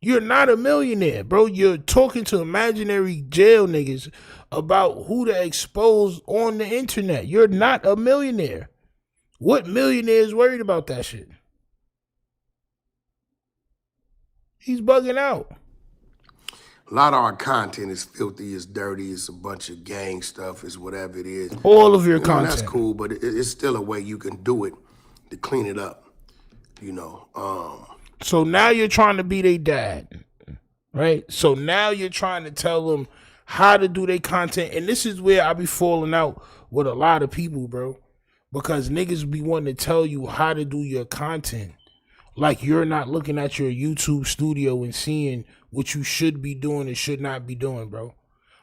D: You're not a millionaire, bro. You're talking to imaginary jail niggas about who to expose on the internet. You're not a millionaire. What millionaire is worried about that shit? He's bugging out.
K: A lot of our content is filthy, it's dirty, it's a bunch of gang stuff, it's whatever it is.
D: All of your
K: You know,
D: content.
K: that's cool, but it's still a way you can do it to clean it up. You know.
D: So now you're trying to be their dad, right? So now you're trying to tell them how to do their content. And this is where I be falling out with a lot of people, bro. Because niggas be wanting to tell you how to do your content. Like you're not looking at your YouTube studio and seeing what you should be doing and should not be doing, bro.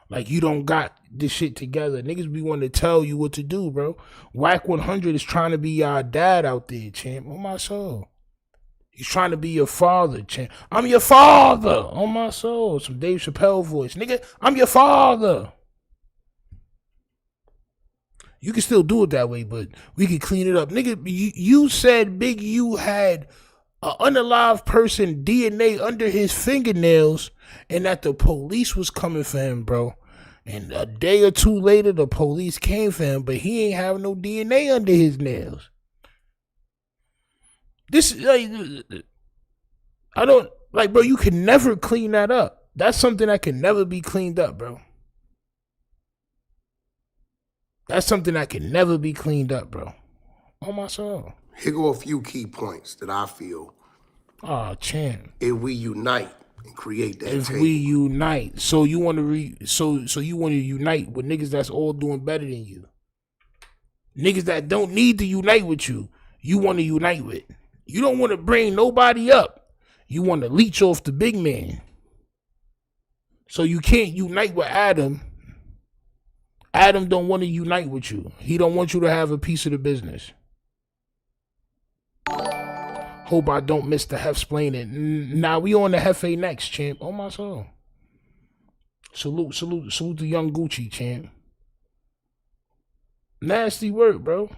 D: Like you don't got this shit together. Niggas be wanting to tell you what to do, bro. Wack 100 is trying to be your dad out there, champ. On my soul. He's trying to be your father, champ. I'm your father. On my soul. Some Dave Chappelle voice. Nigga, I'm your father. You can still do it that way, but we can clean it up. Nigga, you said Big U had an unalive person DNA under his fingernails and that the police was coming for him, bro. And a day or two later, the police came for him, but he ain't have no DNA under his nails. This, like, I don't, like, bro, you can never clean that up. That's something that can never be cleaned up, bro. That's something that can never be cleaned up, bro. On my soul.
K: Here go a few key points that I feel.
D: Oh, champ.
K: If we unite and create that
D: If
K: table.
D: we unite. So you want to so you want to unite with niggas that's all doing better than you. Niggas that don't need to unite with you, you want to unite with. You don't want to bring nobody up. You want to leech off the big man. So you can't unite with Adam. Adam don't want to unite with you. He don't want you to have a piece of the business. Hope I don't miss the Hef-splaining. Nah, we on the Hefe next, champ. On my soul. Salute the young Gucci, champ. Nasty work, bro.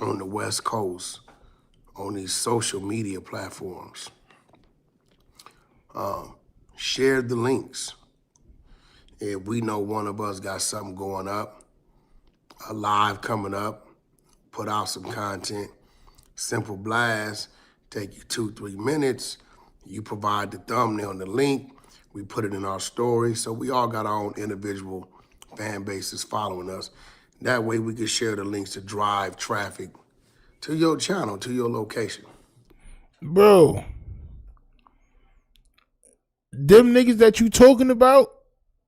K: On the West Coast, on these social media platforms. Share the links. If we know one of us got something going up, a live coming up, put out some content, simple blast, take you 2-3 minutes. You provide the thumbnail and the link. We put it in our story. So we all got our own individual fan bases following us. That way we can share the links to drive traffic to your channel, to your location.
D: Bro, them niggas that you talking about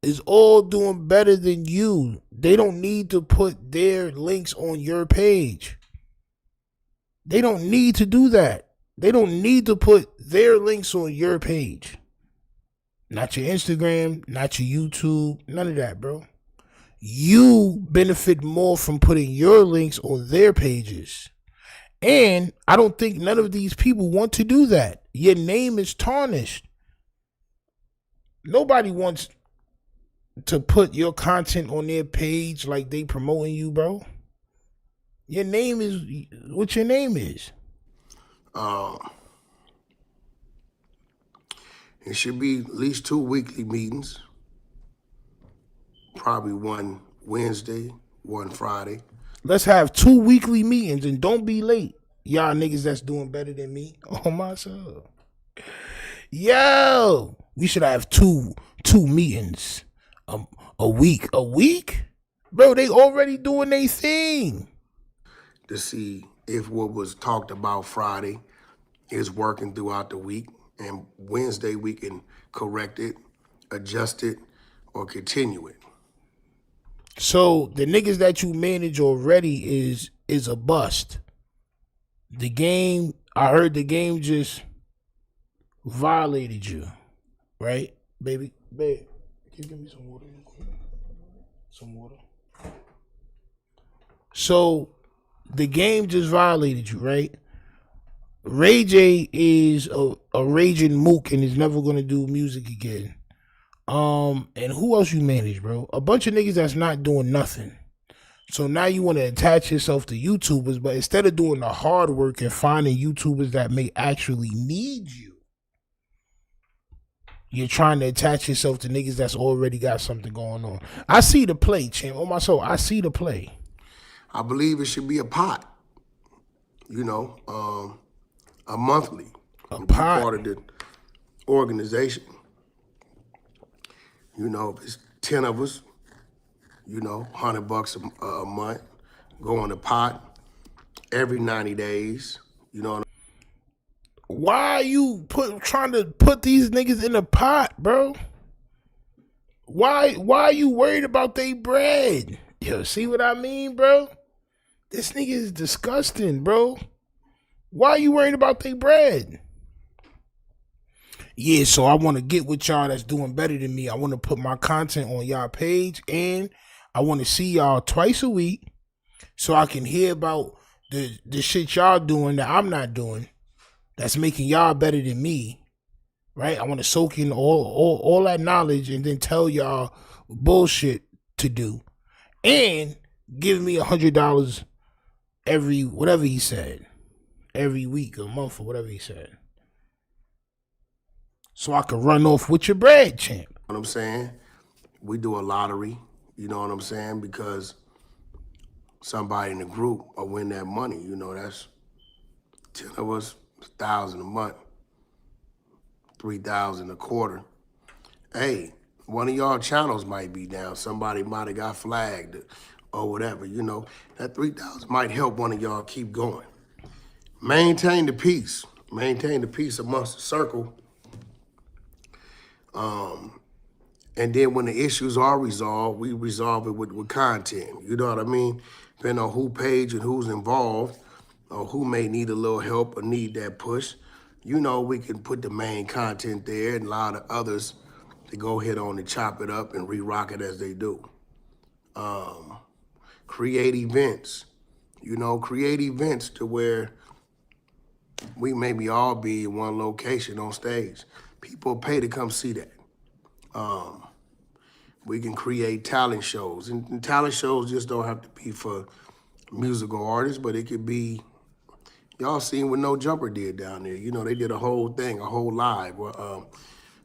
D: is all doing better than you. They don't need to put their links on your page. They don't need to do that. They don't need to put their links on your page. Not your Instagram, not your YouTube, none of that, bro. You benefit more from putting your links on their pages. And I don't think none of these people want to do that. Your name is tarnished. Nobody wants to put your content on their page like they promoting you, bro. Your name is what your name is.
K: It should be at least 2 weekly meetings. Probably one Wednesday, one Friday.
D: Let's have 2 weekly meetings and don't be late. Y'all niggas that's doing better than me. Oh my soul. Yo, we should have two meetings a week. A week? Bro, they already doing their thing.
K: To see if what was talked about Friday is working throughout the week. And Wednesday we can correct it, adjust it, or continue it.
D: So the niggas that you manage already is a bust. The game, I heard the game just violated you, right? Babe, can you give me some water real quick? Some water. So the game just violated you, right? Ray J is a raging mook and is never gonna do music again. And who else you manage, bro? A bunch of niggas that's not doing nothing. So now you want to attach yourself to YouTubers, but instead of doing the hard work and finding YouTubers that may actually need you, you're trying to attach yourself to niggas that's already got something going on. I see the play, champ. On my soul, I see the play.
K: I believe it should be a pot. you know, a monthly.
D: A pot.
K: Part of the organization. You know, if it's 10 of us, you know, $100 a month, go on the pot every 90 days, you know.
D: Why are you trying to put these niggas in a pot, bro? Why are you worried about they bread? Yo, see what I mean, bro? This nigga is disgusting, bro. Why are you worried about they bread? Yeah, so I want to get with y'all that's doing better than me. I want to put my content on y'all page, and I want to see y'all twice a week so I can hear about the shit y'all doing that I'm not doing that's making y'all better than me, right? I want to soak in all that knowledge and then tell y'all bullshit to do and give me $100 every, whatever he said, every week, a month, or whatever he said. So I could run off with your bread, champ.
K: You know what I'm saying? We do a lottery, you know what I'm saying? Because somebody in the group will win that money, you know, that's 10 of us, $1,000 a month, $3,000 a quarter. Hey, one of y'all channels might be down. Somebody might have got flagged or whatever, you know. That $3,000 might help one of y'all keep going. Maintain the peace. Maintain the peace amongst the circle. And then when the issues are resolved, we resolve it with content. You know what I mean? Depending on who page and who's involved, or who may need a little help or need that push, you know, we can put the main content there and allow the others to go ahead on and chop it up and re-rock it as they do. Create events, you know, create events to where we maybe all be in one location on stage. People pay to come see that. We can create talent shows. And talent shows just don't have to be for musical artists, but it could be, y'all seen what No Jumper did down there. You know, they did a whole thing, a whole live,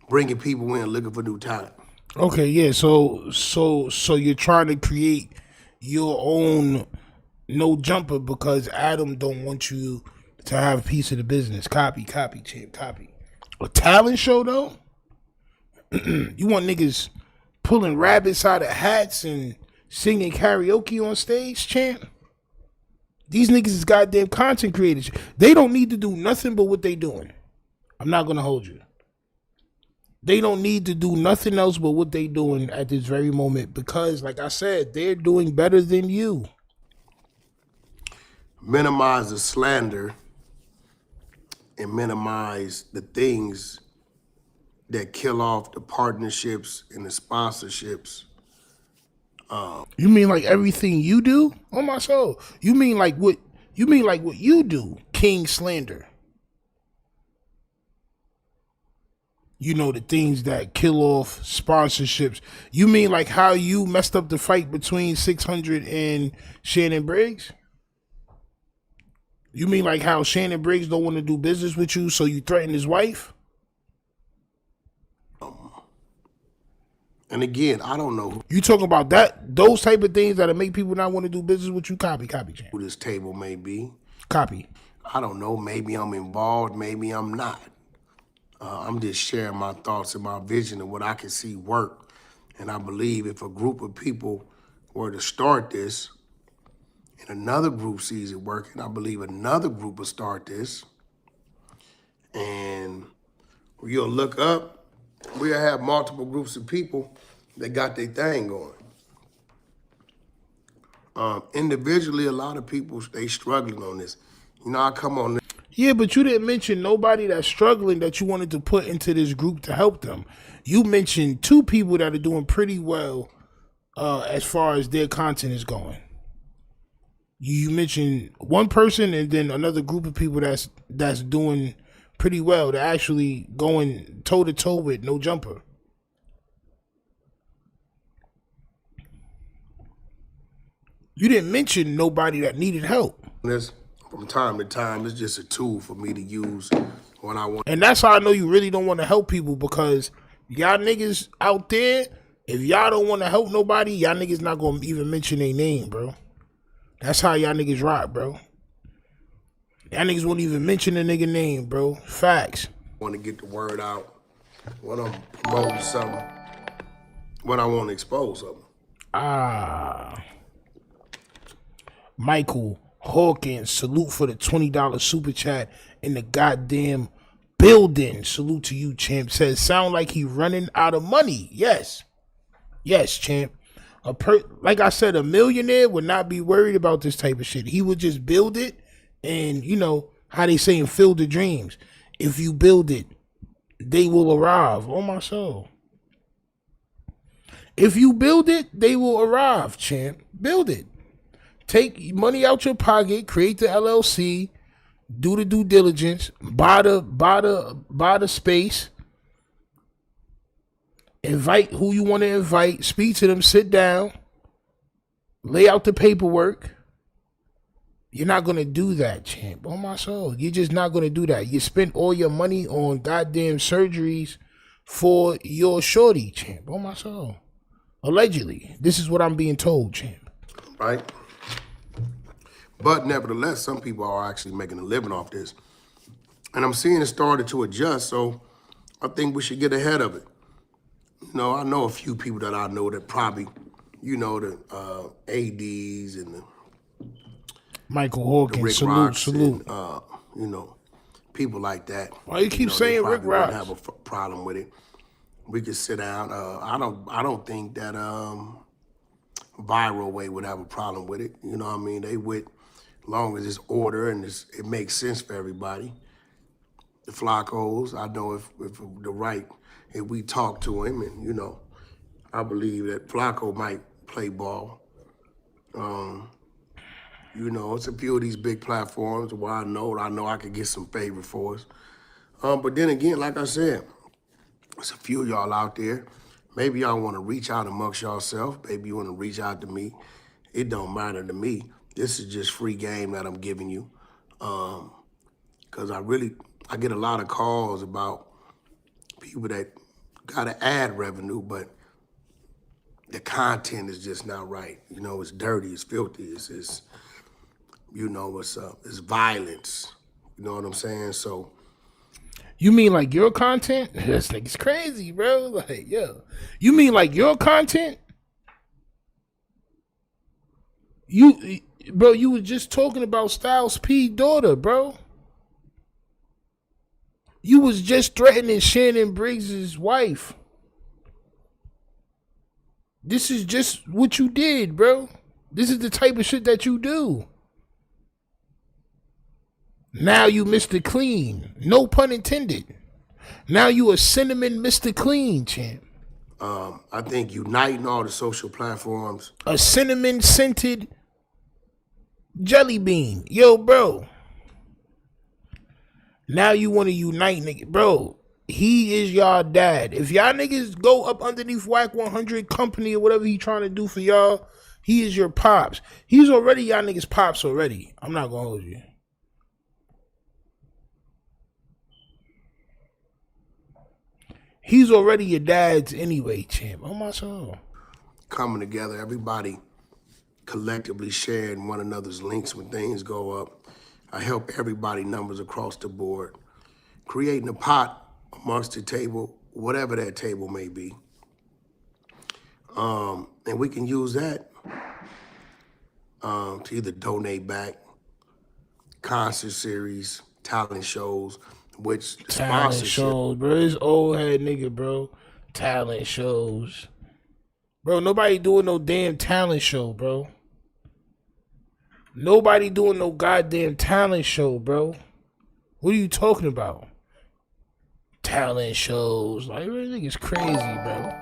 K: bringing people in looking for new talent.
D: Okay, yeah, so you're trying to create your own No Jumper because Adam don't want you to have a piece of the business. Copy, champ, copy. A talent show, though? You want niggas pulling rabbits out of hats and singing karaoke on stage, champ? These niggas is goddamn content creators. They don't need to do nothing but what they doing. I'm not gonna hold you. They don't need to do nothing else but what they doing at this very moment because, like I said, they're doing better than you.
K: Minimize the slander and minimize the things that kill off the partnerships and the sponsorships.
D: You mean like everything you do? On my soul. You mean like what you do, King Slander. You know, the things that kill off sponsorships. You mean like how you messed up the fight between 600 and Shannon Briggs? You mean like how Shannon Briggs don't want to do business with you, so you threaten his wife?
K: And again, I don't know
D: You talking about that? Those type of things that'll make people not want to do business with you? Copy, champ.
K: who this table may be.
D: Copy.
K: I don't know. Maybe I'm involved. Maybe I'm not. I'm just sharing my thoughts and my vision of what I can see work. And I believe if a group of people were to start this and another group sees it working, I believe another group will start this. And you'll look up, we'll have multiple groups of people that got their thing going. Individually, a lot of people, they struggling on this. You know, I come on this.
D: Yeah, but you didn't mention nobody that's struggling that you wanted to put into this group to help them. You mentioned two people that are doing pretty well as far as their content is going. You mentioned one person and then another group of people that's doing pretty well. They're actually going toe-to-toe with No Jumper. You didn't mention nobody that needed help.
K: This from time to time, it's just a tool for me to use when I want.
D: And that's how I know you really don't want to help people, because y'all niggas out there, if y'all don't want to help nobody, y'all niggas not going to even mention their name, bro. That's how y'all niggas rock, bro. That niggas won't even mention the nigga name, bro. Facts.
K: Want to get the word out when I'm promoting something, when I want to expose something.
D: Michael Hawkins, salute for the $20 super chat in the goddamn building. Salute to you, champ. Says, sound like he running out of money. Yes. Yes, champ. Like I said, a millionaire would not be worried about this type of shit. He would just build it and, you know, how they saying, fill the dreams. If you build it, they will arrive. Oh, my soul. If you build it, they will arrive, champ. Build it. Take money out your pocket, create the LLC, do the due diligence, buy the space, invite who you want to invite, speak to them, sit down, lay out the paperwork. You're not going to do that, champ. Oh, my soul. You're just not going to do that. You spent all your money on goddamn surgeries for your shorty, champ. Oh, my soul. Allegedly. This is what I'm being told, champ.
K: Right? But nevertheless, some people are actually making a living off this. And I'm seeing it started to adjust, so I think we should get ahead of it. You know, I know a few people that I know that probably, you know, the ADs and the
D: Michael Hawkins, salute.
K: And, you know, people like that.
D: Why you keep saying Rick Ross?
K: Have a problem with it. We could sit down. I don't think that Viral Way would have a problem with it. You know what I mean? They would, as long as it's order and it makes sense for everybody. The Flacos, I know if we talk to him, and you know, I believe that Flacco might play ball. You know, it's a few of these big platforms where I know I could get some favor for us. But then again, like I said, there's a few of y'all out there. Maybe y'all want to reach out amongst yourself. Maybe you want to reach out to me. It don't matter to me. This is just free game that I'm giving you. Because I get a lot of calls about people that got to add revenue, but the content is just not right. You know, it's dirty, it's filthy, it's you know, it's violence. You know what I'm saying? So.
D: You mean like your content? This nigga's crazy, bro. Like, yo. You mean like your content? Bro, you was just talking about Styles P daughter, bro. You was just threatening Shannon Briggs' wife. This is just what you did, bro. This is the type of shit that you do. Now you Mr. Clean. No pun intended. Now you a cinnamon Mr. Clean, champ.
K: I think uniting all the social platforms.
D: A cinnamon scented jelly bean. Yo, bro. Now you want to unite, nigga. Bro, he is y'all dad. If y'all niggas go up underneath Wack 100 company or whatever he trying to do for y'all, he is your pops. He's already y'all niggas pops already. I'm not going to hold you. He's already your dad's anyway, champ. Oh, my soul.
K: Coming together, everybody collectively sharing one another's links when things go up. I help everybody numbers across the board. Creating a pot amongst the table, whatever that table may be. And we can use that to either donate back, concert series, talent shows, which
D: talent shows, bro. This old head nigga, bro. Talent shows. Bro, nobody doing no damn talent show, bro. Nobody doing no goddamn talent show, bro. What are you talking about? Talent shows. Like, this nigga's crazy, bro.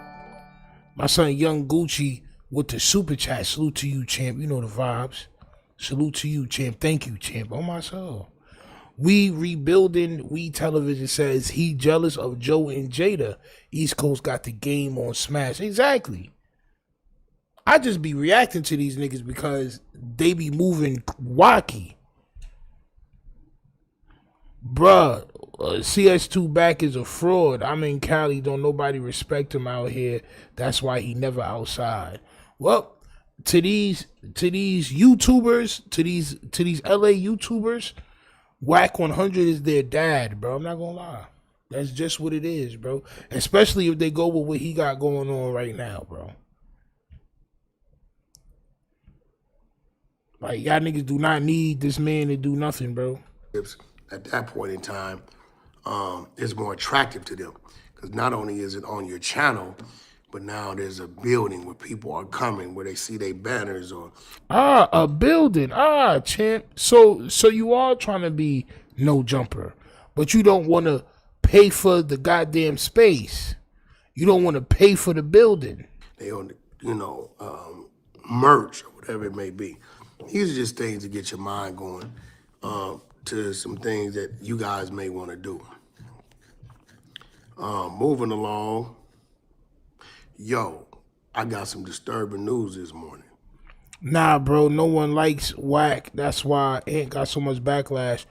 D: My son Young Gucci with the super chat. Salute to you, champ. You know the vibes. Salute to you, champ. Thank you, champ. Oh, my soul. We rebuilding. We television says he jealous of Joe and Jada. East Coast got the game on Smash. Exactly. I just be reacting to these niggas because they be moving wacky. Bruh, CS2 back is a fraud. I'm in Cali. Don't nobody respect him out here. That's why he never outside. Well, to these YouTubers, to these LA YouTubers, Wack 100 is their dad, bro. I'm not gonna lie. That's just what it is, bro. Especially if they go with what he got going on right now, bro. Like, y'all niggas do not need this man to do nothing, bro.
K: At that point in time, it's more attractive to them. Because not only is it on your channel, but now there's a building where people are coming, where they see their banners or...
D: Ah, a building. Ah, champ. So you are trying to be no jumper, but you don't want to pay for the goddamn space. You don't want to pay for the building.
K: They own, you know, merch or whatever it may be. These are just things to get your mind going to some things that you guys may want to do. Moving along. Yo, I got some disturbing news this morning.
D: Nah, bro, no one likes Wack. That's why Ant got so much backlash.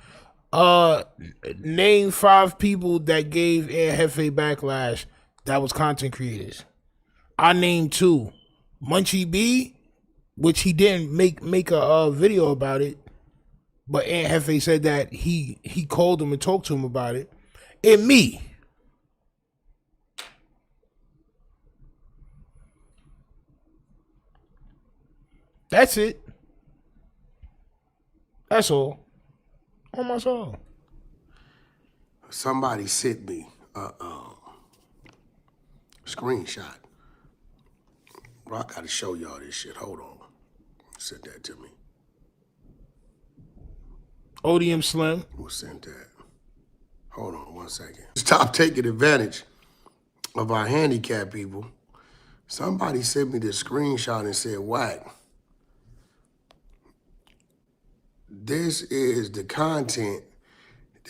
D: Name 5 people that gave Ant Jefe backlash that was content creators. I named 2. Munchie B, which he didn't make a video about it, but Ant Jefe said that he called him and talked to him about it. And me. That's it. That's all. On my soul.
K: Somebody sent me a screenshot. Bro, I gotta show y'all this shit. Hold on. Sent that to me.
D: ODM Slim.
K: Who sent that? Hold on 1 second. Stop taking advantage of our handicapped people. Somebody sent me this screenshot and said, Wack, this is the content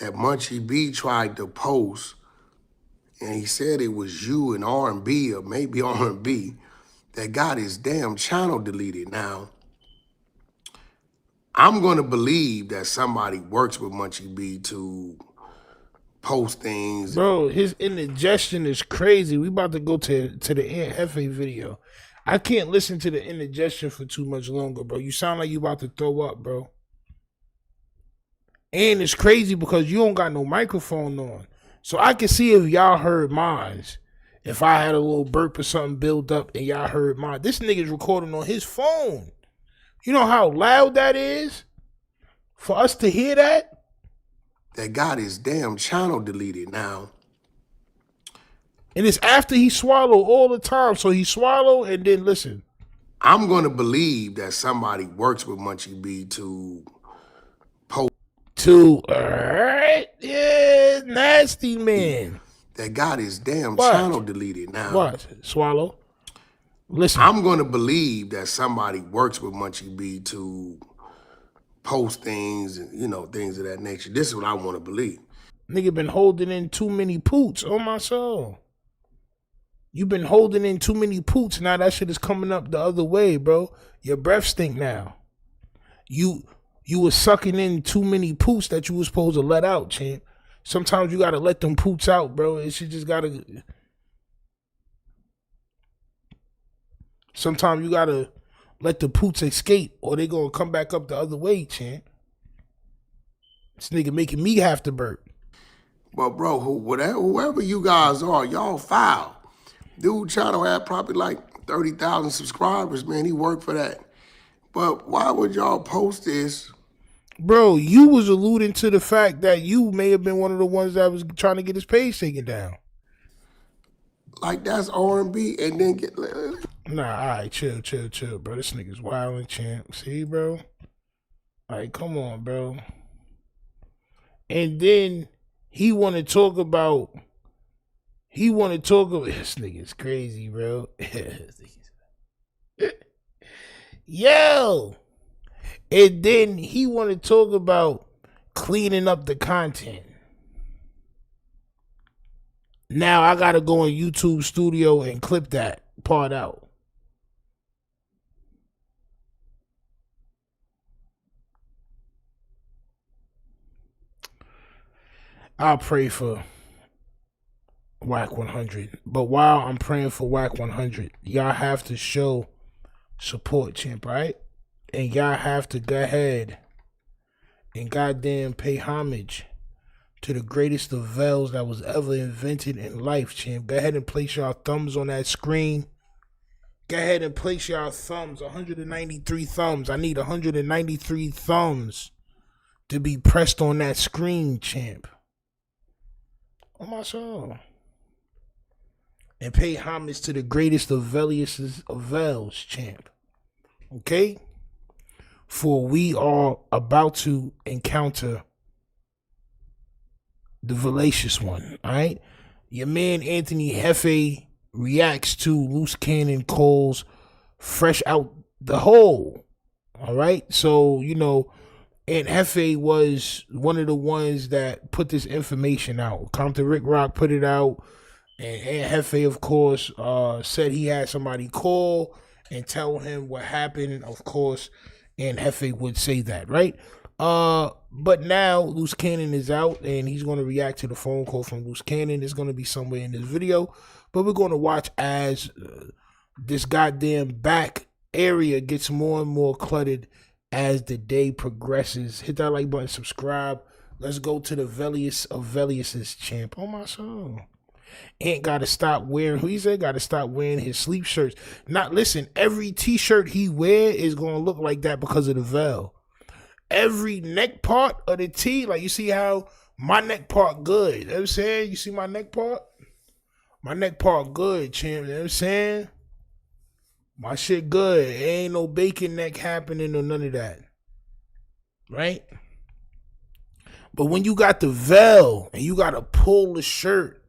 K: that Munchie B tried to post, and he said it was you and R&B, or maybe R&B, that got his damn channel deleted. Now, I'm gonna believe that somebody works with Munchie B to post things.
D: Bro, his indigestion is crazy. We about to go to the Ant Jefe video. I can't listen to the indigestion for too much longer, bro. You sound like you about to throw up, bro. And it's crazy because you don't got no microphone on. So I can see if y'all heard mine. If I had a little burp or something build up and y'all heard mine. This nigga's recording on his phone. You know how loud that is? For us to hear that?
K: That got his damn channel deleted now.
D: And it's after he swallowed all the time. So he swallowed and then listen.
K: I'm gonna believe that somebody works with Munchie B to post.
D: Alright, yeah, nasty man.
K: That got his damn channel deleted now.
D: What? Swallow? Listen.
K: I'm gonna believe that somebody works with Munchie B to post things and, you know, things of that nature. This is what I want to believe.
D: Nigga been holding in too many poots on my soul. You been holding in too many poots. Now that shit is coming up the other way, bro. Your breath stink now. You was sucking in too many poots that you was supposed to let out, champ. Sometimes you gotta let them poots out, bro. It should just gotta. Sometimes you gotta let the poots escape, or they gonna come back up the other way, champ. This nigga making me have to burp.
K: But bro, whoever you guys are, y'all foul. Dude channel had probably like 30,000 subscribers, man. He worked for that. But why would y'all post this?
D: Bro, you was alluding to the fact that you may have been one of the ones that was trying to get his page taken down.
K: Like that's R&B and then get...
D: Nah, all right, chill, bro. This nigga's wildin', champ. See, bro? Like, come on, bro. And then he want to talk about... This nigga's crazy, bro. Yo! And then he want to talk about cleaning up the content. Now I got to go on YouTube Studio and clip that part out. I'll pray for Wack 100. But while I'm praying for Wack 100, y'all have to show support, champ, right? And y'all have to go ahead and goddamn pay homage to the greatest of veils that was ever invented in life, champ. Go ahead and place your thumbs on that screen. Go ahead and place your thumbs. 193 thumbs. I need 193 thumbs to be pressed on that screen, champ. On my soul. And pay homage to the greatest of veils, champ. Okay? For we are about to encounter the Valacious one, all right? Your man Anthony Jefe reacts to Loose Cannon Cole's Fresh Out the Hole, all right? So, you know, Aunt Jefe was one of the ones that put this information out. Compton Rick Rock put it out, and Aunt Jefe, of course, said he had somebody call and tell him what happened. Of course, Aunt Jefe would say that, right? But now Loose Cannon is out, and he's going to react to the phone call from Loose Cannon. It's going to be somewhere in this video, but we're going to watch as this goddamn back area gets more and more cluttered as the day progresses. Hit that like button, subscribe. Let's go to the Velius of Velius's, champ. Oh my soul. Ain't got to stop wearing, who he said, got to stop wearing his sleep shirts. Not, listen, every t-shirt he wear is going to look like that because of the veil. Every neck part of the tee, like you see how my neck part good. You know what I'm saying? You see my neck part? My neck part good, champ. You know what I'm saying? My shit good. Ain't no bacon neck happening or none of that. Right? But when you got the veil and you got to pull the shirt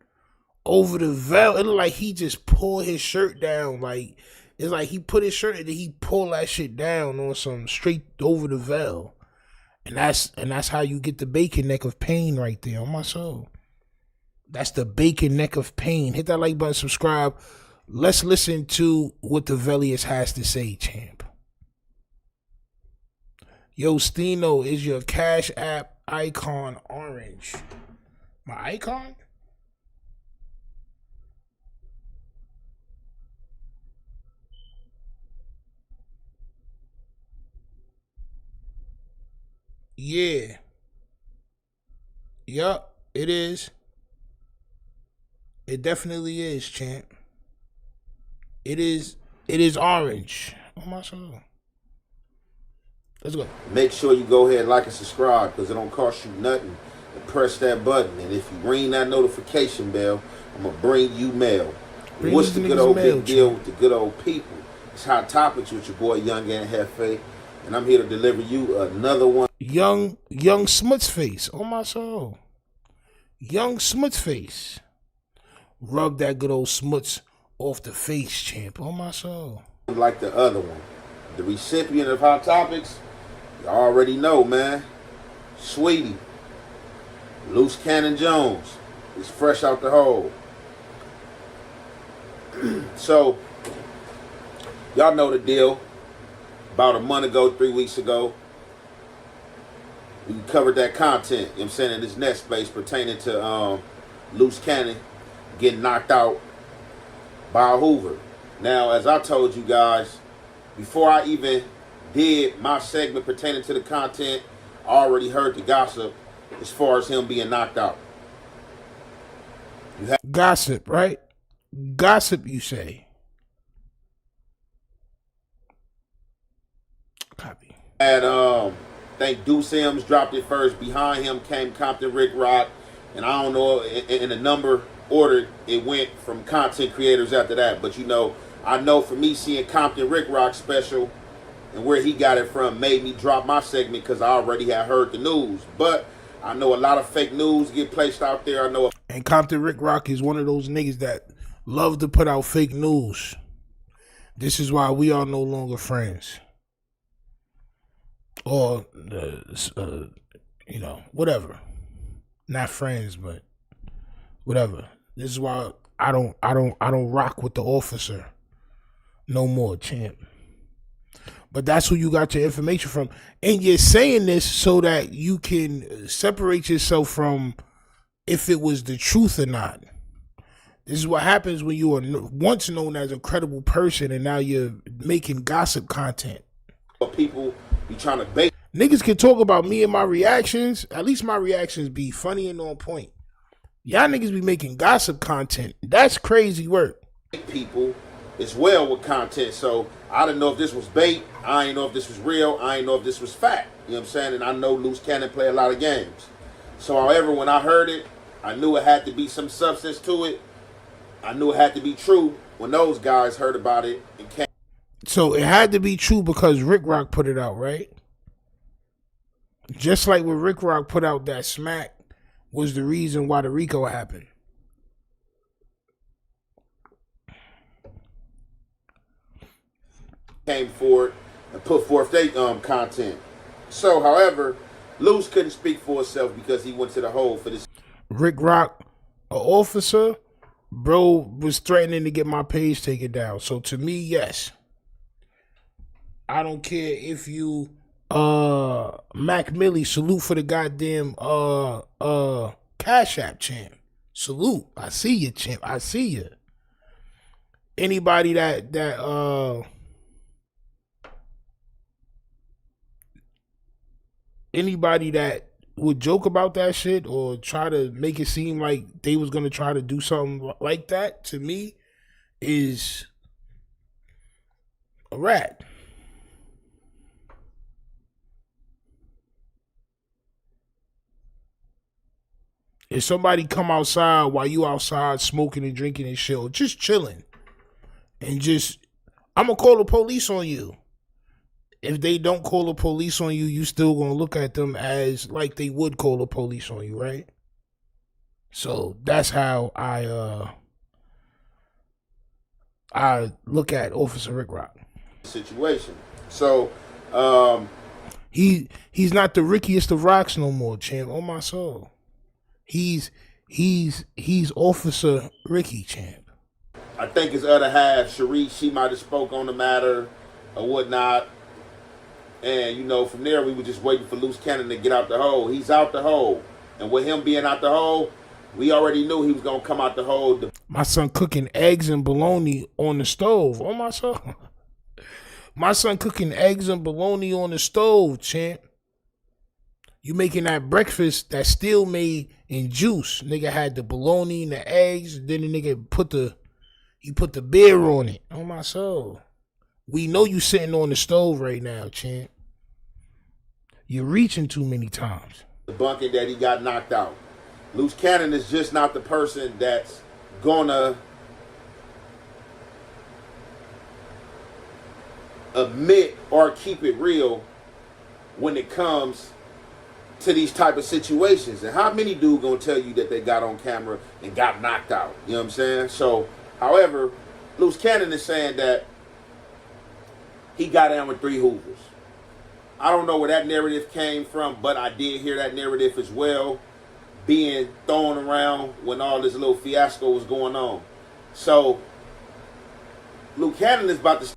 D: over the veil, it look like he just pulled his shirt down. Like, it's like he put his shirt and then he pulled that shit down on some straight over the veil. And that's how you get the bacon neck of pain right there on my soul. That's the bacon neck of pain. Hit that like button, subscribe. Let's listen to what the Velius has to say, champ. Yo, Stino, is your Cash App icon orange? My icon? Yeah. Yup, it is. It definitely is, champ. It is orange. Oh my soul. Let's go.
L: Make sure you go ahead and like and subscribe because it don't cost you nothing. And press that button. And if you ring that notification bell, I'm going to bring you mail. What's the good old big deal with the good old people? It's Hot Topics with your boy Young and Jefe. And I'm here to deliver you another one.
D: Young Smuts Face. Oh my soul. Young Smuts Face. Rub that good old smuts off the face, champ. Oh my soul.
L: Like the other one. The recipient of Hot Topics, you already know, man. Sweetie. Loose Cannon Jones is fresh out the hole. So, y'all know the deal. About a month ago, 3 weeks ago, we covered that content, you know what I'm saying, in this next space pertaining to Loose Cannon getting knocked out by a Hoover. Now, as I told you guys, before I even did my segment pertaining to the content, I already heard the gossip as far as him being knocked out.
D: Gossip, right? Gossip, you say. Copy.
L: And I think Deuce M's dropped it first. Behind him came Compton Rick Rock. And I don't know in the number order it went from content creators after that. But you know, I know for me seeing Compton Rick Rock special and where he got it from made me drop my segment because I already had heard the news. But I know a lot of fake news get placed out there. I know.
D: And Compton Rick Rock is one of those niggas that love to put out fake news. This is why we are no longer friends. Or, you know, whatever. Not friends, but whatever. This is why I don't rock with the officer no more, champ. But that's who you got your information from. And you're saying this so that you can separate yourself from if it was the truth or not. This is what happens when you are once known as a credible person and now you're making gossip content.
L: People be trying to bait.
D: Niggas can talk about me and my reactions. At least my reactions be funny and on point. Y'all niggas be making gossip content. That's crazy work.
L: People as well with content. So I didn't know if this was bait. I didn't know if this was real. I didn't know if this was fact. You know what I'm saying? And I know Luce Cannon play a lot of games. So however, when I heard it, I knew it had to be some substance to it. I knew it had to be true when those guys heard about it and came.
D: So it had to be true because Rick Rock put it out, right? Just like when Rick Rock put out that smack was the reason why the RICO happened.
L: Came forward and put forth their content. So, however, Luce couldn't speak for himself because he went to the hole for this.
D: Rick Rock, an officer, bro, was threatening to get my page taken down. So to me, yes. I don't care if you Mac Millie, salute for the goddamn Cash App champ. Salute. I see you, champ. I see you. Anybody anybody that would joke about that shit or try to make it seem like they was gonna try to do something like that, to me, is a rat. If somebody come outside while you outside smoking and drinking and shit, or just chilling, and just, I'm gonna call the police on you. If they don't call the police on you, you still gonna look at them as like they would call the police on you, right? So that's how I look at Officer Rick Rock.
L: Situation. So
D: he's not the rickiest of rocks no more, champ. On my soul. He's Officer Ricky, champ.
L: I think his other half, Sharice, she might have spoke on the matter or whatnot. And, you know, from there, we were just waiting for Luce Cannon to get out the hole. He's out the hole. And with him being out the hole, we already knew he was going to come out the hole.
D: My son cooking eggs and bologna on the stove. Oh, my son. My son cooking eggs and bologna on the stove, champ. You making that breakfast that still made in juice. Nigga had the bologna and the eggs. Then the nigga put the beer on it. Oh, my soul. We know you sitting on the stove right now, champ. You're reaching too many times.
L: The bunking that he got knocked out. Luce Cannon is just not the person that's gonna admit or keep it real when it comes to these type of situations. And how many dudes gonna tell you that they got on camera and got knocked out? You know what I'm saying? So, however, Luce Cannon is saying that he got down with 3 Hoovers. I don't know where that narrative came from, but I did hear that narrative as well being thrown around when all this little fiasco was going on. So, Luke Cannon is about to...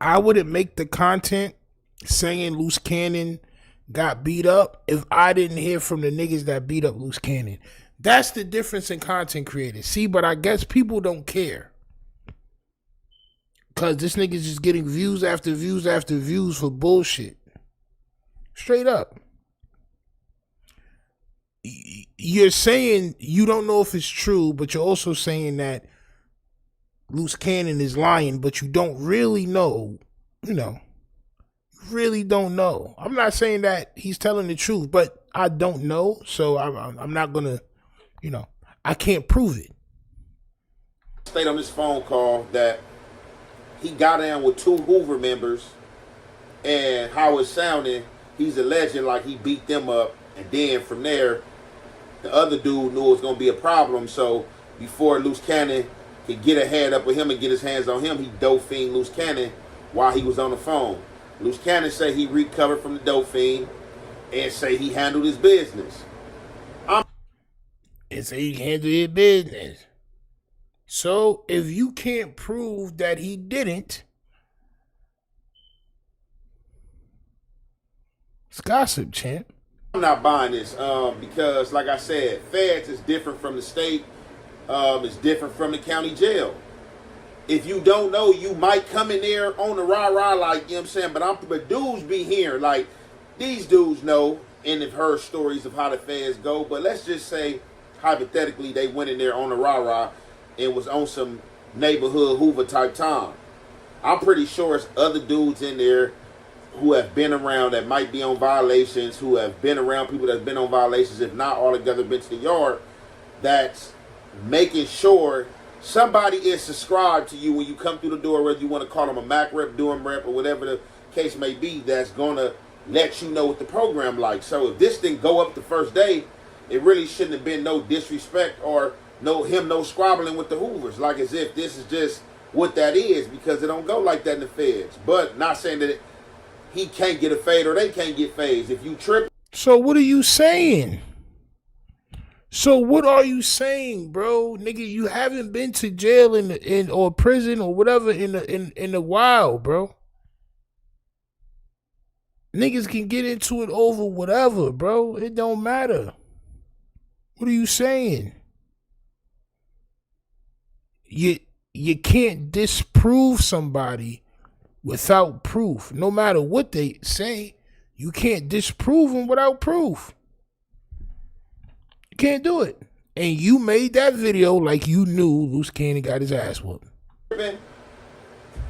D: I wouldn't make the content saying Luce Cannon got beat up if I didn't hear from the niggas that beat up Luce Cannon. That's the difference in content creators. See, but I guess people don't care. Because this nigga's just getting views after views after views for bullshit. Straight up. You're saying you don't know if it's true, but you're also saying that Luce Cannon is lying, but you don't really know, you know. Really don't know. I'm not saying that he's telling the truth, but I don't know, so I'm not gonna, you know, I can't prove it.
L: Stayed on this phone call that he got down with 2 Hoover members, and how it's sounding, he's alleging like he beat them up, and then from there, the other dude knew it was gonna be a problem, so before Luce Cannon could get a head up with him and get his hands on him, he dope fiend Luce Cannon while he was on the phone. Luce Cannon say he recovered from the dope fiend and say he handled his business.
D: And say he handled his business. So if you can't prove that he didn't, it's gossip, champ.
L: I'm not buying this because, like I said, feds is different from the state. It's different from the county jail. if you don't know, you might come in there on the rah-rah, like, you know what I'm saying? But dudes be here, like, these dudes know and have heard stories of how the feds go. But let's just say, hypothetically, they went in there on the rah-rah and was on some neighborhood Hoover type time. I'm pretty sure it's other dudes in there who have been around that might be on violations, who have been around people that's been on violations, if not all together been to the yard, that's making sure somebody is subscribed to you when you come through the door, whether you want to call them a Mac rep, Durham rep, or whatever the case may be, that's going to let you know what the program like. So if this thing go up the first day, it really shouldn't have been no disrespect or no squabbling with the Hoovers, like as if this is just what that is, because it don't go like that in the feds. But not saying that he can't get a fade or they can't get fades. If you trip.
D: So what are you saying? So what are you saying, bro? Nigga, you haven't been to jail in or prison or whatever in a while, bro. Niggas can get into it over whatever, bro. It don't matter. What are you saying? You can't disprove somebody without proof. No matter what they say, you can't disprove them without proof. You can't do it. And you made that video like you knew Luce Cannon got his ass whooped.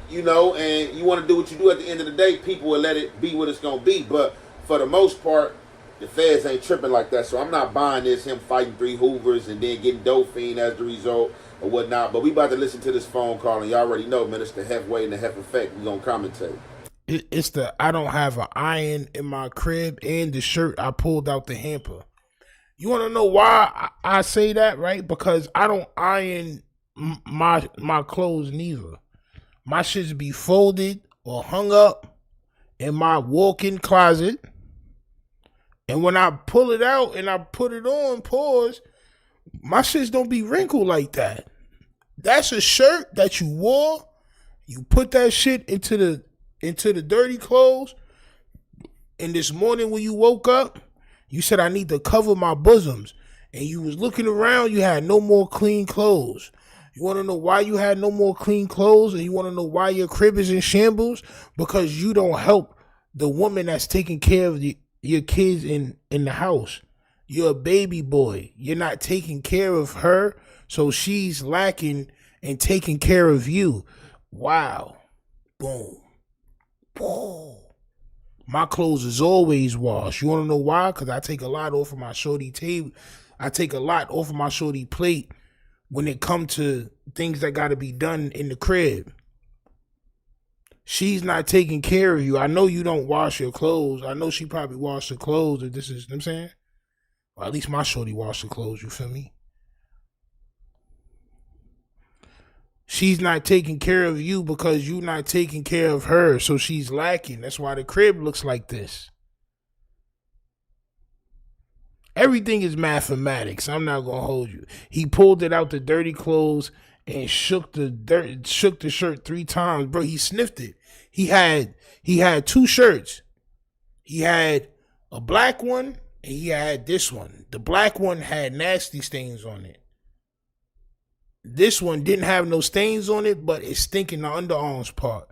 L: You know, and you want to do what you do, at the end of the day, people will let it be what it's going to be. But for the most part, the feds ain't tripping like that. So I'm not buying this, him fighting 3 Hoovers and then getting dope fiend as the result or whatnot. But we about to listen to this phone call, and y'all already know, man, it's the Hef way and the Hef effect. We going to commentate.
D: It's the I don't have an iron in my crib and the shirt I pulled out the hamper. You want to know why I say that, right? Because I don't iron my clothes neither. My shits be folded or hung up in my walk-in closet. And when I pull it out and I put it on, pause, my shits don't be wrinkled like that. That's a shirt that you wore. You put that shit into the dirty clothes. And this morning when you woke up, you said, I need to cover my bosoms. And you was looking around, you had no more clean clothes. You want to know why you had no more clean clothes? And you want to know why your crib is in shambles? Because you don't help the woman that's taking care of your kids in the house. You're a baby boy. You're not taking care of her, so she's lacking in taking care of you. Wow. Boom. Boom. My clothes is always washed. You want to know why? Because I take a lot off of my shorty table. I take a lot off of my shorty plate when it comes to things that got to be done in the crib. She's not taking care of you. I know you don't wash your clothes. I know she probably washed her clothes. If this is, you know what I'm saying? Or at least my shorty washed her clothes, you feel me? She's not taking care of you because you're not taking care of her. So she's lacking. That's why the crib looks like this. Everything is mathematics. I'm not gonna hold you. He pulled it out the dirty clothes and shook the shirt 3 times, bro. He sniffed it. He had 2 shirts. He had a black one and he had this one. The black one had nasty stains on it. This one didn't have no stains on it, but it's stinking the underarms part.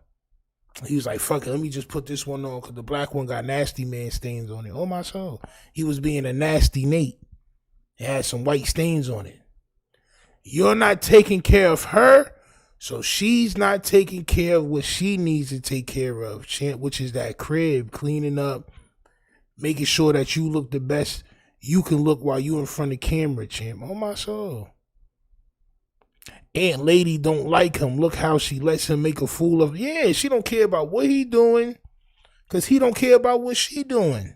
D: He was like, fuck it, let me just put this one on because the black one got nasty man stains on it. Oh, my soul. He was being a nasty Nate. It had some white stains on it. You're not taking care of her, so she's not taking care of what she needs to take care of, which is that crib, cleaning up, making sure that you look the best you can look while you in front of camera, champ. Oh, my soul. Aunt Lady don't like him. Look how she lets him make a fool of. Yeah, she don't care about what he doing because he don't care about what she doing.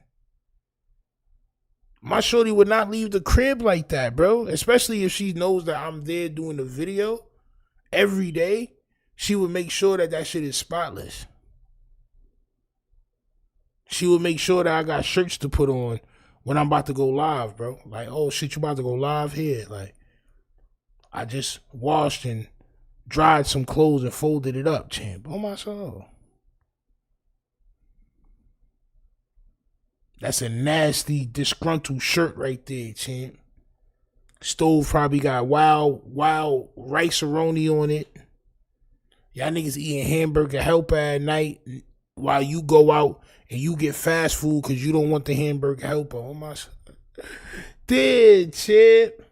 D: My shorty would not leave the crib like that, bro. Especially if she knows that I'm there doing the video every day. She would make sure that that shit is spotless. She would make sure that I got shirts to put on when I'm about to go live, bro. Like, oh shit, you about to go live here? Like, I just washed and dried some clothes and folded it up, champ. Oh, my soul. That's a nasty, disgruntled shirt right there, champ. Stove probably got wild rice-a-roni on it. Y'all niggas eating hamburger helper at night while you go out and you get fast food because you don't want the hamburger helper. Oh my. Did Chip?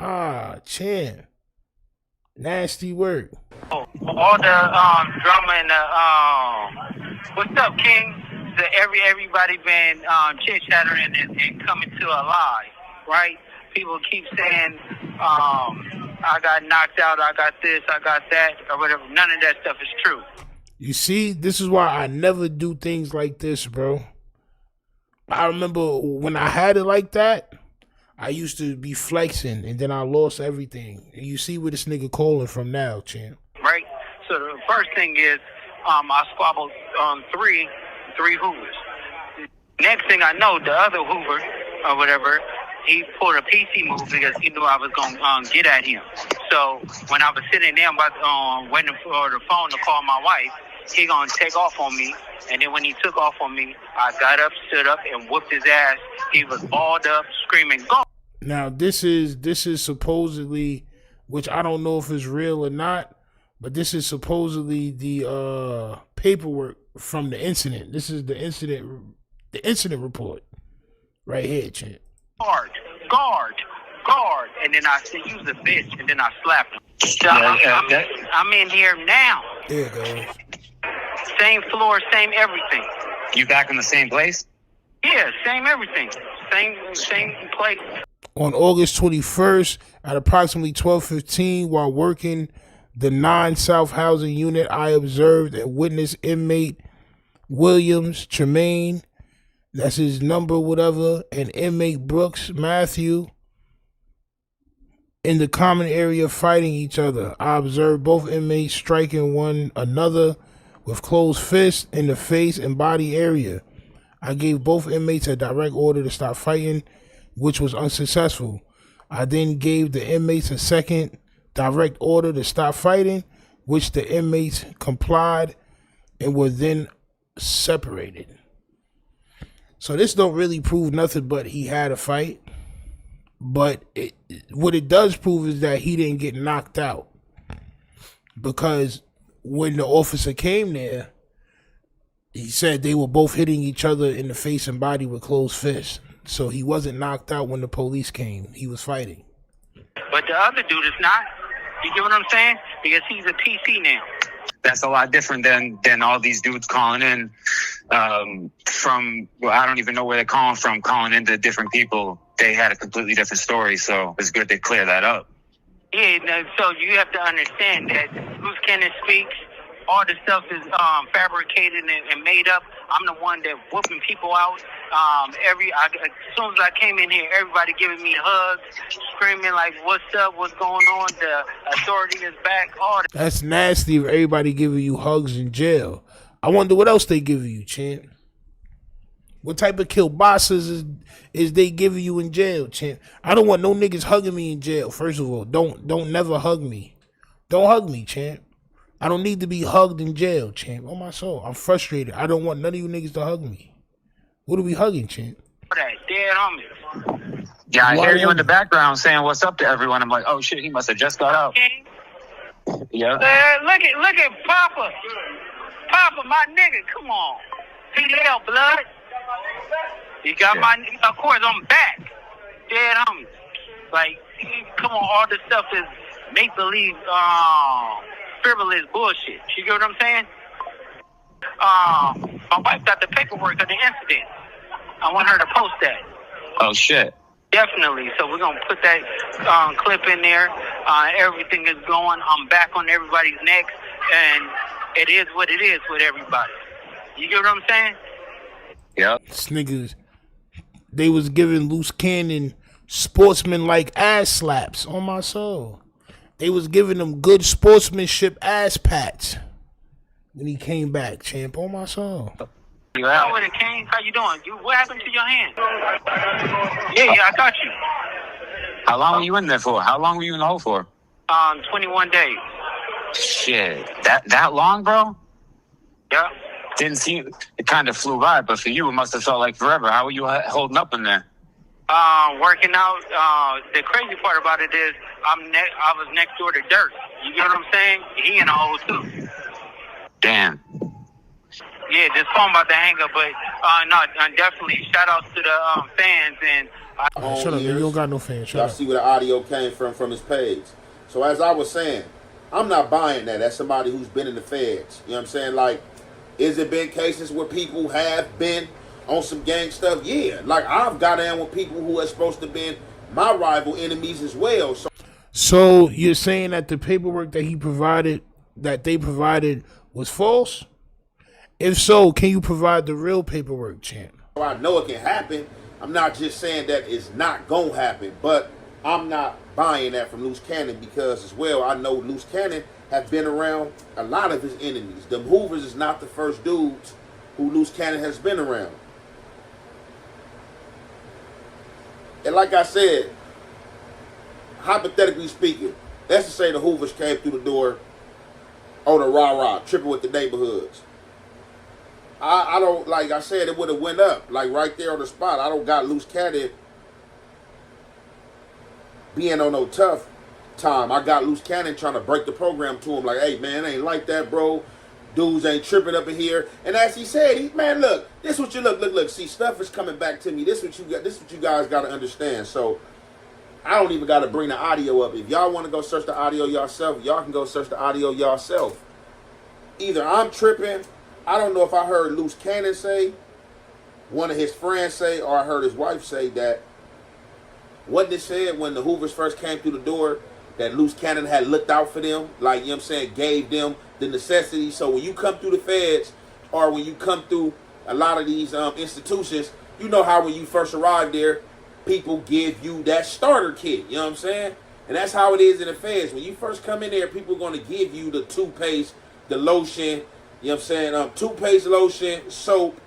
D: Champ. Nasty work.
M: All the drama and the what's up, King? Everybody been chit chattering and coming to a lie, right? People keep saying, I got knocked out, I got this, I got that, or whatever. None of that stuff is true.
D: You see, this is why I never do things like this, bro. I remember when I had it like that, I used to be flexing, and then I lost everything. And you see where this nigga calling from now, champ.
M: Right? So the first thing is, I squabbled on three Hoovers. Next thing I know, the other Hoover, or whatever, he pulled a PC move because he knew I was going to get at him. So when I was sitting there waiting for the phone to call my wife, he going to take off on me. And then when he took off on me, I got up, stood up, and whooped his ass. He was balled up, screaming, "Go!"
D: Now, this is supposedly, which I don't know if it's real or not, but this is supposedly the paperwork from the incident. This is the incident report right here, champ.
M: Guard. And then I said, "You's a bitch," and then I slapped him. So I'm in here now.
D: There it goes.
M: Same floor, same everything.
N: You back in the same place?
M: Yeah, same everything. Same place.
D: On August 21st at approximately 12:15, while working the 9 South Housing Unit, I observed and witnessed inmate Williams Tremaine, that's his number, whatever, and inmate Brooks Matthew in the common area fighting each other. I observed both inmates striking one another with closed fists in the face and body area. I gave both inmates a direct order to stop fighting, which was unsuccessful. I then gave the inmates a second direct order to stop fighting, which the inmates complied and were then separated. So this don't really prove nothing but he had a fight. But what it does prove is that he didn't get knocked out. Because when the officer came there, he said they were both hitting each other in the face and body with closed fists. So he wasn't knocked out when the police came. He was fighting.
M: But the other dude is not. You get what I'm saying? Because he's a PC now.
N: That's a lot different than all these dudes calling in from, well, I don't even know where they're calling into different people. They had a completely different story, so it's good to clear that up.
M: Yeah, so you have to understand that Loose Cannon speaks. All the stuff is fabricated and made up. I'm the one that whooping people out. As soon as I came in here, everybody giving me hugs, screaming like, "What's up? What's going on? The authority is back." All that.
D: That's nasty if everybody giving you hugs in jail. I wonder what else they giving you, champ. What type of kielbasa's is they giving you in jail, champ? I don't want no niggas hugging me in jail. First of all, don't never hug me. Don't hug me, champ. I don't need to be hugged in jail, champ. On my soul, I'm frustrated. I don't want none of you niggas to hug me. What are we hugging, champ?
M: That dead homies.
N: Yeah, I hear you in the background saying what's up to everyone. I'm like, oh shit, he must have just got out. Yeah.
M: Look at Papa. Papa, my nigga, come on. PL blood. You got my, of course, I'm back. Dead homies. Like, come on, all this stuff is make-believe, frivolous bullshit. You get what I'm saying? My wife got the paperwork of the incident. I want her to post that.
N: Oh shit.
M: Definitely. So we're gonna put that clip in there. Everything is going. I'm back on everybody's necks, and it is what it is with everybody. You get what I'm saying?
N: Yep.
D: This niggas, they was giving Loose Cannon sportsman-like ass slaps on my soul. They was giving him good sportsmanship ass pats when he came back, champ, on my soul.
M: How with it, King? How you doing? What happened to your hand? Yeah, I got you.
N: How long were you in there for? How long were you in the hole for?
M: 21 days.
N: Shit, that long, bro?
M: Yeah.
N: Didn't seem, it kind of flew by, but for you, it must have felt like forever. How were you holding up in there?
M: Working out. The crazy part about it is I was next door to Dirk. You get what I'm saying? He in the hole too.
N: Damn.
M: Yeah, this phone about to hang up, but no, definitely shout out to the fans and.
D: Shut up, you don't got no fans. Shut
L: Y'all
D: up.
L: see where the audio came from his page. So as I was saying, I'm not buying that. That's somebody who's been in the feds. You know what I'm saying? Like, is it been cases where people have been on some gang stuff? Yeah. Like, I've got in with people who are supposed to be my rival enemies as well.
D: So you're saying that the paperwork that they provided was false? If so, can you provide the real paperwork, champ?
L: I know it can happen. I'm not just saying that it's not going to happen, but I'm not buying that from Luce Cannon because as well, I know Luce Cannon have been around a lot of his enemies. Them Hoovers is not the first dudes who Luce Cannon has been around. And like I said, hypothetically speaking, let's just say the Hoovers came through the door on a rah-rah, tripping with the neighborhoods. I don't, like I said, it would have went up, like right there on the spot. I don't got Luce Cannon being on no tough time. I got Luce Cannon trying to break the program to him, like, hey, man, it ain't like that, bro. Dudes ain't tripping up in here. And as he said, man, look, this what you look. See, stuff is coming back to me. This what you guys got to understand. So I don't even got to bring the audio up. If y'all want to go search the audio yourself, y'all can go search the audio yourself. Either I'm tripping. I don't know if I heard Luce Cannon say, one of his friends say, or I heard his wife say that what they said when the Hoovers first came through the door, that Luce Cannon had looked out for them, like, you know what I'm saying, gave them the necessities. So when you come through the feds or when you come through a lot of these institutions, you know how when you first arrive there, people give you that starter kit, you know what I'm saying? And that's how it is in the feds. When you first come in there, people are going to give you the toothpaste, the lotion, you know what I'm saying? Toothpaste, lotion, soap.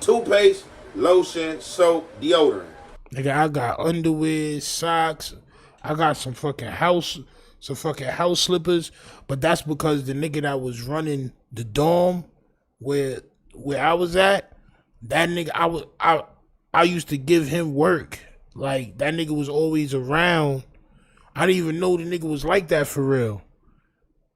L: Toothpaste, lotion, soap, deodorant.
D: Nigga, I got underwear, socks. I got some fucking house slippers. But that's because the nigga that was running the dorm where I was at, that nigga, I used to give him work. Like, that nigga was always around. I didn't even know the nigga was like that for real.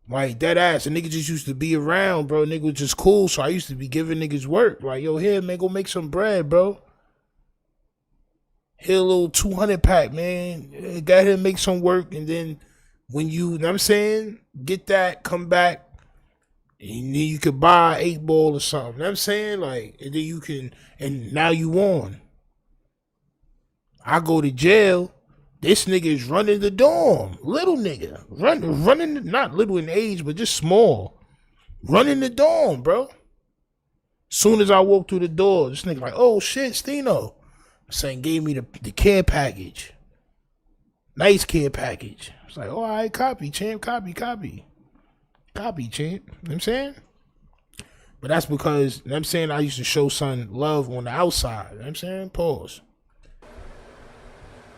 D: Like, that ass. The nigga just used to be around, bro. Nigga was just cool, so I used to be giving niggas work. Like, yo, here, man, go make some bread, bro. Here, a little 200 pack, man. Got here, make some work, and then when you know what I'm saying, get that, come back, and then you could buy 8-ball or something. You know what I'm saying? Like, and then you can, and now you on. I go to jail. This nigga is running the dorm. Little nigga. Running, not little in age, but just small. Running the dorm, bro. Soon as I walk through the door, this nigga like, oh shit, Stino. Saying gave me the care package. Nice care package. It's like, oh, all right, copy, champ, copy. Copy, champ. You know what I'm saying? But that's because, you know what I'm saying, I used to show son love on the outside. You know what I'm saying? Pause.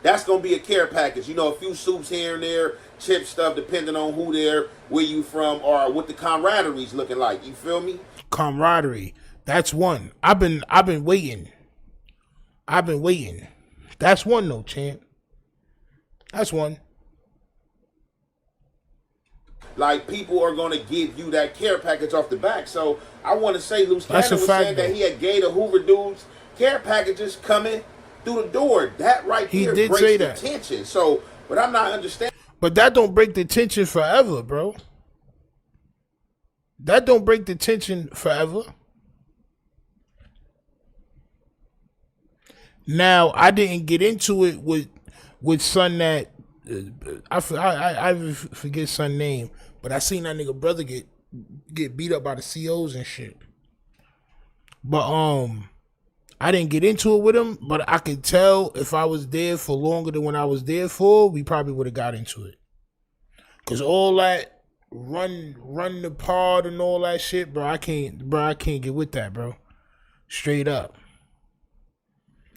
L: That's going to be a care package. You know, a few soups here and there, chip stuff, depending on who there, where you from, or what the camaraderie's looking like. You feel me?
D: Camaraderie. That's one. I've been waiting. That's one though, champ. That's one.
L: Like, people are going to give you that care package off the back. So I want to say Luce Cannon was saying that he had gave the Hoover dudes care packages coming through the door. That right
D: He
L: here
D: did
L: breaks
D: say
L: the
D: that.
L: tension. So, but I'm not understanding.
D: But that don't break the tension forever, bro. That don't break the tension forever. Now, I didn't get into it with son that I forget son name, but I seen that nigga brother get beat up by the COs and shit. But I didn't get into it with him, but I could tell if I was there for longer than when I was there for, we probably would have got into it. Cause all that run the pod and all that shit, bro, I can't get with that, bro. Straight up.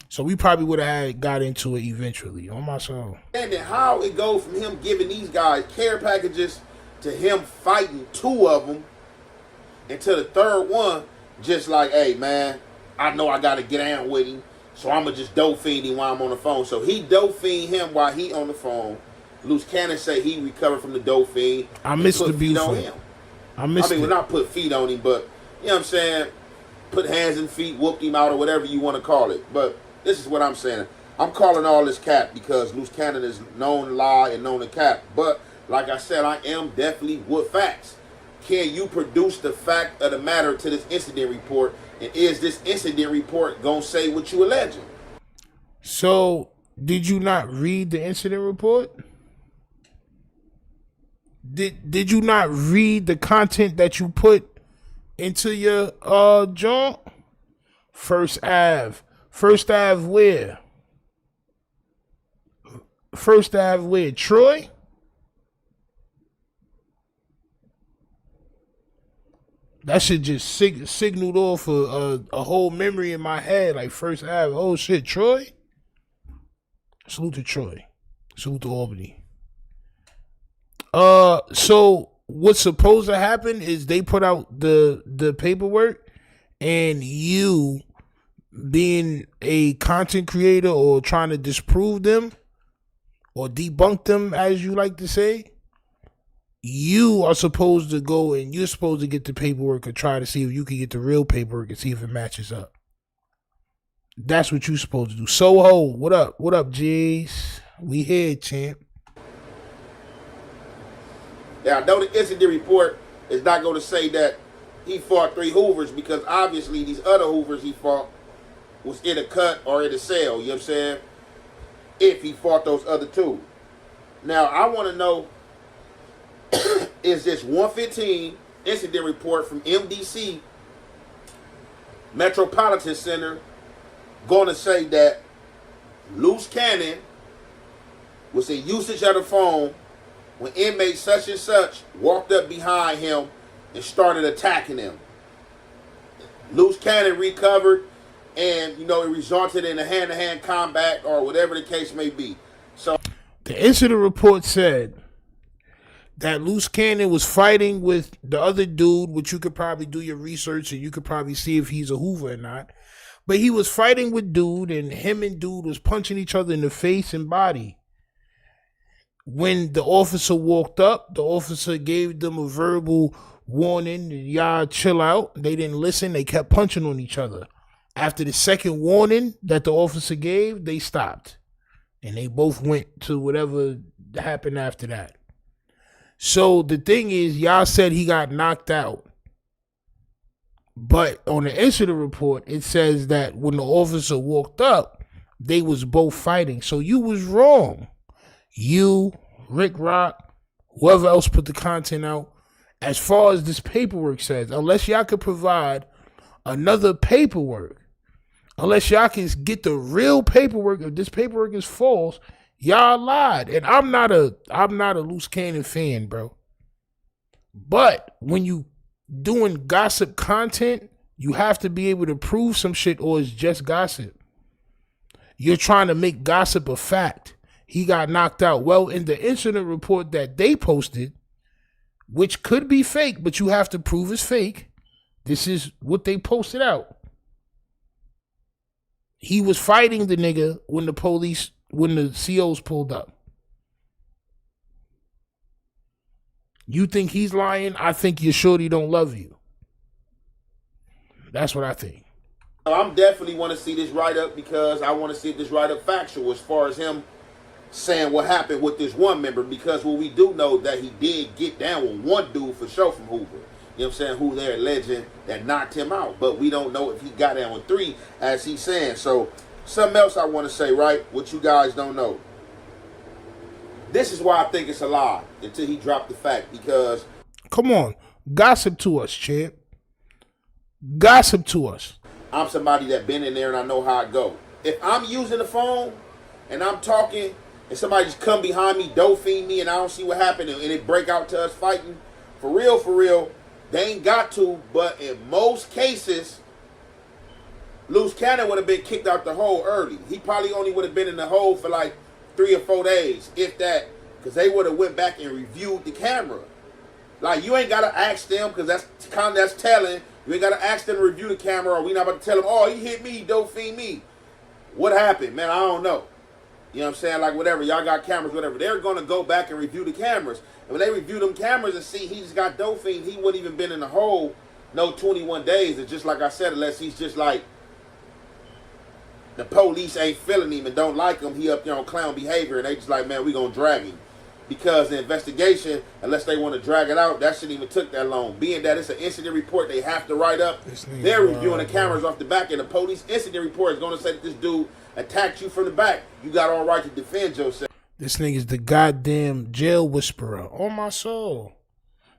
D: So we probably would have got into it eventually, on my soul.
L: And then how it goes from him giving these guys care packages to him fighting two of them, and to the third one, just like, hey man, I know I gotta get down with him. So I'ma just dope fiend him while I'm on the phone. So he dope fiend him while he on the phone. Luce Cannon say he recovered from the dope fiend.
D: I missed the
L: feet on
D: beautiful.
L: him.
D: I missed
L: well,
D: it.
L: not put feet on him, but you know what I'm saying? Put hands and feet, whooped him out, or whatever you want to call it. But this is what I'm saying. I'm calling all this cap because Luce Cannon is known to lie and known to cap. But like I said, I am definitely with facts. Can you produce the fact of the matter to this incident report? And is this incident report gonna say what you alleging?
D: So, did you not read the incident report? Did you not read the content that you put into your joint? First Ave where? First Ave where? Troy? That shit just signaled off a whole memory in my head. Like First Ave, oh shit, Troy? Salute to Troy. Salute to Albany. So what's supposed to happen is they put out the paperwork, and you, being a content creator or trying to disprove them or debunk them, as you like to say, you are supposed to go and you're supposed to get the paperwork or try to see if you can get the real paperwork and see if it matches up. That's what you're supposed to do. Soho, what up? What up, G's? We here, champ.
L: Now, I know the incident report is not going to say that he fought 3 Hoovers, because obviously these other Hoovers he fought was in a cut or in a cell, you know what I'm saying? If he fought those other 2. Now, I want to know, is this 115 incident report from MDC, Metropolitan Center, going to say that Luce Cannon was in usage of the phone when inmate such and such walked up behind him and started attacking him? Luce Cannon recovered, and it resulted in a hand-to-hand combat or whatever the case may be. So
D: the incident report said that Luce Cannon was fighting with the other dude, which you could probably do your research and you could probably see if he's a Hoover or not. But he was fighting with dude, and him and dude was punching each other in the face and body. When the officer walked up, the officer gave them a verbal warning, y'all chill out. They didn't listen. They kept punching on each other. After the second warning that the officer gave, they stopped. And they both went to whatever happened after that. So the thing is, y'all said he got knocked out. But on the incident report, it says that when the officer walked up, they was both fighting. So you was wrong. You, Rick Rock, whoever else put the content out, as far as this paperwork says, unless y'all could provide another paperwork, unless y'all can get the real paperwork, if this paperwork is false, y'all lied. And I'm not a Luce Cannon fan, bro. But when you doing gossip content, you have to be able to prove some shit, or it's just gossip. You're trying to make gossip a fact. He got knocked out. Well, in the incident report that they posted, which could be fake, but you have to prove it's fake, this is what they posted out. He was fighting the nigga when the COs pulled up. You think he's lying? I think your shorty don't love you. That's what I think.
L: I'm definitely want to see this write-up, because I want to see if this write-up factual as far as him saying what happened with this one member, because what we do know that he did get down with one dude for sure from Hoover. You know what I'm saying? Who they're alleging that knocked him out. But we don't know if he got down with 3, as he's saying. So something else I want to say, right? What you guys don't know. This is why I think it's a lie until he dropped the fact, because...
D: Come on. Gossip to us, champ. Gossip to us.
L: I'm somebody that been in there and I know how it go. If I'm using the phone and I'm talking and somebody just come behind me, dope-fiend me, and I don't see what happened, and it break out to us fighting, for real, they ain't got to, but in most cases, Luce Cannon would have been kicked out the hole early. He probably only would have been in the hole for like 3 or 4 days, if that, because they would have went back and reviewed the camera. Like, you ain't got to ask them, because that's telling. You ain't got to ask them to review the camera, or we not about to tell them, oh, he hit me, dope fiend me. What happened, man? I don't know. You know what I'm saying? Like, whatever. Y'all got cameras, whatever. They're going to go back and review the cameras. And when they review them cameras and see he's got dope fiend, he wouldn't even been in the hole no 21 days. And just like I said, unless he's just like, the police ain't feeling him and don't like him, he up there on clown behavior, and they just like, man, we going to drag him. Because the investigation, unless they want to drag it out, that shouldn't even took that long. Being that it's an incident report they have to write up, they're reviewing the cameras off the back, and the police incident report is going to say that this dude attacked you from the back. You got all right to defend yourself.
D: This nigga's the goddamn jail whisperer. On my soul.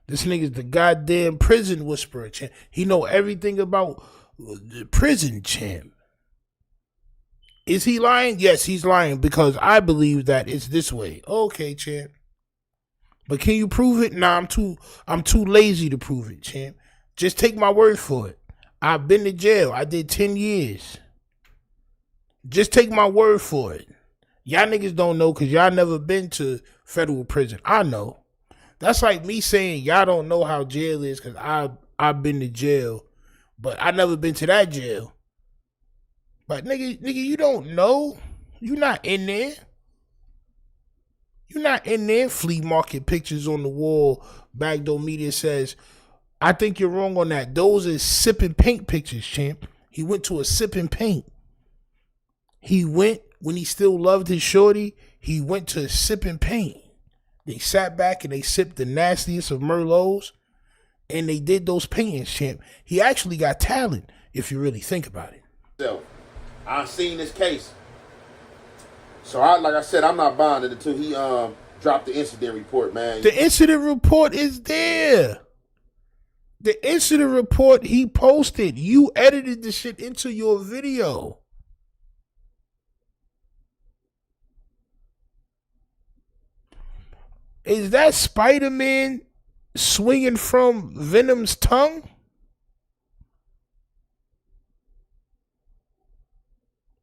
D: This nigga's the goddamn prison whisperer, champ. He know everything about the prison, champ. Is he lying? Yes, he's lying because I believe that it's this way. Okay, champ. But can you prove it? Nah, I'm too lazy to prove it, champ. Just take my word for it. I've been to jail. I did 10 years. Just take my word for it. Y'all niggas don't know because y'all never been to federal prison. I know. That's like me saying y'all don't know how jail is because I've been to jail, but I never been to that jail. But nigga, you don't know. You not in there. You're not in there. Flea market pictures on the wall. Backdoor Media says, I think you're wrong on that. Those are sipping paint pictures, champ. He went to a sipping paint. He went, when he still loved his shorty, he went to sipping paint. They sat back and they sipped the nastiest of Merlots, and they did those paintings, champ. He actually got talent, if you really think about it.
L: So, I've seen this case. So, like I said, I'm not buying it until he dropped the incident report, man.
D: The incident report is there. The incident report he posted. You edited the shit into your video. Is that Spider-Man swinging from Venom's tongue?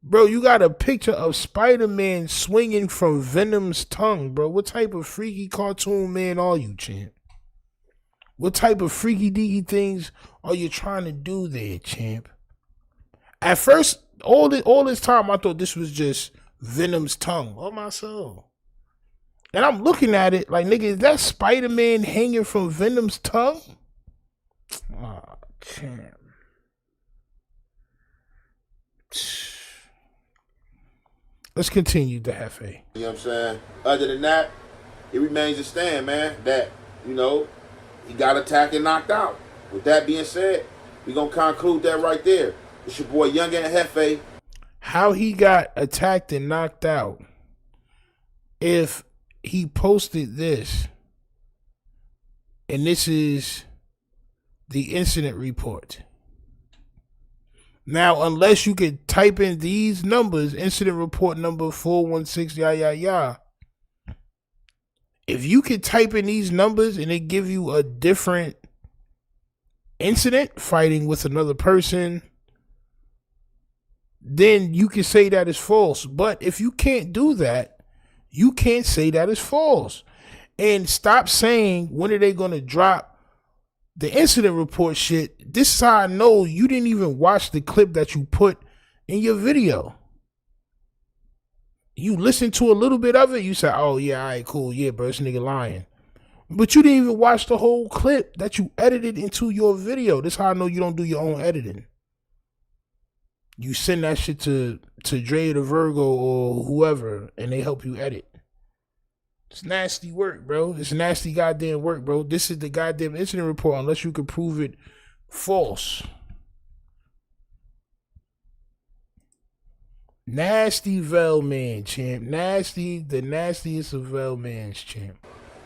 D: Bro, you got a picture of Spider-Man swinging from Venom's tongue, bro. What type of freaky cartoon man are you, champ? What type of freaky deaky things are you trying to do there, champ? At first, all this time, I thought this was just Venom's tongue. Oh, my soul. And I'm looking at it like, nigga, is that Spider-Man hanging from Venom's tongue? Oh, champ. Let's continue the Jefe.
L: You know what I'm saying? Other than that, it remains a stand, man, that, you know, he got attacked and knocked out. With that being said, we're going to conclude that right there. It's your boy, Young and Jefe.
D: How he got attacked and knocked out if he posted this, and this is the incident report. Now, unless you could type in these numbers, incident report number 416, if you could type in these numbers and it give you a different incident, fighting with another person, then you can say that is false. But if you can't do that, you can't say that is false. And stop saying, when are they going to drop the incident report shit? This is how I know you didn't even watch the clip that you put in your video. You listened to a little bit of it, you said, oh yeah, all right, cool, yeah, bro, this nigga lying. But you didn't even watch the whole clip that you edited into your video. This is how I know you don't do your own editing. You send that shit to Dre the Virgo or whoever, and they help you edit. It's nasty work, bro. It's nasty goddamn work, bro. This is the goddamn incident report unless you can prove it false. Nasty Velman, champ. Nasty, the nastiest of Velmans, champ.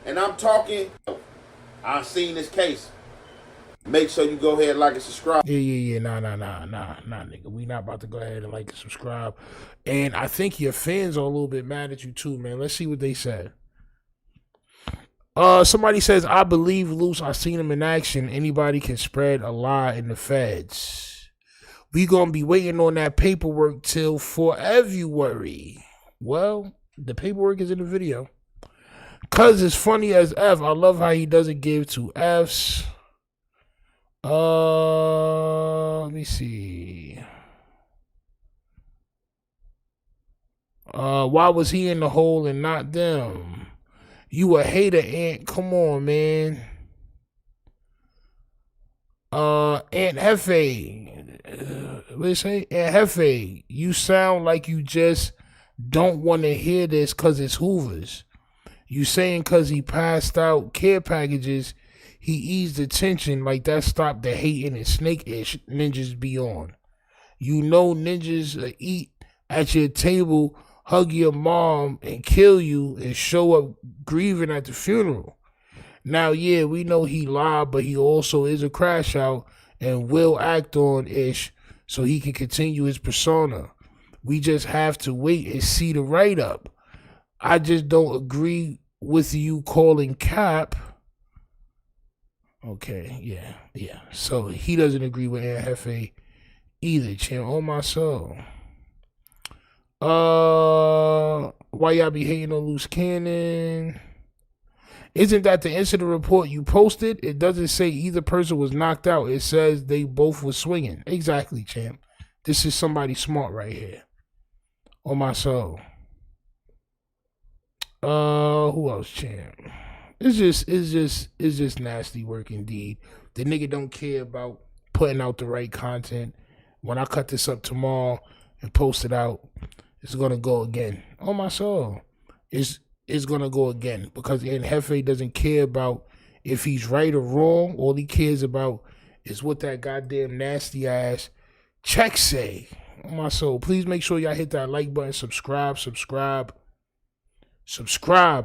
L: And I'm talking, I've seen this case. Make sure you go ahead and like and subscribe.
D: Yeah. Nah, nigga. We not about to go ahead and like and subscribe. And I think your fans are a little bit mad at you too, man. Let's see what they said. Somebody says, I believe Luce. I seen him in action. Anybody can spread a lie in the feds. We gonna be waiting on that paperwork till February. Well, the paperwork is in the video. Cuz it's funny as F. I love how he doesn't give to Fs. Let me see. Why was he in the hole and not them? You a hater, Ant. Come on, man. Aunt Jefe. What they say? Aunt Jefe, you sound like you just don't want to hear this because it's Hoover's. You saying because he passed out care packages, he eased the tension like that stopped the hating and snake-ish ninjas be on. You know ninjas eat at your table, hug your mom, and kill you and show up grieving at the funeral. Now, yeah, we know he lied, but he also is a crash out and will act on ish so he can continue his persona. We just have to wait and see the write-up. I just don't agree with you calling Cap. Okay, yeah. So he doesn't agree with Aunt Jefe either, champ. On my soul. Why y'all be hating on Loose Cannon? Isn't that the incident report you posted? It doesn't say either person was knocked out. It says they both were swinging. Exactly, champ. This is somebody smart right here. On my soul. Who else, champ? It's just nasty work indeed. The nigga don't care about putting out the right content. When I cut this up tomorrow and post it out, it's gonna go again. On my soul. It's gonna go again because Aunt Jefe doesn't care about if he's right or wrong. All he cares about is what that goddamn nasty ass check say. On my soul. Please make sure y'all hit that like button, subscribe,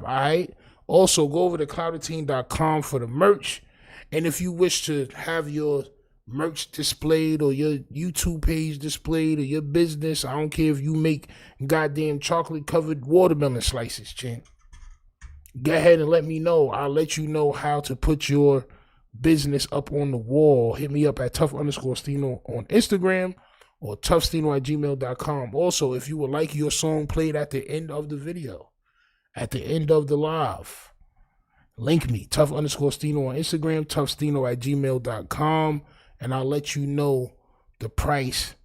D: all right? Also, go over to cloudedteen.com for the merch. And if you wish to have your merch displayed or your YouTube page displayed or your business, I don't care if you make goddamn chocolate-covered watermelon slices, champ. Go ahead and let me know. I'll let you know how to put your business up on the wall. Hit me up at tough_Stino on Instagram or toughstino@gmail.com. Also, if you would like your song played at the end of the video, at the end of the live, link me, tough_Stino on Instagram, toughstino@gmail.com, and I'll let you know the price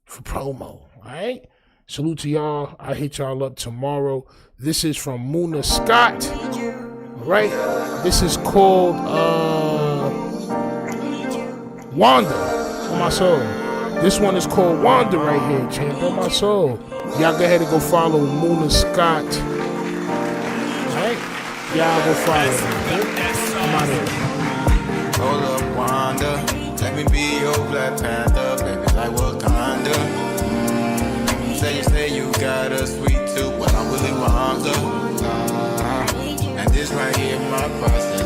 D: for promo, all right? Salute to y'all. I'll hit y'all up tomorrow. This is from Muna Scott, all right? This is called Wanda, on my soul. This one is called Wanda right here, champ, on my soul. Y'all go ahead and go follow Muna Scott. Y'all go follow him. I'm out here.
O: Hold up, Wanda. Let me be your Black Panther, baby, like Wakanda. Say you got a sweet tooth, but I'm Willy Wonka. And this right here, my process.